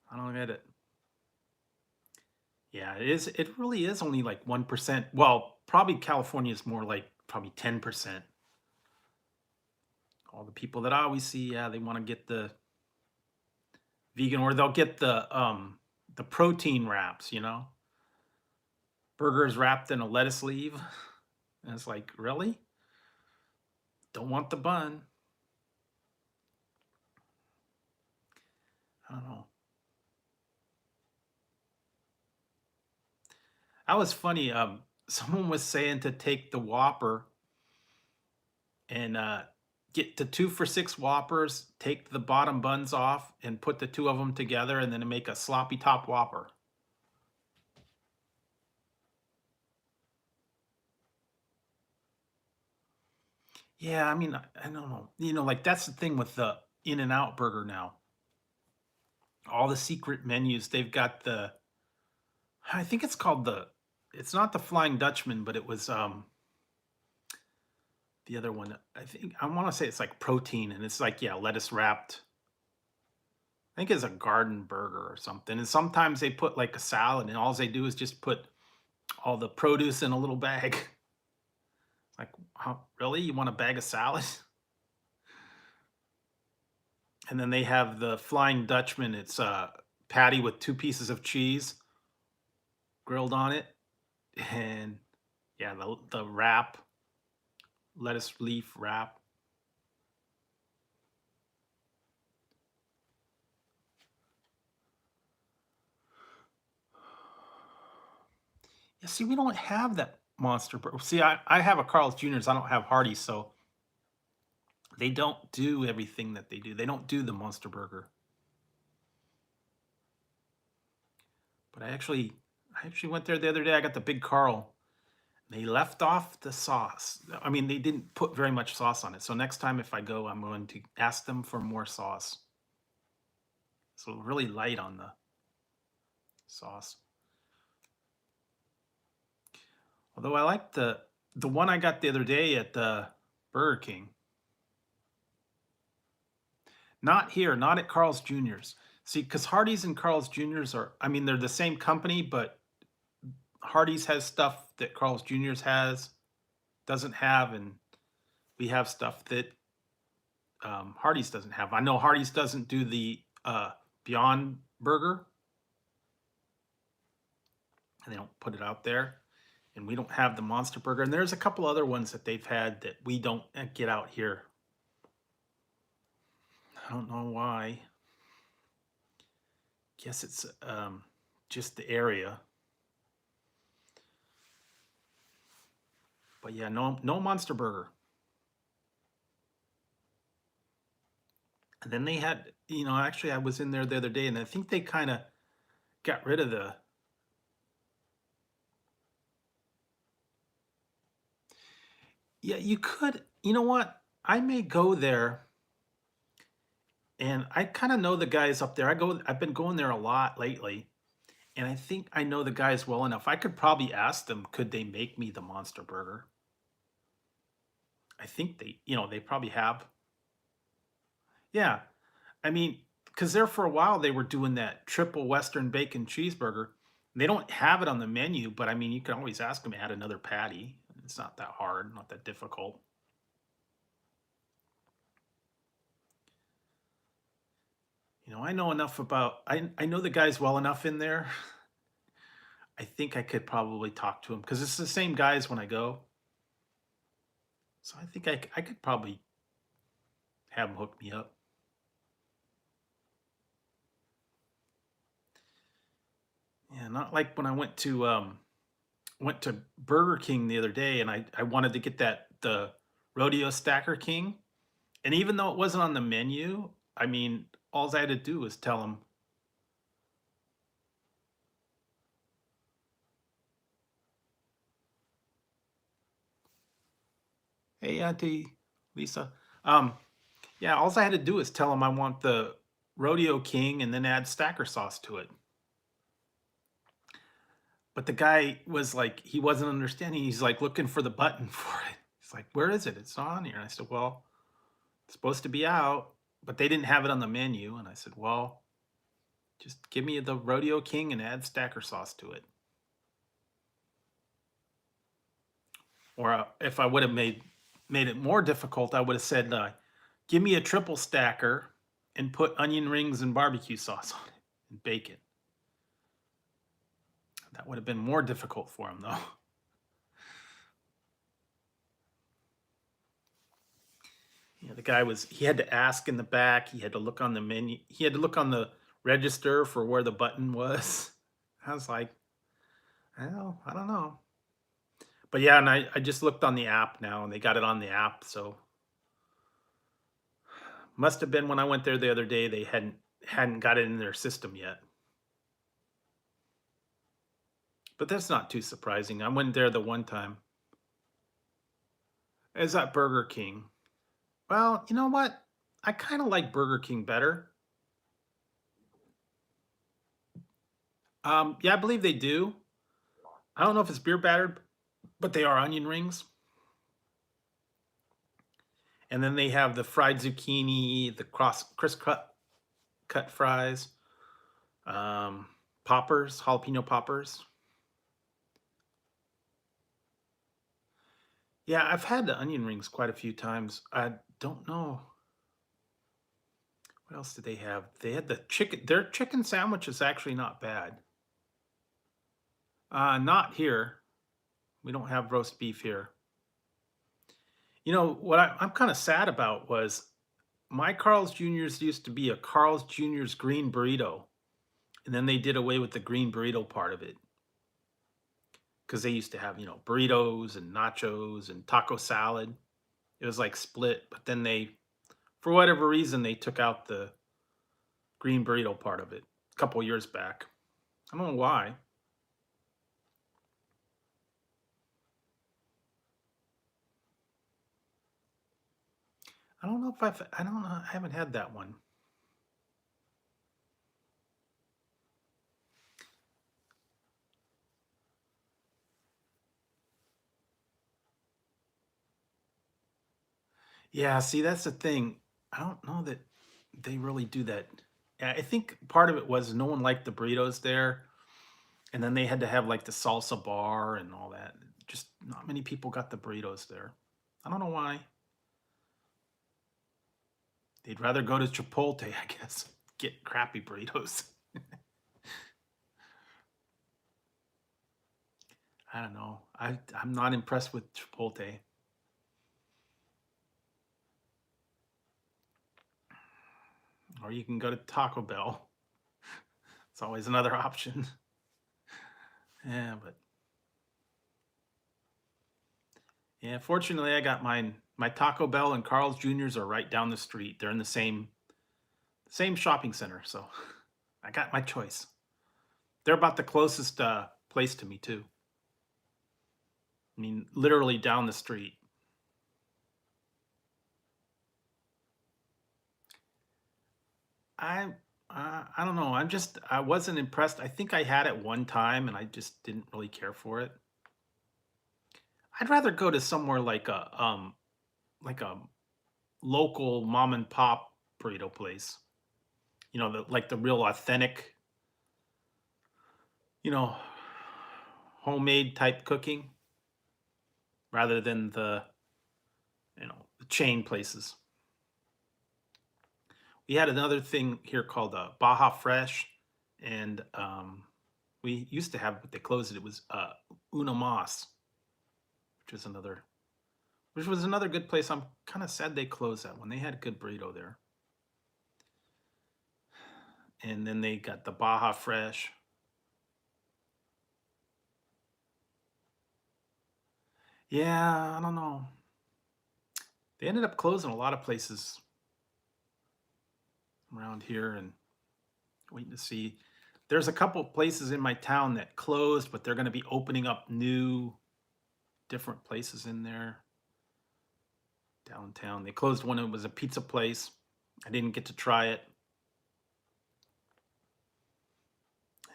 I don't get it. Yeah, it is. It really is only like 1%. Well, probably California is more like probably 10%. All the people that I always see, yeah, they want to get the vegan, or they'll get the protein wraps. Burgers wrapped in a lettuce leaf. And it's like, really? Don't want the bun. I don't know. That was funny. Someone was saying to take the Whopper and get the 2 for $6 Whoppers, take the bottom buns off, and put the two of them together, and then make a sloppy top Whopper. Yeah, I mean, I don't know. Like that's the thing with the In-N-Out burger now. All the secret menus, they've got I think it's called it's not the Flying Dutchman, but it was the other one. I think I want to say it's like protein, and it's like, yeah, lettuce wrapped. I think it's a garden burger or something. And sometimes they put like a salad, and all they do is just put all the produce in a little bag. Like, really? You want a bag of salad? And then they have the Flying Dutchman. It's a patty with 2 pieces of cheese grilled on it, and yeah, the wrap, lettuce leaf wrap. Yeah, see, we don't have that monster burger. See, I have a Carl's Jr.'s. I don't have Hardee's, so they don't do everything that they do. They don't do the monster burger. But I actually went there the other day. I got the Big Carl. They left off the sauce. I mean, they didn't put very much sauce on it. So next time if I go, I'm going to ask them for more sauce. So really light on the sauce. Although I like the one I got the other day at the Burger King. Not here, not at Carl's Jr.'s. See, because Hardee's and Carl's Jr.'s are, I mean, they're the same company, but Hardee's has stuff that Carl's Jr.'s doesn't have, and we have stuff that Hardee's doesn't have. I know Hardee's doesn't do the Beyond Burger, and they don't put it out there. And we don't have the Monster Burger. And there's a couple other ones that they've had that we don't get out here. I don't know why. Guess it's just the area. But yeah, no Monster Burger. And then they had, actually I was in there the other day, and I think they kind of got rid of the. Yeah, you could. You know what? I may go there, and I kind of know the guys up there. I've been going there a lot lately, and I think I know the guys well enough. I could probably ask them, could they make me the Monster Burger? I think they probably have. Yeah. I mean, because there for a while they were doing that triple Western bacon cheeseburger. They don't have it on the menu, but I mean, you can always ask them to add another patty. It's not that hard, not that difficult. I know enough about, I know the guys well enough in there. I think I could probably talk to them because it's the same guys when I go. So I think I could probably have them hook me up. Yeah, not like when I went to Burger King the other day, and I wanted to get the Rodeo Stacker King, and even though it wasn't on the menu, I mean, all I had to do was tell them, "Hey, Auntie Lisa, yeah, all I had to do is tell them I want the Rodeo King, and then add Stacker sauce to it." But the guy was like, he wasn't understanding. He's like looking for the button for it. He's like, "Where is it? It's not on here." And I said, "Well, it's supposed to be out, but they didn't have it on the menu." And I said, "Well, just give me the Rodeo King and add Stacker sauce to it." Or if I would have made it more difficult, I would have said, "Give me a triple stacker and put onion rings and barbecue sauce on it and bacon." That would have been more difficult for him, though. Yeah, the guy he had to ask in the back. He had to look on the menu. He had to look on the register for where the button was. I was like, well, I don't know. But yeah, and I just looked on the app now, and they got it on the app. So must have been when I went there the other day. They hadn't got it in their system yet. But that's not too surprising. I went there the one time. Is that Burger King? Well, you know what? I kind of like Burger King better. Yeah, I believe they do. I don't know if it's beer battered, but they are onion rings. And then they have the fried zucchini, the crisp cut fries, poppers, jalapeno poppers. Yeah, I've had the onion rings quite a few times. I don't know. What else did they have? They had the chicken. Their chicken sandwich is actually not bad. Not here. We don't have roast beef here. What I'm kind of sad about was my Carl's Jr.'s used to be a Carl's Jr.'s green burrito, and then they did away with the green burrito part of it because they used to have burritos and nachos and taco salad. It was like split, but then for whatever reason, they took out the green burrito part of it a couple years back. I don't know why. I don't know if I don't know. I haven't had that one. Yeah, see, that's the thing. I don't know that they really do that. I think part of it was no one liked the burritos there, And then they had to have like the salsa bar and all that. Just not many people got the burritos there. I don't know why. They'd rather go to Chipotle, I guess, get crappy burritos. I don't know. I'm not impressed with Chipotle. Or you can go to Taco Bell. It's always another option. Yeah, but yeah, fortunately I got mine. My Taco Bell and Carl's Jr.'s are right down the street. They're in the same shopping center, so I got my choice. They're about the closest place to me too. I mean, literally down the street. I I don't know. I wasn't impressed. I think I had it one time and I just didn't really care for it. I'd rather go to somewhere like a local mom and pop burrito place. You know, like the real authentic, you know, homemade type cooking rather than the chain places. We had another thing here called Baja Fresh, and we used to have, but they closed it. It was Una Mas, which was another good place. I'm kind of sad they closed that one. They had good burrito there, and then they got the Baja Fresh. Yeah, I don't know. They ended up closing a lot of places around here, and waiting to see. There's a couple places in my town that closed, but they're going to be opening up new, different places in there downtown. They closed one. It was a pizza place. I didn't get to try it.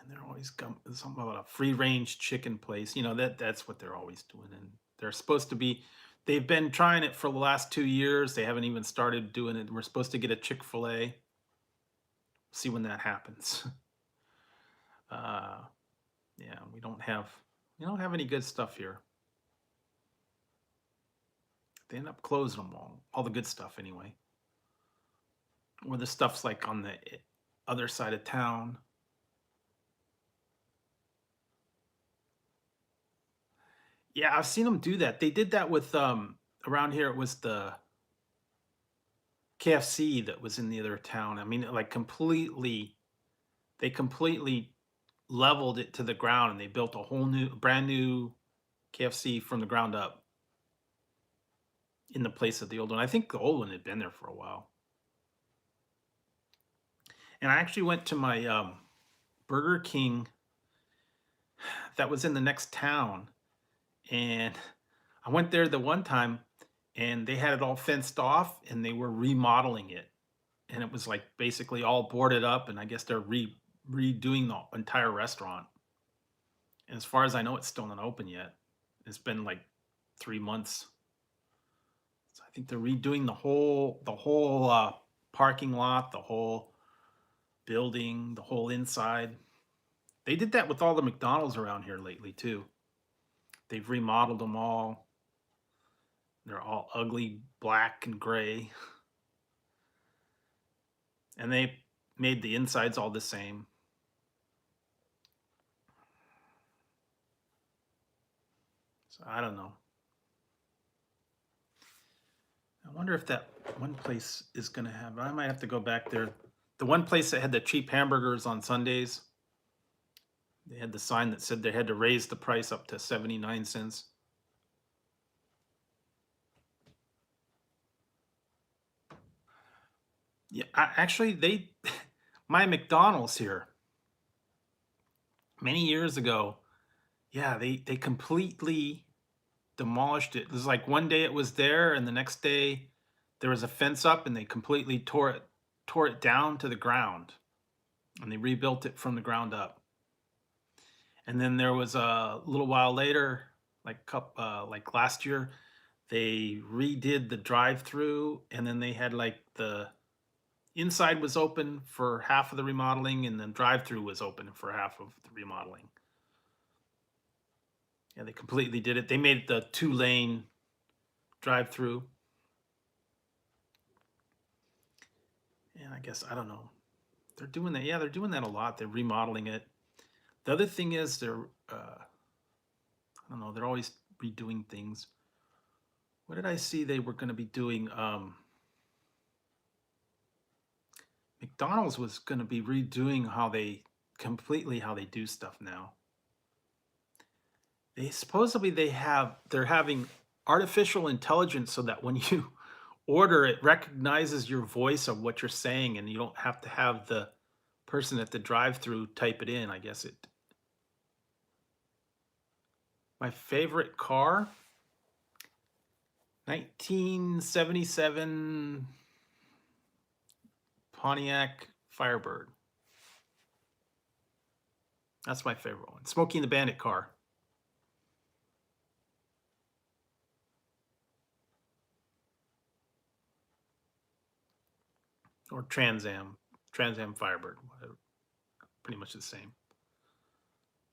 And they're always something about a free range chicken place. You know, that's what they're always doing. And they're supposed to be, they've been trying it for the last 2 years. They haven't even started doing it. We're supposed to get a Chick-fil-A. See when that happens. uh yeah, we don't have any good stuff here. They end up closing them all the good stuff anyway. Or the stuff's like on the other side of town. Yeah, I've seen them do that. They did that with around here. It was the KFC that was in the other town. I mean, like they completely leveled it to the ground and they built a whole brand new KFC from the ground up in the place of the old one. I think the old one had been there for a while. And I actually went to my Burger King that was in the next town, and I went there the one time, and they had it all fenced off, and they were remodeling it, and it was like basically all boarded up, and I guess they're redoing the entire restaurant. And as far as I know, it's still not open yet. It's been like 3 months. So I think they're redoing the whole parking lot, the whole building, the whole inside. They did that with all the McDonald's around here lately too. They've remodeled them all. They're all ugly black and gray. And they made the insides all the same. So I don't know. I wonder if that one place is going to have, I might have to go back there. The one place that had the cheap hamburgers on Sundays, they had the sign that said they had to raise the price up to 79 cents. Yeah, actually, my McDonald's here many years ago, yeah, they completely demolished it. It was like one day it was there, and the next day there was a fence up, and they completely tore it down to the ground, and they rebuilt it from the ground up. And then there was a little while later, like last year, they redid the drive-through, and then they had like the inside was open for half of the remodeling, and then drive-through was open for half of the remodeling. Yeah, they completely did it. They made the 2-lane drive-through. And I guess I don't know. They're doing that. Yeah, they're doing that a lot. They're remodeling it. The other thing is I don't know, they're always redoing things. What did I see they were going to be doing? McDonald's was going to be redoing how they do stuff now. They're having artificial intelligence so that when you order, it recognizes your voice of what you're saying, and you don't have to have the person at the drive-through type it in. I guess it. My favorite car, 1977 Pontiac Firebird. That's my favorite one. Smokey and the Bandit car. Or Trans Am Firebird, whatever. Pretty much the same.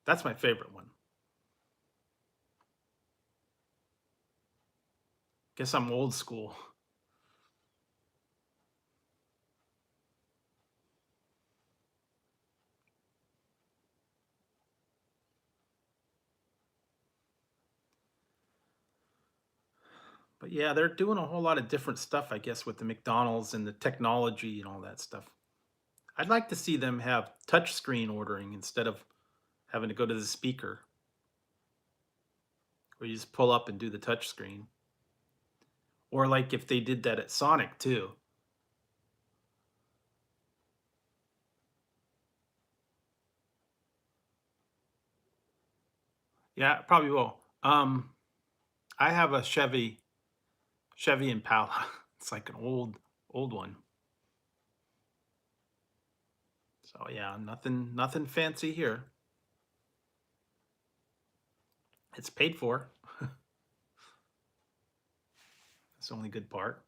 That's my favorite one. Guess I'm old school. But yeah, they're doing a whole lot of different stuff, I guess, with the McDonald's and the technology and all that stuff. I'd like to see them have touchscreen ordering instead of having to go to the speaker, where you just pull up and do the touchscreen. Or like if they did that at Sonic too. Yeah, probably will. I have a Chevy Impala. It's like an old one. So yeah, nothing fancy here. It's paid for. That's the only good part.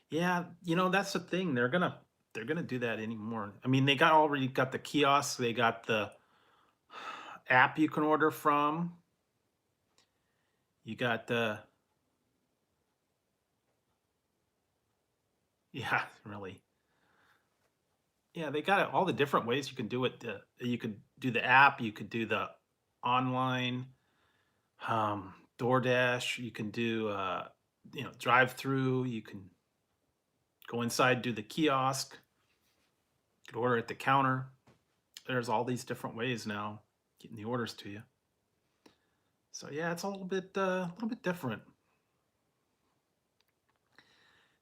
Yeah, that's the thing. They're gonna do that anymore. I mean, they already got the kiosks. They got the app you can order from. You got the yeah, really. Yeah, they got all the different ways you can do it. You could do the app. You could do the online DoorDash. You can do drive through. You can go inside, do the kiosk. You could order at the counter. There's all these different ways now getting the orders to you. So yeah, it's a little bit different.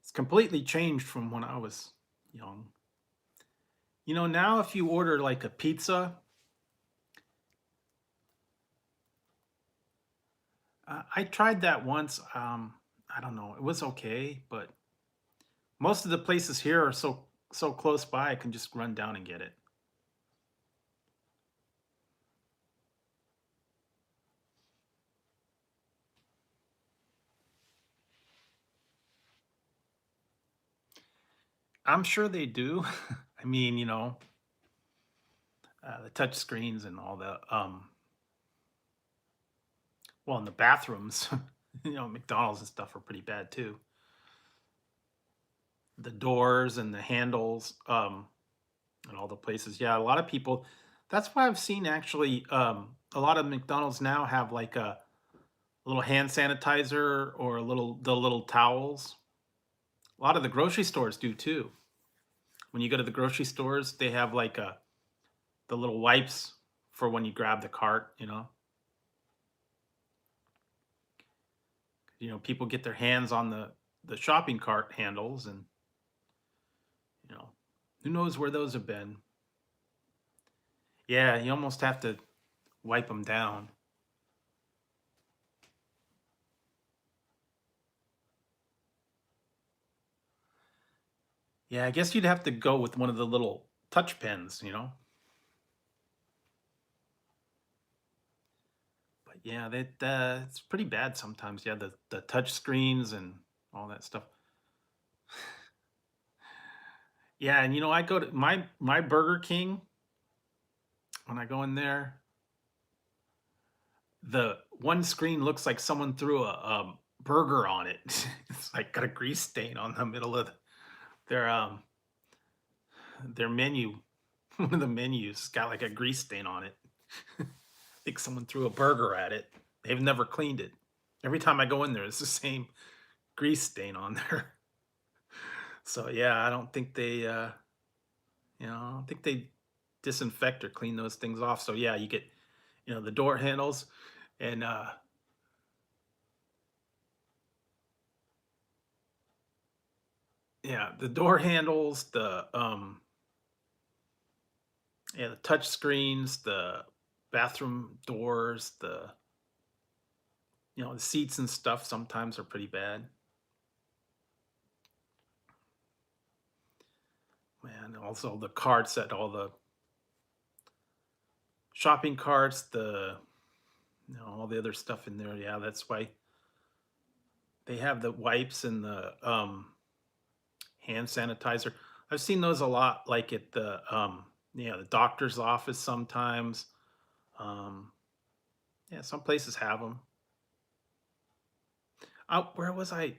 It's completely changed from when I was young. Now if you order like a pizza, I tried that once. I don't know, it was okay, but most of the places here are so close by, I can just run down and get it. I'm sure they do. I mean, the touch screens and all the well, in the bathrooms, McDonald's and stuff are pretty bad too. The doors and the handles, and all the places. Yeah, a lot of people. That's why I've seen actually a lot of McDonald's now have like a little hand sanitizer or the little towels. A lot of the grocery stores do too. When you go to the grocery stores, they have like the little wipes for when you grab the cart. People get their hands on the shopping cart handles, and you know, who knows where those have been. Yeah, you almost have to wipe them down. Yeah, I guess you'd have to go with one of the little touch pens. But yeah, that it's pretty bad sometimes. Yeah, the touch screens and all that stuff. Yeah, and I go to my Burger King when I go in there, the one screen looks like someone threw a burger on it. It's like got a grease stain on the middle of their their menu. One of the menus got like a grease stain on it. I think someone threw a burger at it. They've never cleaned it. Every time I go in there, it's the same grease stain on there. So yeah, I don't think they I don't think they disinfect or clean those things off. So yeah, you get, the door handles and yeah, the door handles, the touch screens, the bathroom doors, the seats and stuff sometimes are pretty bad. Man, also the carts at all the shopping carts, all the other stuff in there. Yeah, that's why they have the wipes and the hand sanitizer. I've seen those a lot, like at the doctor's office sometimes. Um, yeah, some places have them. Where was I?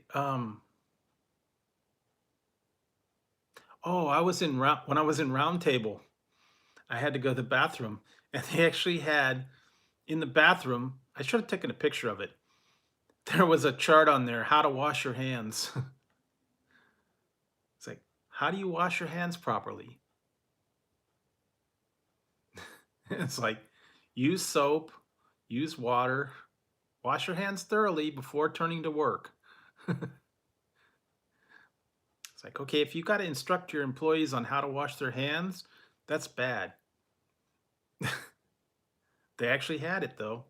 Oh, I was in when I was in Round Table. I had to go to the bathroom, and they actually had in the bathroom. I should have taken a picture of it. There was a chart on there how to wash your hands. It's like, how do you wash your hands properly? It's like, use soap, use water, wash your hands thoroughly before turning to work. It's like, okay, if you got to instruct your employees on how to wash their hands, that's bad. They actually had it though.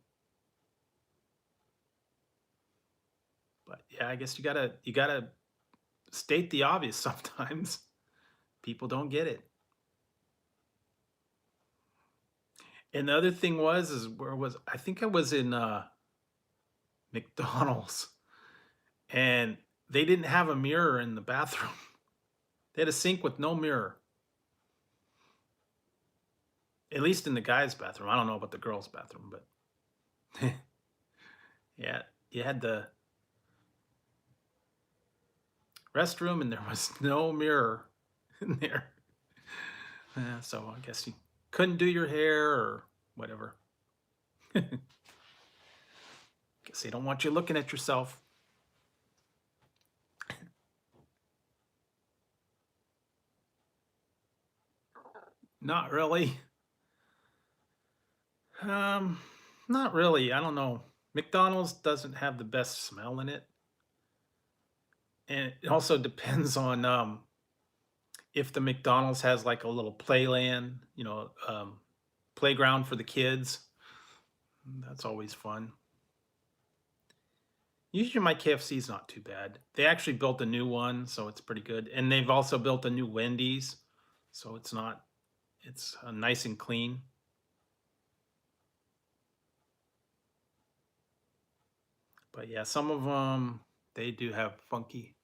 But yeah, I guess you gotta state the obvious sometimes. People don't get it. And the other thing was is where was I think I was in McDonald's and they didn't have a mirror in the bathroom. They had a sink with no mirror. At least in the guys' bathroom. I don't know about the girls' bathroom, but yeah, you had the restroom and there was no mirror in there. So I guess you couldn't do your hair or whatever. Guess they don't want you looking at yourself. Not really. Um, Not really. I don't know. McDonald's doesn't have the best smell in it, and it also depends on if the McDonald's has like a little playland, playground for the kids. That's always fun. Usually my KFC is not too bad. They actually built a new one, so it's pretty good. And they've also built a new Wendy's, so it's nice and clean. But yeah, some of them they do have funky.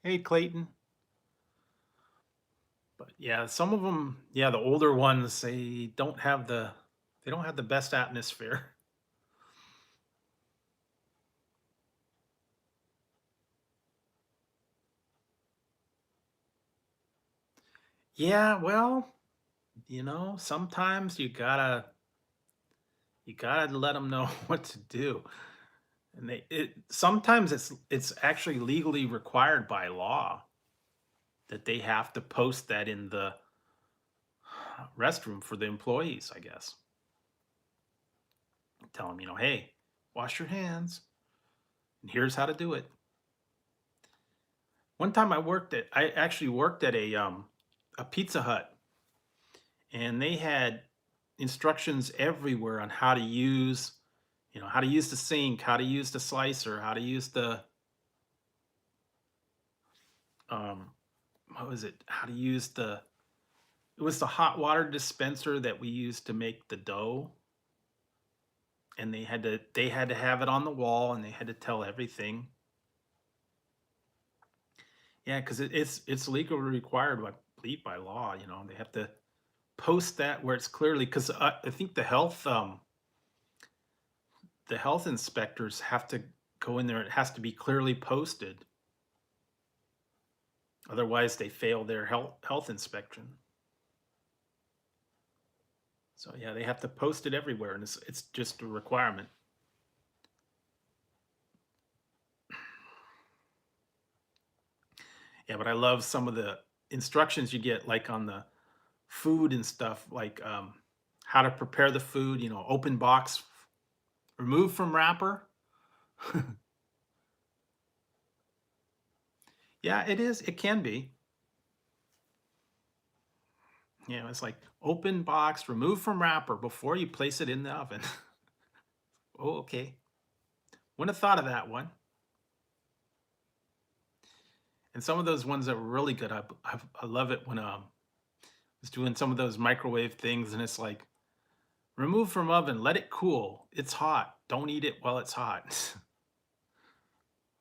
Hey Clayton. But yeah, some of them, yeah, the older ones, they don't have the best atmosphere. Yeah, well, sometimes you gotta let them know what to do. And sometimes it's actually legally required by law that they have to post that in the restroom for the employees, I guess. Tell them, hey, wash your hands, and here's how to do it. One time I actually worked at a Pizza Hut, and they had instructions everywhere on how to use the sink, how to use the slicer, how to use the um what was it? How to use it was the hot water dispenser that we used to make the dough, and they had to have it on the wall, and they had to tell everything. Yeah, because it's legally required by, I believe, by law. You know, they have to post that where it's clearly, because I think the health inspectors have to go in there. It has to be clearly posted, otherwise they fail their health inspection. So yeah, they have to post it everywhere, and it's just a requirement. Yeah, but I love some of the instructions you get, like on the food and stuff, like how to prepare the food. You know, open box, remove from wrapper. Yeah, it is. It can be. You know, it's like open box, remove from wrapper before you place it in the oven. Oh, okay. Wouldn't have thought of that one. And some of those ones that were really good, I love it when I was doing some of those microwave things, and it's like remove from oven, let it cool. It's hot. Don't eat it while it's hot.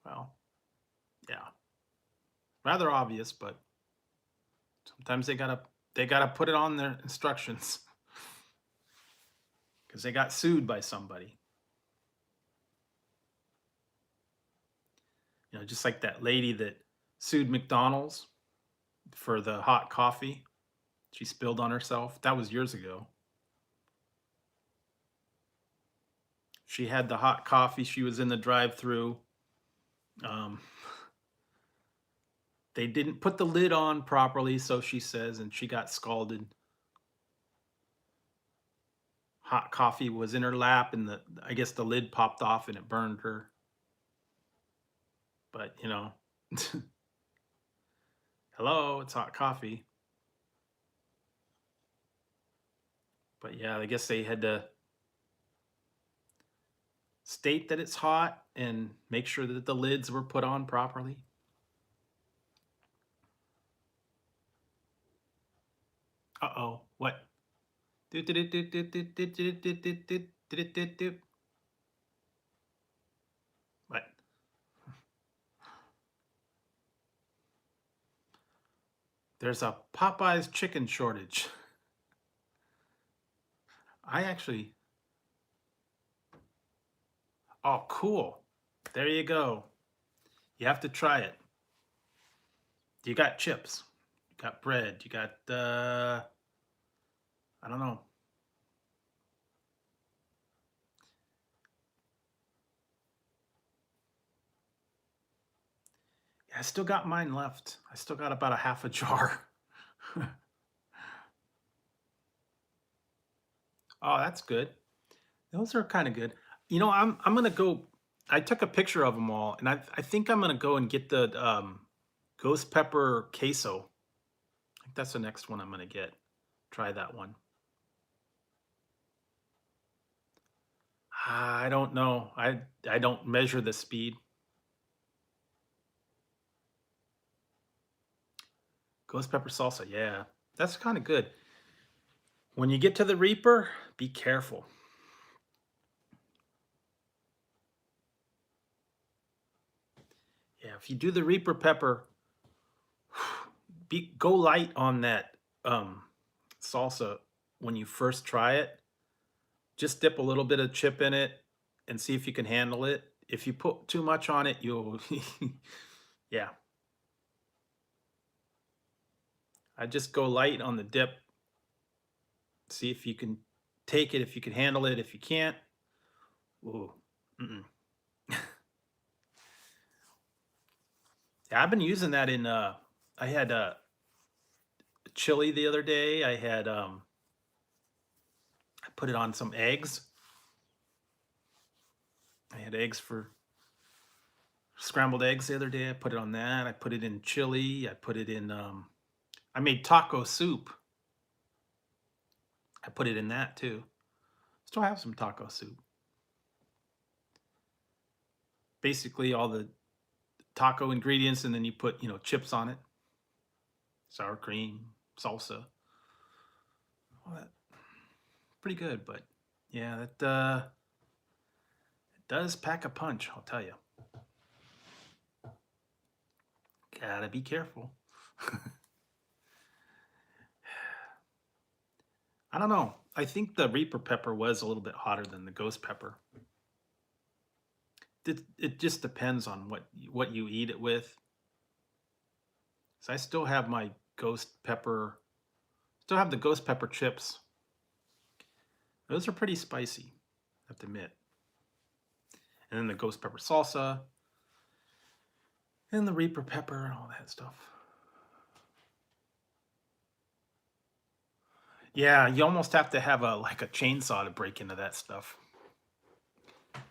Well, yeah, rather obvious, but sometimes they gotta put it on their instructions because they got sued by somebody. You know, just like that lady that sued McDonald's for the hot coffee she spilled on herself. That was years ago. She had the hot coffee. She was in the drive-through. Um, they didn't put the lid on properly, so she says, and she got scalded. Hot coffee was in her lap, and I guess the lid popped off and it burned her. But you know, hello, it's hot coffee. But yeah, I guess they had to state that it's hot and make sure that the lids were put on properly. Uh-oh, what? What? There's a Popeye's chicken shortage. I actually, oh, cool. There you go. You have to try it. You got chips, you got bread, you got, I don't know. Yeah, I still got mine left. I still got about a half a jar. Oh, that's good. Those are kind of good. You know, I'm gonna go. I took a picture of them all, and I think I'm gonna go and get the ghost pepper queso. I think that's the next one I'm gonna get. Try that one. I don't know. I don't measure the speed. Ghost pepper salsa, yeah, that's kind of good. When you get to the Reaper, be careful. Yeah, if you do the Reaper pepper, go light on that salsa when you first try it. Just dip a little bit of chip in it and see if you can handle it. If you put too much on it, you'll yeah. I just go light on the dip. See if you can take it, if you can handle it. If you can't, ooh, mm-mm. Yeah, I've been using that in I had chili the other day. I put it on some eggs. I had eggs for scrambled eggs the other day. I put it on that. I put it in chili. I put it in I made taco soup. I put it in that too. Still have some taco soup. Basically all the taco ingredients, and then you put, you know, chips on it. Sour cream, salsa. All that pretty good, but yeah, that it does pack a punch, I'll tell you. Gotta be careful. I don't know. I think the Reaper pepper was a little bit hotter than the ghost pepper. It just depends on what you eat it with. So I still have my ghost pepper, still have the ghost pepper chips. Those are pretty spicy, I have to admit. And then the ghost pepper salsa and the Reaper pepper and all that stuff. Yeah, you almost have to have a chainsaw to break into that stuff.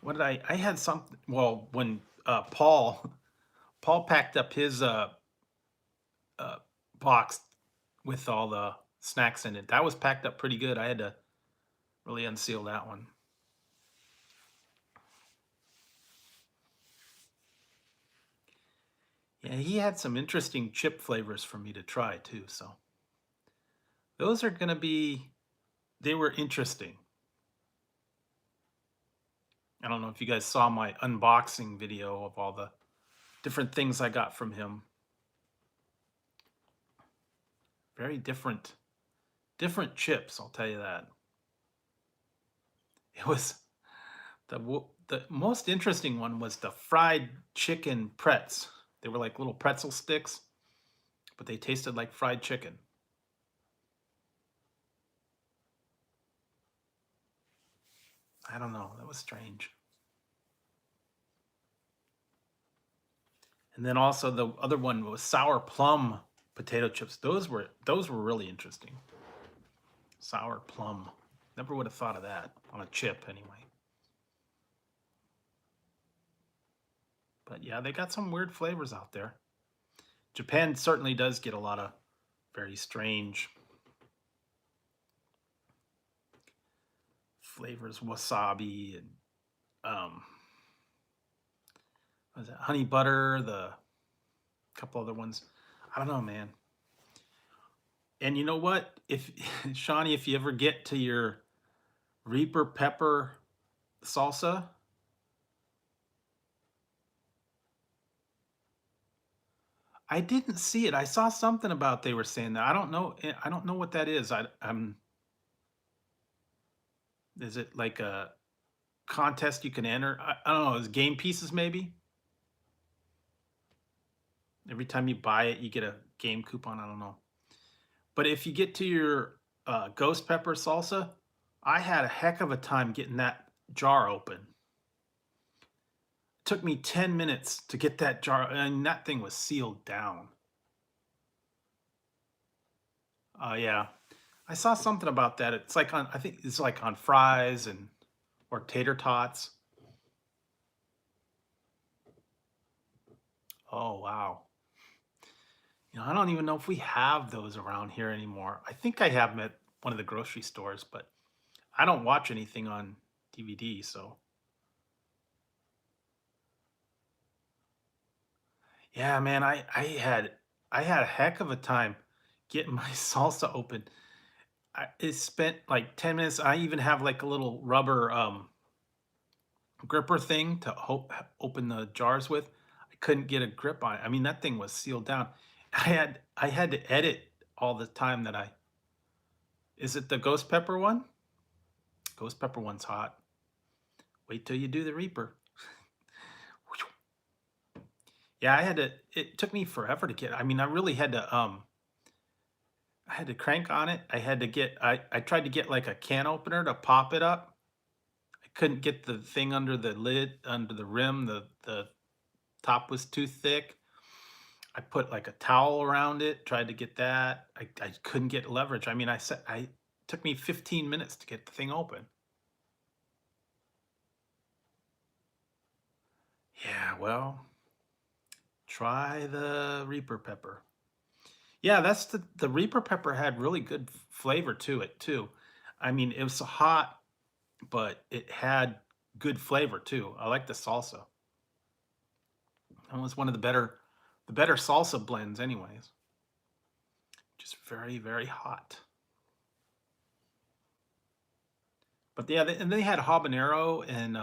What did I had something, well, when Paul packed up his uh box with all the snacks in it. That was packed up pretty good. I had to really unseal that one. Yeah, he had some interesting chip flavors for me to try too, so those are going to be, they were interesting. I don't know if you guys saw my unboxing video of all the different things I got from him. Very different chips, I'll tell you that. It was the most interesting one was the fried chicken pretz. They were like little pretzel sticks, but they tasted like fried chicken. I don't know, that was strange. And then also the other one was sour plum potato chips. Those were really interesting. Sour plum. Never would have thought of that on a chip anyway. But yeah, they got some weird flavors out there. Japan certainly does get a lot of very strange flavors, wasabi and what was that, honey butter, the couple other ones. I don't know, man. And you know what? If Shawnee, if you ever get to your Reaper pepper salsa, I didn't see it. I saw something about they were saying that. I don't know. I don't know what that is. I'm. Is it like a contest you can enter? I don't know. Is game pieces maybe? Every time you buy it, you get a game coupon. I don't know. But if you get to your ghost pepper salsa, I had a heck of a time getting that jar open. It took me 10 minutes to get that jar, and that thing was sealed down. Yeah, I saw something about that. It's like on, I think it's like on fries and or tater tots. Oh wow. I don't even know if we have those around here anymore. I think I have them at one of the grocery stores, but I don't watch anything on DVD, so yeah, man, I had a heck of a time getting my salsa open. It spent like 10 minutes. I even have like a little rubber gripper thing to open the jars with. I couldn't get a grip on it. I mean, that thing was sealed down. I had to edit all the time that I. Is it the ghost pepper one? Ghost pepper one's hot. Wait till you do the Reaper. Yeah, I had to. It took me forever to get. I mean, I really had to. I had to crank on it. I had to get. I tried to get like a can opener to pop it up. I couldn't get the thing under the lid, under the rim. The top was too thick. I put like a towel around it. Tried to get that. I couldn't get leverage. I mean, it took me 15 minutes to get the thing open. Yeah, well, try the Reaper pepper. Yeah, that's the Reaper pepper had really good flavor to it too. I mean, it was hot, but it had good flavor too. I like the salsa. It was one of the better salsa blends, anyways. Just very, very hot. But yeah, and they had habanero and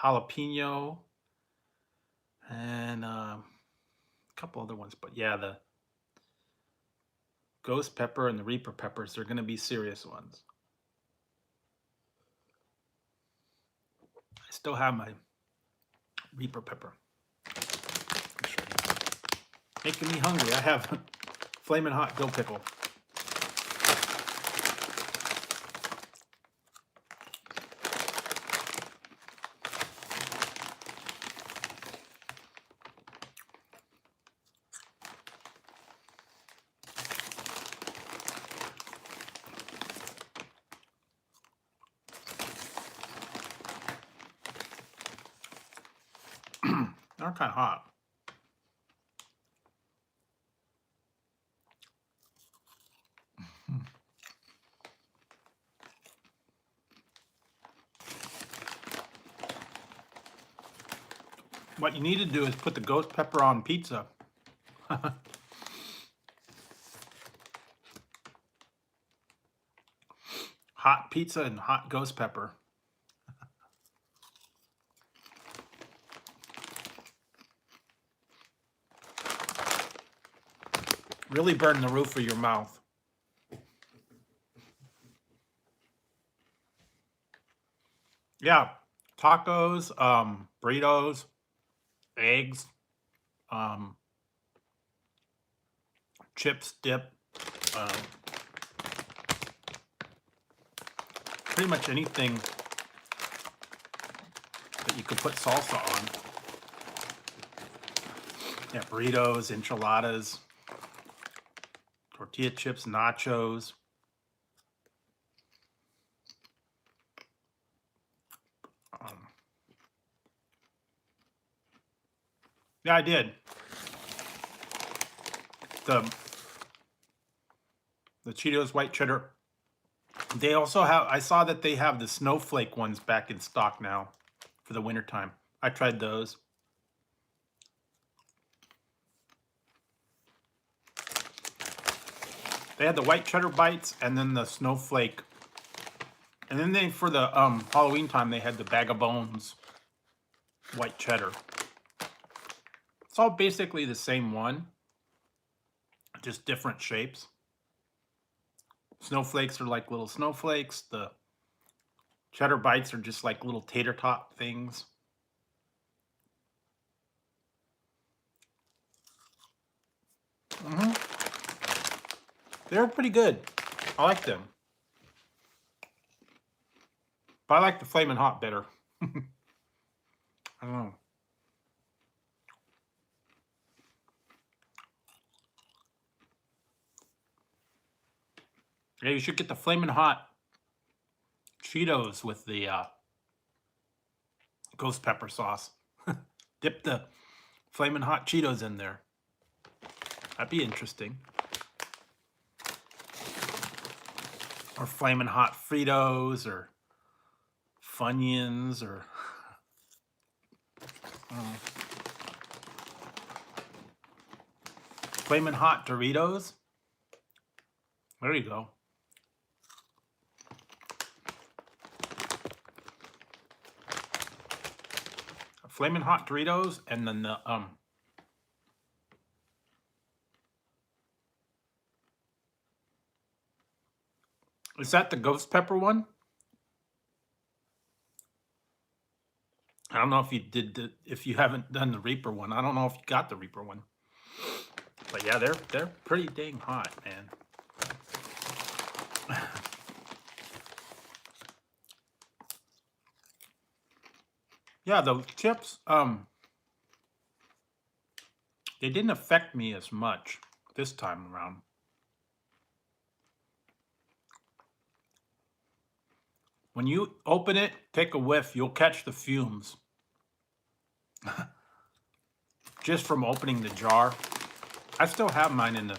jalapeno and couple other ones, but yeah, the ghost pepper and the Reaper peppers, they're going to be serious ones. I still have my Reaper pepper. Making me hungry. I have flaming hot dill pickle. They're kind of hot. What you need to do is put the ghost pepper on pizza. Hot pizza and hot ghost pepper. Really burn the roof of your mouth. Yeah, tacos, burritos, eggs, chips, dip, pretty much anything that you could put salsa on. Yeah, burritos, enchiladas, tortilla chips, nachos. Yeah, I did. The Cheetos white cheddar. They also have, I saw that they have the snowflake ones back in stock now for the wintertime. I tried those. They had the white cheddar bites and then the snowflake. And then they, for the Halloween time, they had the bag of bones white cheddar. It's all basically the same one, just different shapes. Snowflakes are like little snowflakes. The cheddar bites are just like little tater tot things. They're pretty good. I like them. But I like the Flamin' Hot better. I don't know. Yeah, you should get the Flamin' Hot Cheetos with the ghost pepper sauce. Dip the Flamin' Hot Cheetos in there. That'd be interesting. Or Flamin' Hot Fritos, or Funyuns, or Flamin' Hot Doritos. There you go. Flamin' Hot Doritos, and then the is that the ghost pepper one? I don't know if you did if you haven't done the Reaper one. I don't know if you got the Reaper one. But yeah, they're pretty dang hot, man. Yeah, the chips, they didn't affect me as much this time around. When you open it, take a whiff, you'll catch the fumes. Just from opening the jar. I still have mine in the...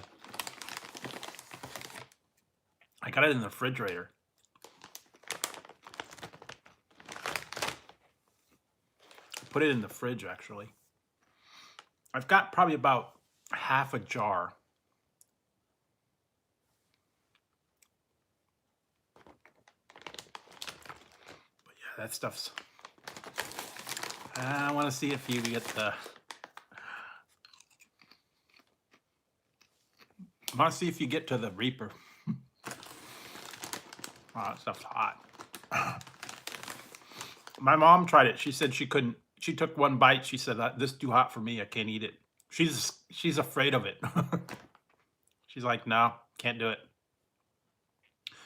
I got it in the refrigerator. Put it in the fridge, actually. I've got probably about half a jar. But yeah, that stuff's... I want to see if you get the... want to see if you get to the Reaper. Oh, that stuff's hot. My mom tried it. She said she couldn't. She took one bite. She said, "This is too hot for me. I can't eat it." She's afraid of it. She's like, "No, can't do it."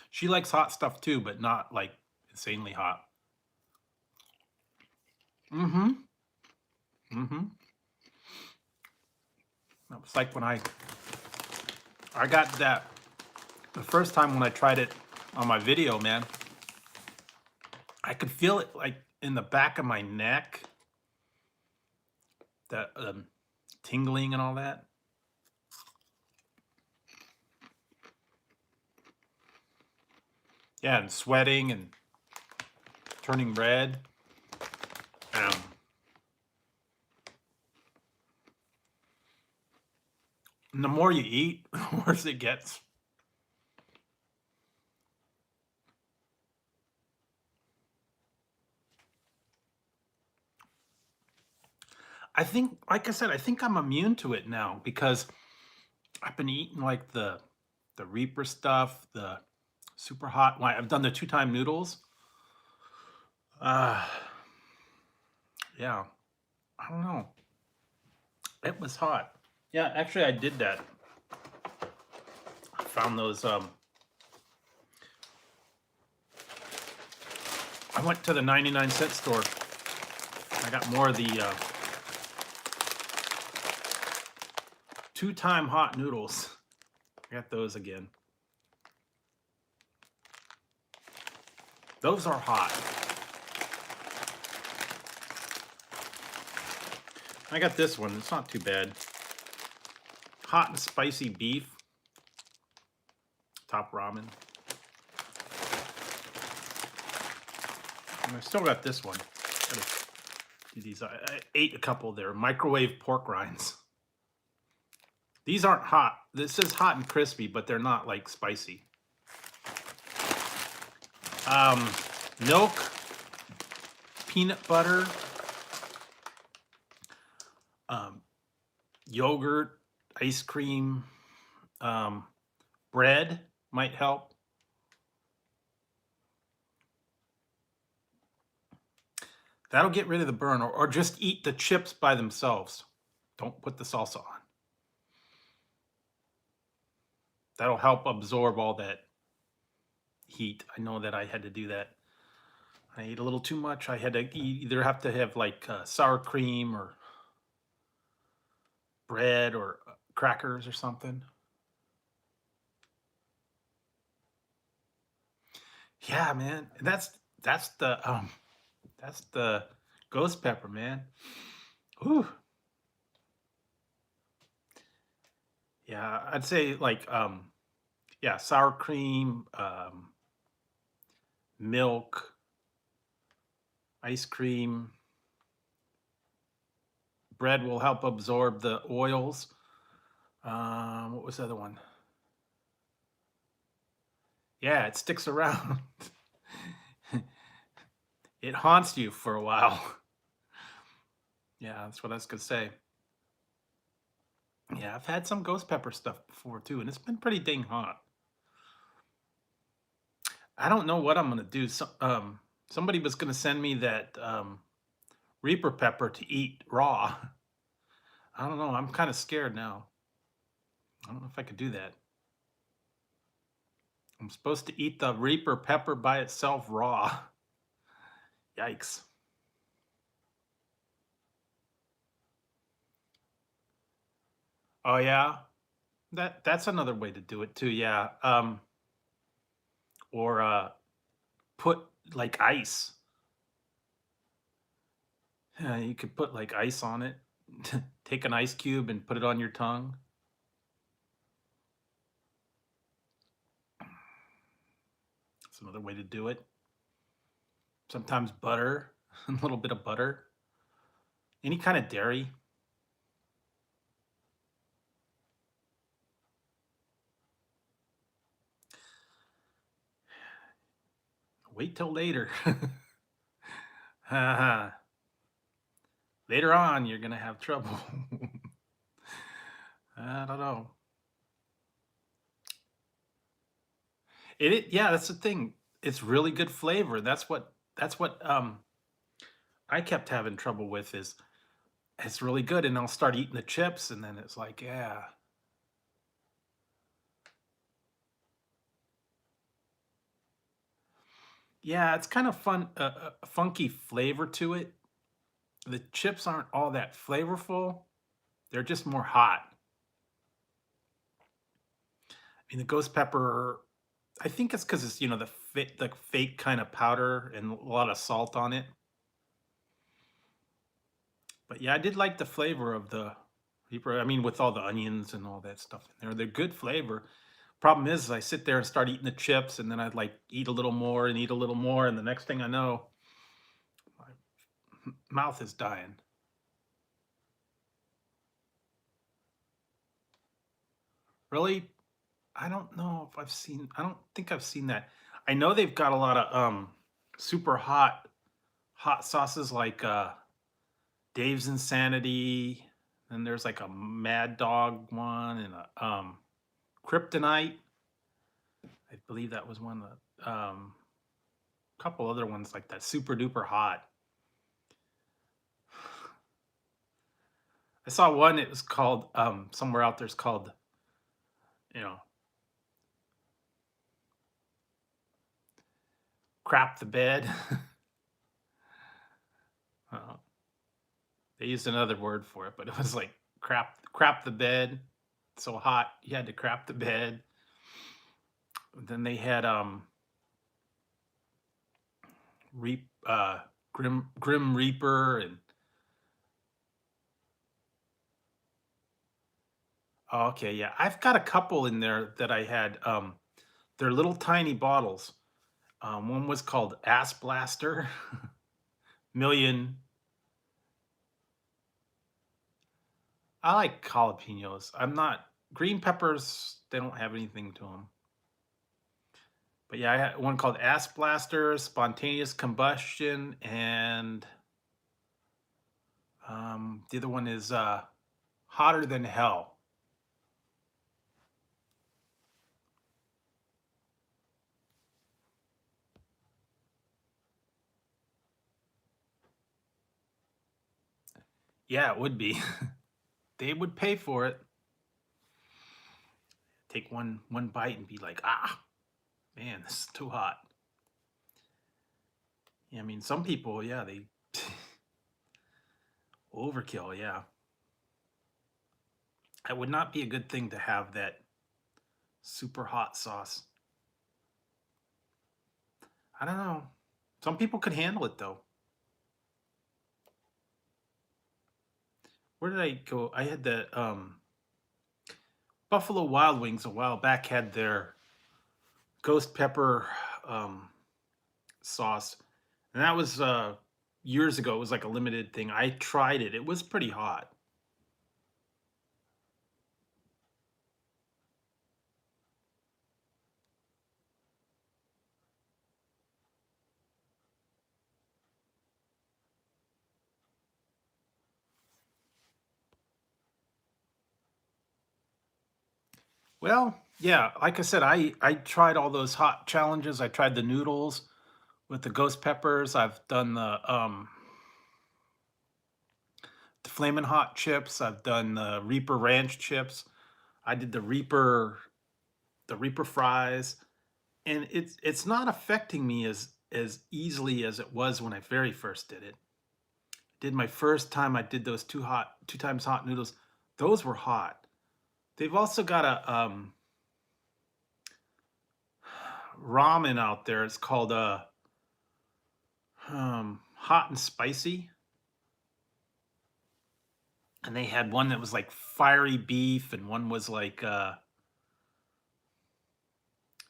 She likes hot stuff too, but not like insanely hot. Mm-hmm. Mm-hmm. That was like when I got that the first time when I tried it on my video, man. I could feel it like in the back of my neck, that tingling and all that. Yeah, and sweating and turning red. And the more you eat, the worse it gets. I think, like I said, I think I'm immune to it now because I've been eating like the Reaper stuff, the super hot. I've done the 2-time noodles. Yeah, I don't know. It was hot. Yeah, actually, I did that. I found those. I went to the 99-cent store. I got more of the 2-time hot noodles. I got those again. Those are hot. I got this one. It's not too bad. Hot and spicy beef. Top ramen. And I still got this one. Gotta do these. I ate a couple there. Microwave pork rinds. These aren't hot. This is hot and crispy, but they're not like spicy. Milk, peanut butter, yogurt, ice cream, bread might help. That'll get rid of the burn, or just eat the chips by themselves. Don't put the salsa on. That'll help absorb all that heat. I know that I had to do that. I ate a little too much. I had to either have to have like sour cream or bread or crackers or something. Yeah, man. That's the ghost pepper, man. Ooh. Yeah, I'd say like yeah, sour cream, milk, ice cream, bread will help absorb the oils. What was the other one? Yeah, it sticks around. It haunts you for a while. Yeah, that's what I was gonna say. Yeah, I've had some ghost pepper stuff before too, and it's been pretty dang hot. I don't know what I'm gonna do. Somebody was gonna send me that Reaper pepper to eat raw. I don't know. I'm kind of scared now. I don't know if I could do that. I'm supposed to eat the Reaper pepper by itself raw. Yikes. Oh yeah, that's another way to do it too. Yeah. Or put like ice. You could put like ice on it. Take an ice cube and put it on your tongue. That's another way to do it. Sometimes butter, a little bit of butter. Any kind of dairy. Wait till later. Later on, you're going to have trouble. I don't know. Yeah, that's the thing. It's really good flavor. That's what I kept having trouble with is it's really good, and I'll start eating the chips, and then it's like, yeah. Yeah, it's kind of fun, a funky flavor to it. The chips aren't all that flavorful. They're just more hot. I mean, the ghost pepper, I think it's because it's, the fake kind of powder and a lot of salt on it. But yeah, I did like the flavor of the Reaper. I mean, with all the onions and all that stuff in there, they're good flavor. Problem is, I sit there and start eating the chips, and then I'd like eat a little more and eat a little more, and the next thing I know, my mouth is dying. Really, I don't know if I've seen. I don't think I've seen that. I know they've got a lot of super hot sauces like Dave's Insanity, and there's like a Mad Dog one and a Kryptonite. I believe that was one. Couple other ones like that, super duper hot. I saw one. It was called somewhere out there's called you know crap the bed. uh, they used another word for it, but it was like crap the bed. So hot you had to crap the bed. Then they had reap grim reaper and oh, okay, yeah, I've got a couple in there that I had. They're little tiny bottles. One was called Ass Blaster Million. I like jalapenos. I'm not green peppers. They don't have anything to them. But yeah, I had one called Ass Blaster, Spontaneous Combustion, and the other one is Hotter Than Hell. Yeah, it would be. They would pay for it. Take one bite and be like, ah, man, this is too hot. Yeah, I mean, some people, yeah, they overkill. Yeah, it would not be a good thing to have that super hot sauce. I don't know. Some people could handle it though. Where did I go? I had the Buffalo Wild Wings a while back had their ghost pepper um, sauce, and that was years ago. It was like a limited thing. I tried it. It was pretty hot. Well, yeah, like I said, I tried all those hot challenges. I tried the noodles with the ghost peppers. I've done the flaming hot chips. I've done the Reaper Ranch chips. I did the Reaper fries, and it's not affecting me as easily as it was when I very first did it. Did my first time I did those two times hot noodles. Those were hot. They've also got a ramen out there. It's called hot and spicy, and they had one that was like fiery beef, and one was like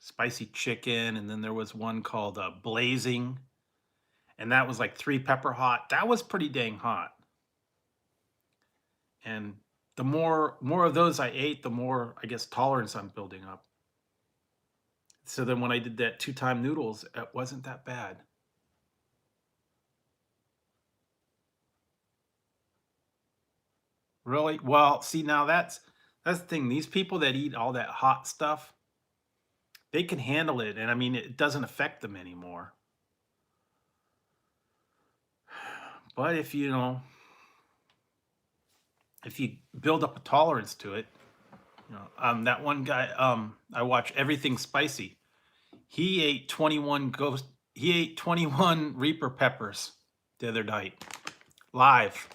spicy chicken, and then there was one called blazing, and that was like three pepper hot. That was pretty dang hot. And the more of those I ate, the more I guess tolerance I'm building up. So then when I did that two-time noodles, it wasn't that bad. Really? Well, see now that's the thing. These people that eat all that hot stuff, they can handle it, and I mean, it doesn't affect them anymore. But if you build up a tolerance to it, that one guy, I watch Everything Spicy. He ate 21 ghost. He ate 21 Reaper peppers the other night, live,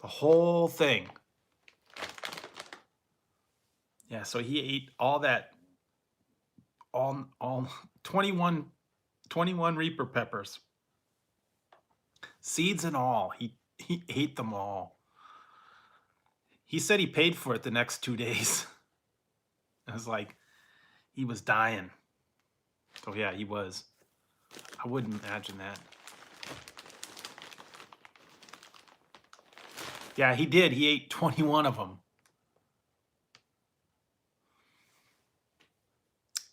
the whole thing. Yeah, so he ate all that, all 21 Reaper peppers, seeds and all. He ate them all. He said he paid for it the next 2 days. I was like, he was dying. So yeah, he was. I wouldn't imagine that. Yeah, he did. He ate 21 of them.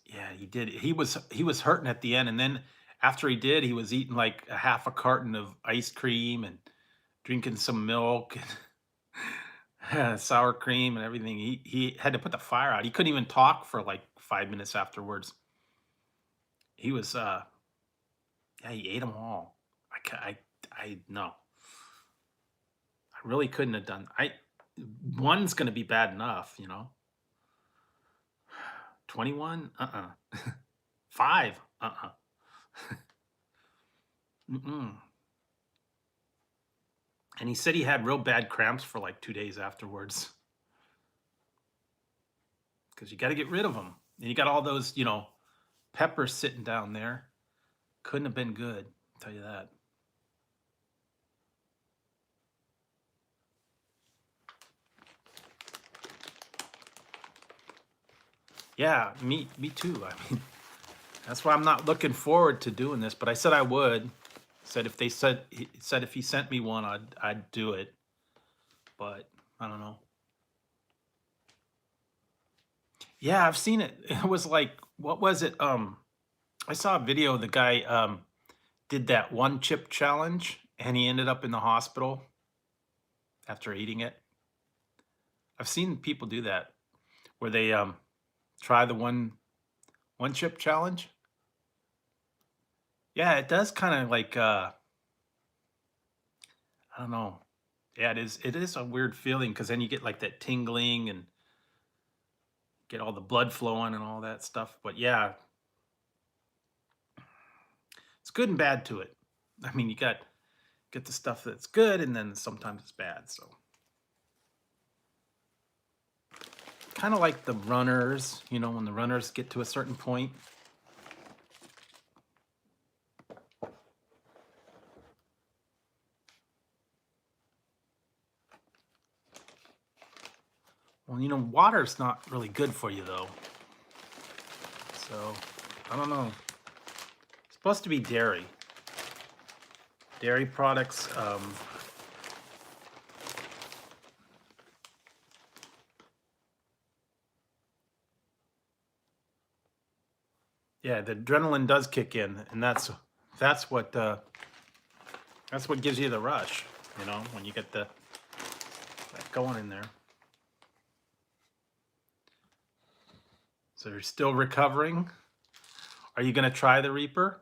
Yeah, he did. He was hurting at the end, and then after he did, he was eating like a half a carton of ice cream and drinking some milk and sour cream and everything. He had to put the fire out. He couldn't even talk for like 5 minutes afterwards. He was yeah, he ate them all. I no. I really couldn't have done. One's going to be bad enough. 21? Uh-uh. 5? Uh-uh. Mm-mm. And he said he had real bad cramps for like 2 days afterwards. Because you got to get rid of them. And you got all those, peppers sitting down there. Couldn't have been good, I'll tell you that. Yeah, me too. I mean, that's why I'm not looking forward to doing this. But I said I would. He said if he sent me one, I'd do it. But I don't know. Yeah, I've seen it. It was like, what was it? I saw a video. The guy did that one chip challenge, and he ended up in the hospital after eating it. I've seen people do that, where they try the one chip challenge. Yeah, it does kind of like I don't know. Yeah, it is a weird feeling, because then you get like that tingling and get all the blood flowing and all that stuff. But yeah, it's good and bad to it. I mean, you get the stuff that's good, and then sometimes it's bad. So kind of like the runners, when the runners get to a certain point. Well, water's not really good for you though. So I don't know. It's supposed to be dairy. Dairy products. Yeah, the adrenaline does kick in, and that's what gives you the rush. When you get that going in there. So you're still recovering. Are you going to try the Reaper? Or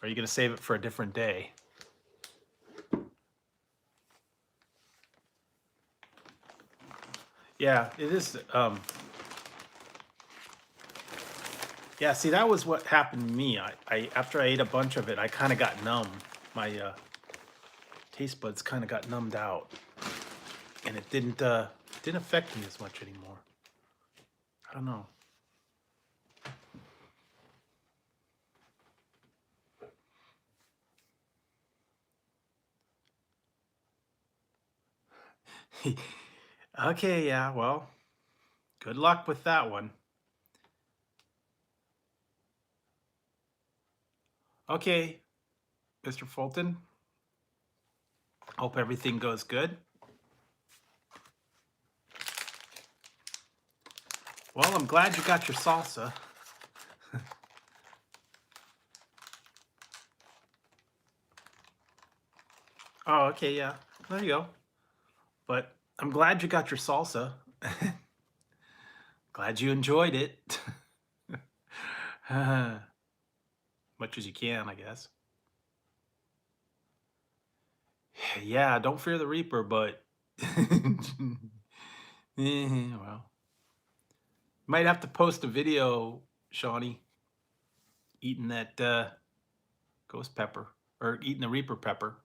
are you going to save it for a different day? Yeah, it is. Yeah, see, that was what happened to me. I after I ate a bunch of it, I kind of got numb. My taste buds kind of got numbed out, and it didn't affect me as much anymore. I don't know. Okay, yeah, well, good luck with that one. Okay, Mr. Fulton. Hope everything goes good. Well, I'm glad you got your salsa. Oh, okay, yeah. There you go. But I'm glad you got your salsa. Glad you enjoyed it. Much as you can, I guess. Yeah, don't fear the Reaper, but well, might have to post a video, Shawnee, eating that ghost pepper or eating the Reaper pepper.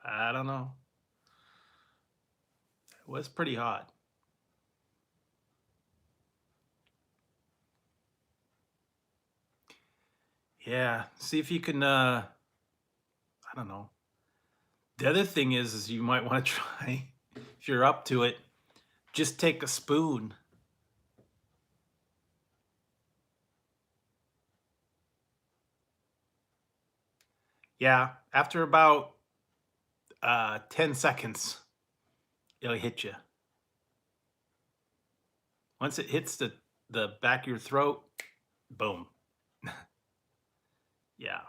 I don't know. It was pretty hot. Yeah, see if you can. I don't know. The other thing is you might want to try if you're up to it. Just take a spoon. Yeah, after about 10 seconds, it'll hit you. Once it hits the back of your throat, boom. Yeah.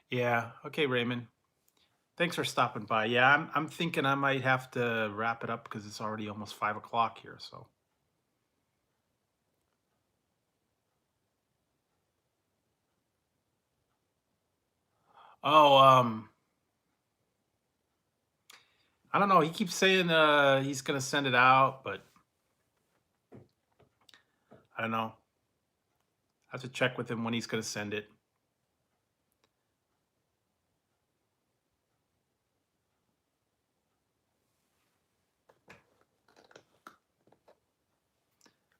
Yeah. Okay, Raymond. Thanks for stopping by. Yeah, I'm thinking I might have to wrap it up because it's already almost 5 o'clock here. So. Oh, I don't know. He keeps saying he's gonna send it out, but I don't know. I have to check with him when he's gonna send it.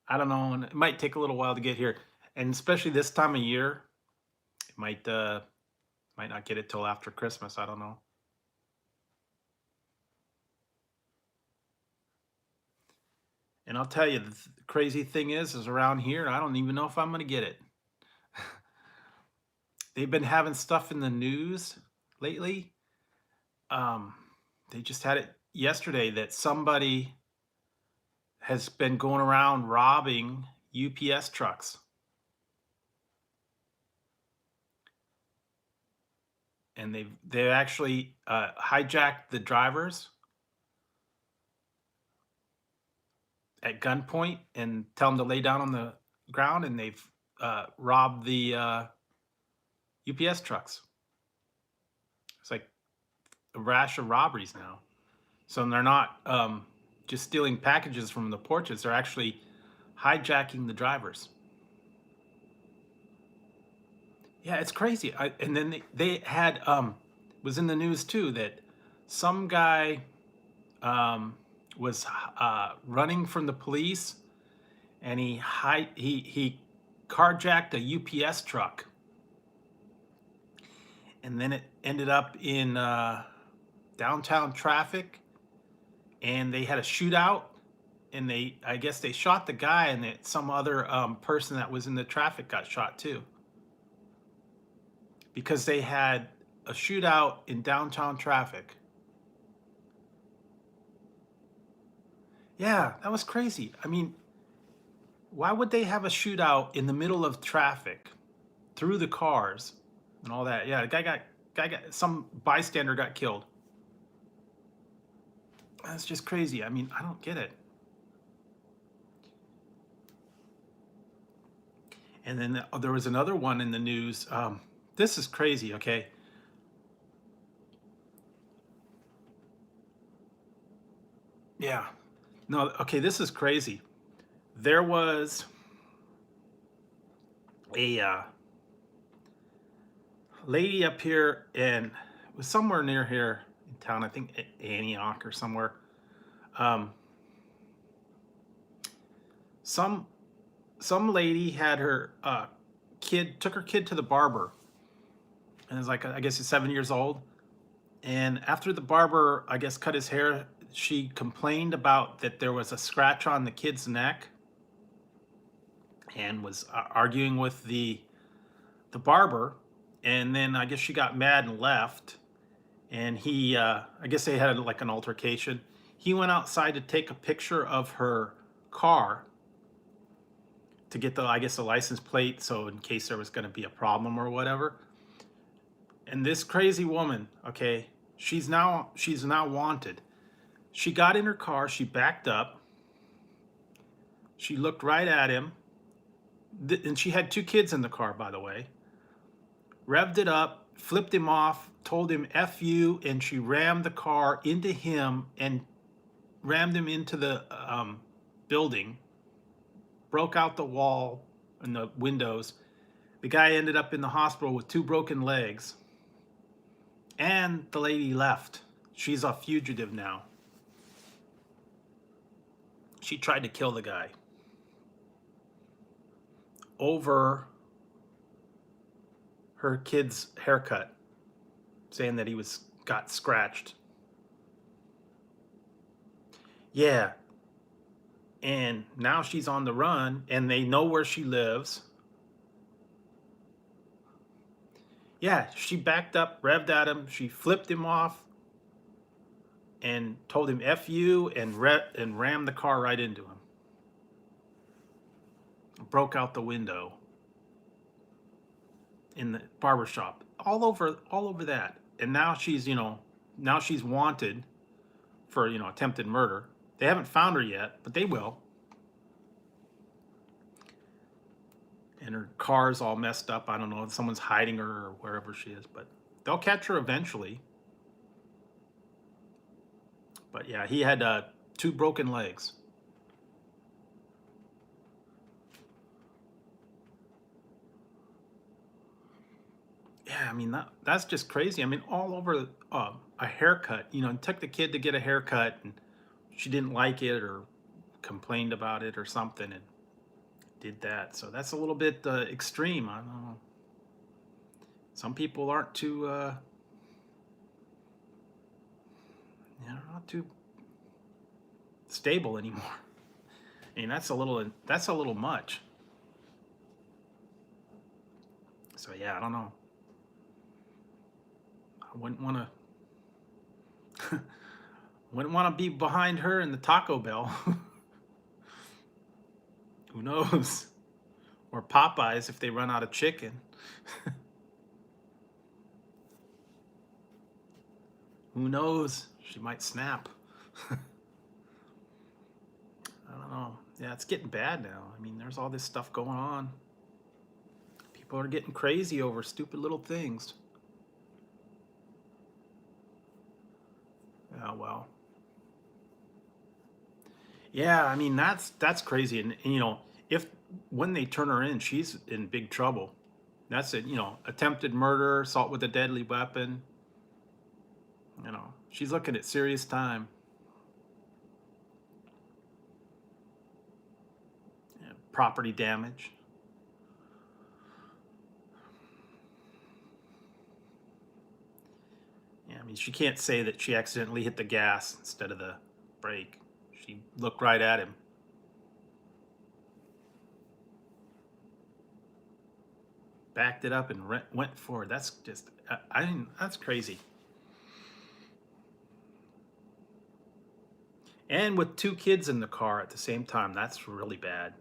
I don't know, and it might take a little while to get here, and especially this time of year, it might not get it till after Christmas. I don't know. And I'll tell you, the crazy thing is around here, I don't even know if I'm gonna get it. They've been having stuff in the news lately. Um, they just had it yesterday that somebody has been going around robbing UPS trucks. And they actually hijacked the drivers at gunpoint and tell them to lay down on the ground, and they've robbed the UPS trucks. It's like a rash of robberies now. So they're not just stealing packages from the porches; they're actually hijacking the drivers. Yeah, it's crazy. And then they had was in the news too that some guy was running from the police, and he carjacked a UPS truck, and then it ended up in downtown traffic, and they had a shootout, and I guess they shot the guy, and some other person that was in the traffic got shot too, because they had a shootout in downtown traffic. Yeah, that was crazy. I mean, why would they have a shootout in the middle of traffic through the cars and all that? Yeah, the guy got some bystander got killed. That's just crazy. I mean, I don't get it. And then there was another one in the news. This is crazy. Okay. Yeah. No. Okay. This is crazy. There was a lady up here, and it was somewhere near here in town. I think Antioch or somewhere. Um, some lady had her took her kid to the barber, and it's like I guess he's 7 years old. And after the barber, I guess, cut his hair, she complained about that there was a scratch on the kid's neck, and was arguing with the barber. And then I guess she got mad and left. And I guess they had like an altercation. He went outside to take a picture of her car to get I guess the license plate, so in case there was going to be a problem or whatever. And this crazy woman, okay, she's now wanted. She got in her car, she backed up, she looked right at him, and she had 2 kids in the car, by the way. Revved it up, flipped him off, told him F you, and she rammed the car into him and rammed him into the building, broke out the wall and the windows. The guy ended up in the hospital with 2 broken legs, and the lady left. She's a fugitive now. She tried to kill the guy over her kid's haircut, saying that he got scratched. Yeah. And now she's on the run, and they know where she lives. Yeah, she backed up, revved at him, she flipped him off, and told him F you, and rammed the car right into him. Broke out the window in the barber shop. All over that. And now she's, now she's wanted for, attempted murder. They haven't found her yet, but they will. And her car's all messed up. I don't know if someone's hiding her or wherever she is, but they'll catch her eventually. But yeah, he had 2 broken legs. Yeah, I mean, that's just crazy. I mean, all over a haircut. Took the kid to get a haircut, and she didn't like it or complained about it or something, and did that. So that's a little bit extreme. I don't know. Some people aren't too, not too stable anymore. I mean, that's a little much. So yeah, I don't know. I wouldn't want to. Wouldn't want to be behind her in the Taco Bell. Who knows? Or Popeyes if they run out of chicken. Who knows? She might snap. I don't know. Yeah, it's getting bad now. I mean, there's all this stuff going on. People are getting crazy over stupid little things. Oh, well. Yeah, I mean, that's crazy. And if when they turn her in, she's in big trouble. That's it, attempted murder, assault with a deadly weapon. She's looking at serious time. Yeah, property damage. Yeah, I mean, she can't say that she accidentally hit the gas instead of the brake. She looked right at him. Backed it up and went forward. That's just, that's crazy. And with 2 kids in the car at the same time, that's really bad.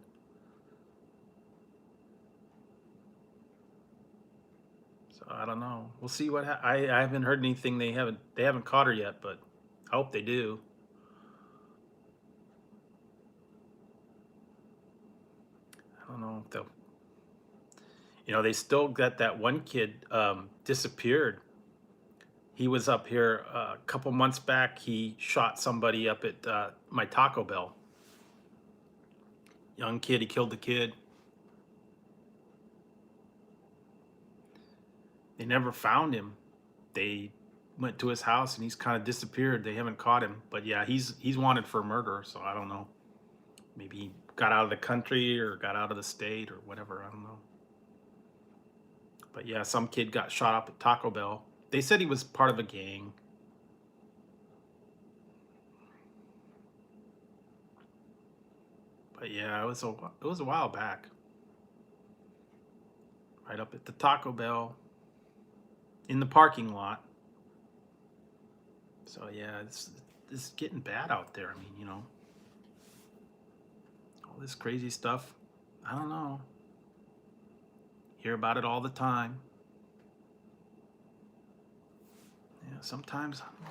So I don't know. We'll see what I haven't heard anything. They haven't caught her yet, but I hope they do. I don't know if they'll. They still got that one kid disappeared. He was up here a couple months back. He shot somebody up at my Taco Bell. Young kid, he killed the kid. They never found him. They went to his house and he's kind of disappeared. They haven't caught him. But yeah, he's wanted for murder, so I don't know. Maybe he got out of the country or got out of the state or whatever. I don't know. But yeah, some kid got shot up at Taco Bell. They said he was part of a gang. But yeah, it was a while back. Right up at the Taco Bell in the parking lot. So yeah, it's getting bad out there. I mean, all this crazy stuff. I don't know. Hear about it all the time. Yeah, sometimes, I don't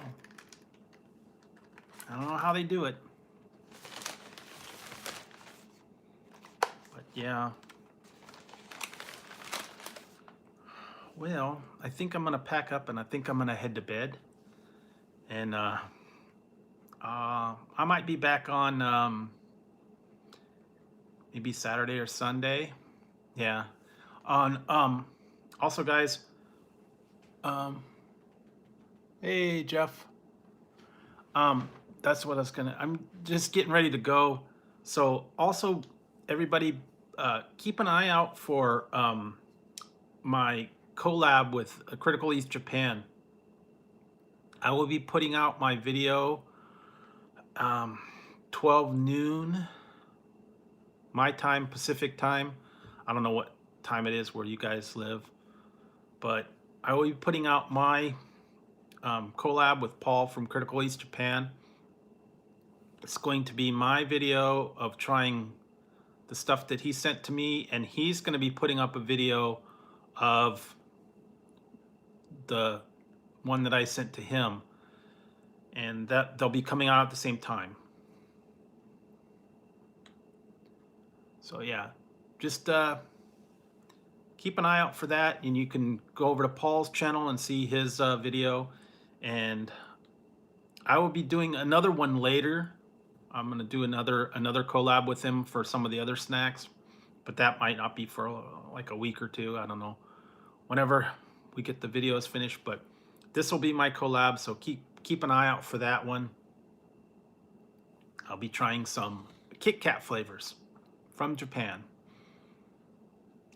know. I don't know how they do it. But yeah. Well, I think I'm gonna pack up and I think I'm gonna head to bed. And I might be back on maybe Saturday or Sunday. Yeah. On also guys, um hey Jeff. That's what I was gonna. I'm just getting ready to go. So also, everybody, keep an eye out for my collab with Critical East Japan. I will be putting out my video 12 noon my time, Pacific time. I don't know what time it is where you guys live, but I will be putting out my collab with Paul from Critical East Japan. It's going to be my video of trying the stuff that he sent to me, and he's going to be putting up a video of the one that I sent to him, and that they'll be coming out at the same time. So yeah, just keep an eye out for that, and you can go over to Paul's channel and see his video, and I will be doing another one later. I'm gonna do another collab with him for some of the other snacks, but that might not be for like a week or two. I don't know. Whenever we get the videos finished, but this will be my collab, so keep an eye out for that one. I'll be trying some Kit Kat flavors from Japan,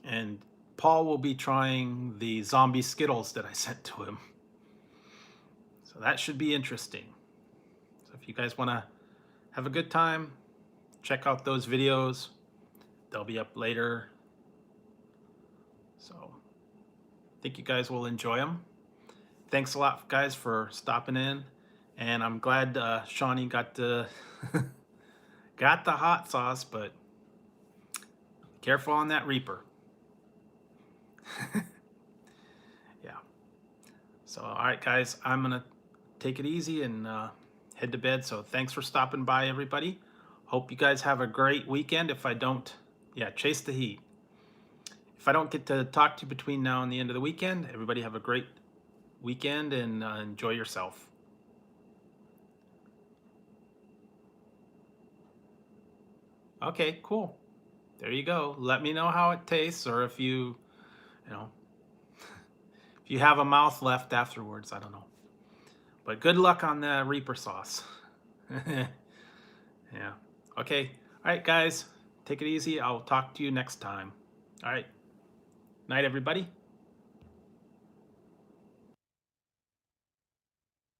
and Paul will be trying the zombie Skittles that I sent to him. So that should be interesting. So if you guys want to have a good time, check out those videos. They'll be up later. So I think you guys will enjoy them. Thanks a lot, guys, for stopping in. And I'm glad Shawnee got the got the hot sauce, but careful on that Reaper. Yeah. So all right, guys, I'm gonna take it easy and head to bed. So thanks for stopping by, everybody. Hope you guys have a great weekend. If I don't, yeah, chase the heat. If I don't get to talk to you between now and the end of the weekend, everybody have a great weekend and enjoy yourself. Okay, cool. There you go. Let me know how it tastes, or if you know, if you have a mouth left afterwards, I don't know. But good luck on the Reaper sauce. Yeah. Okay. All right, guys. Take it easy. I'll talk to you next time. All right. Night, everybody.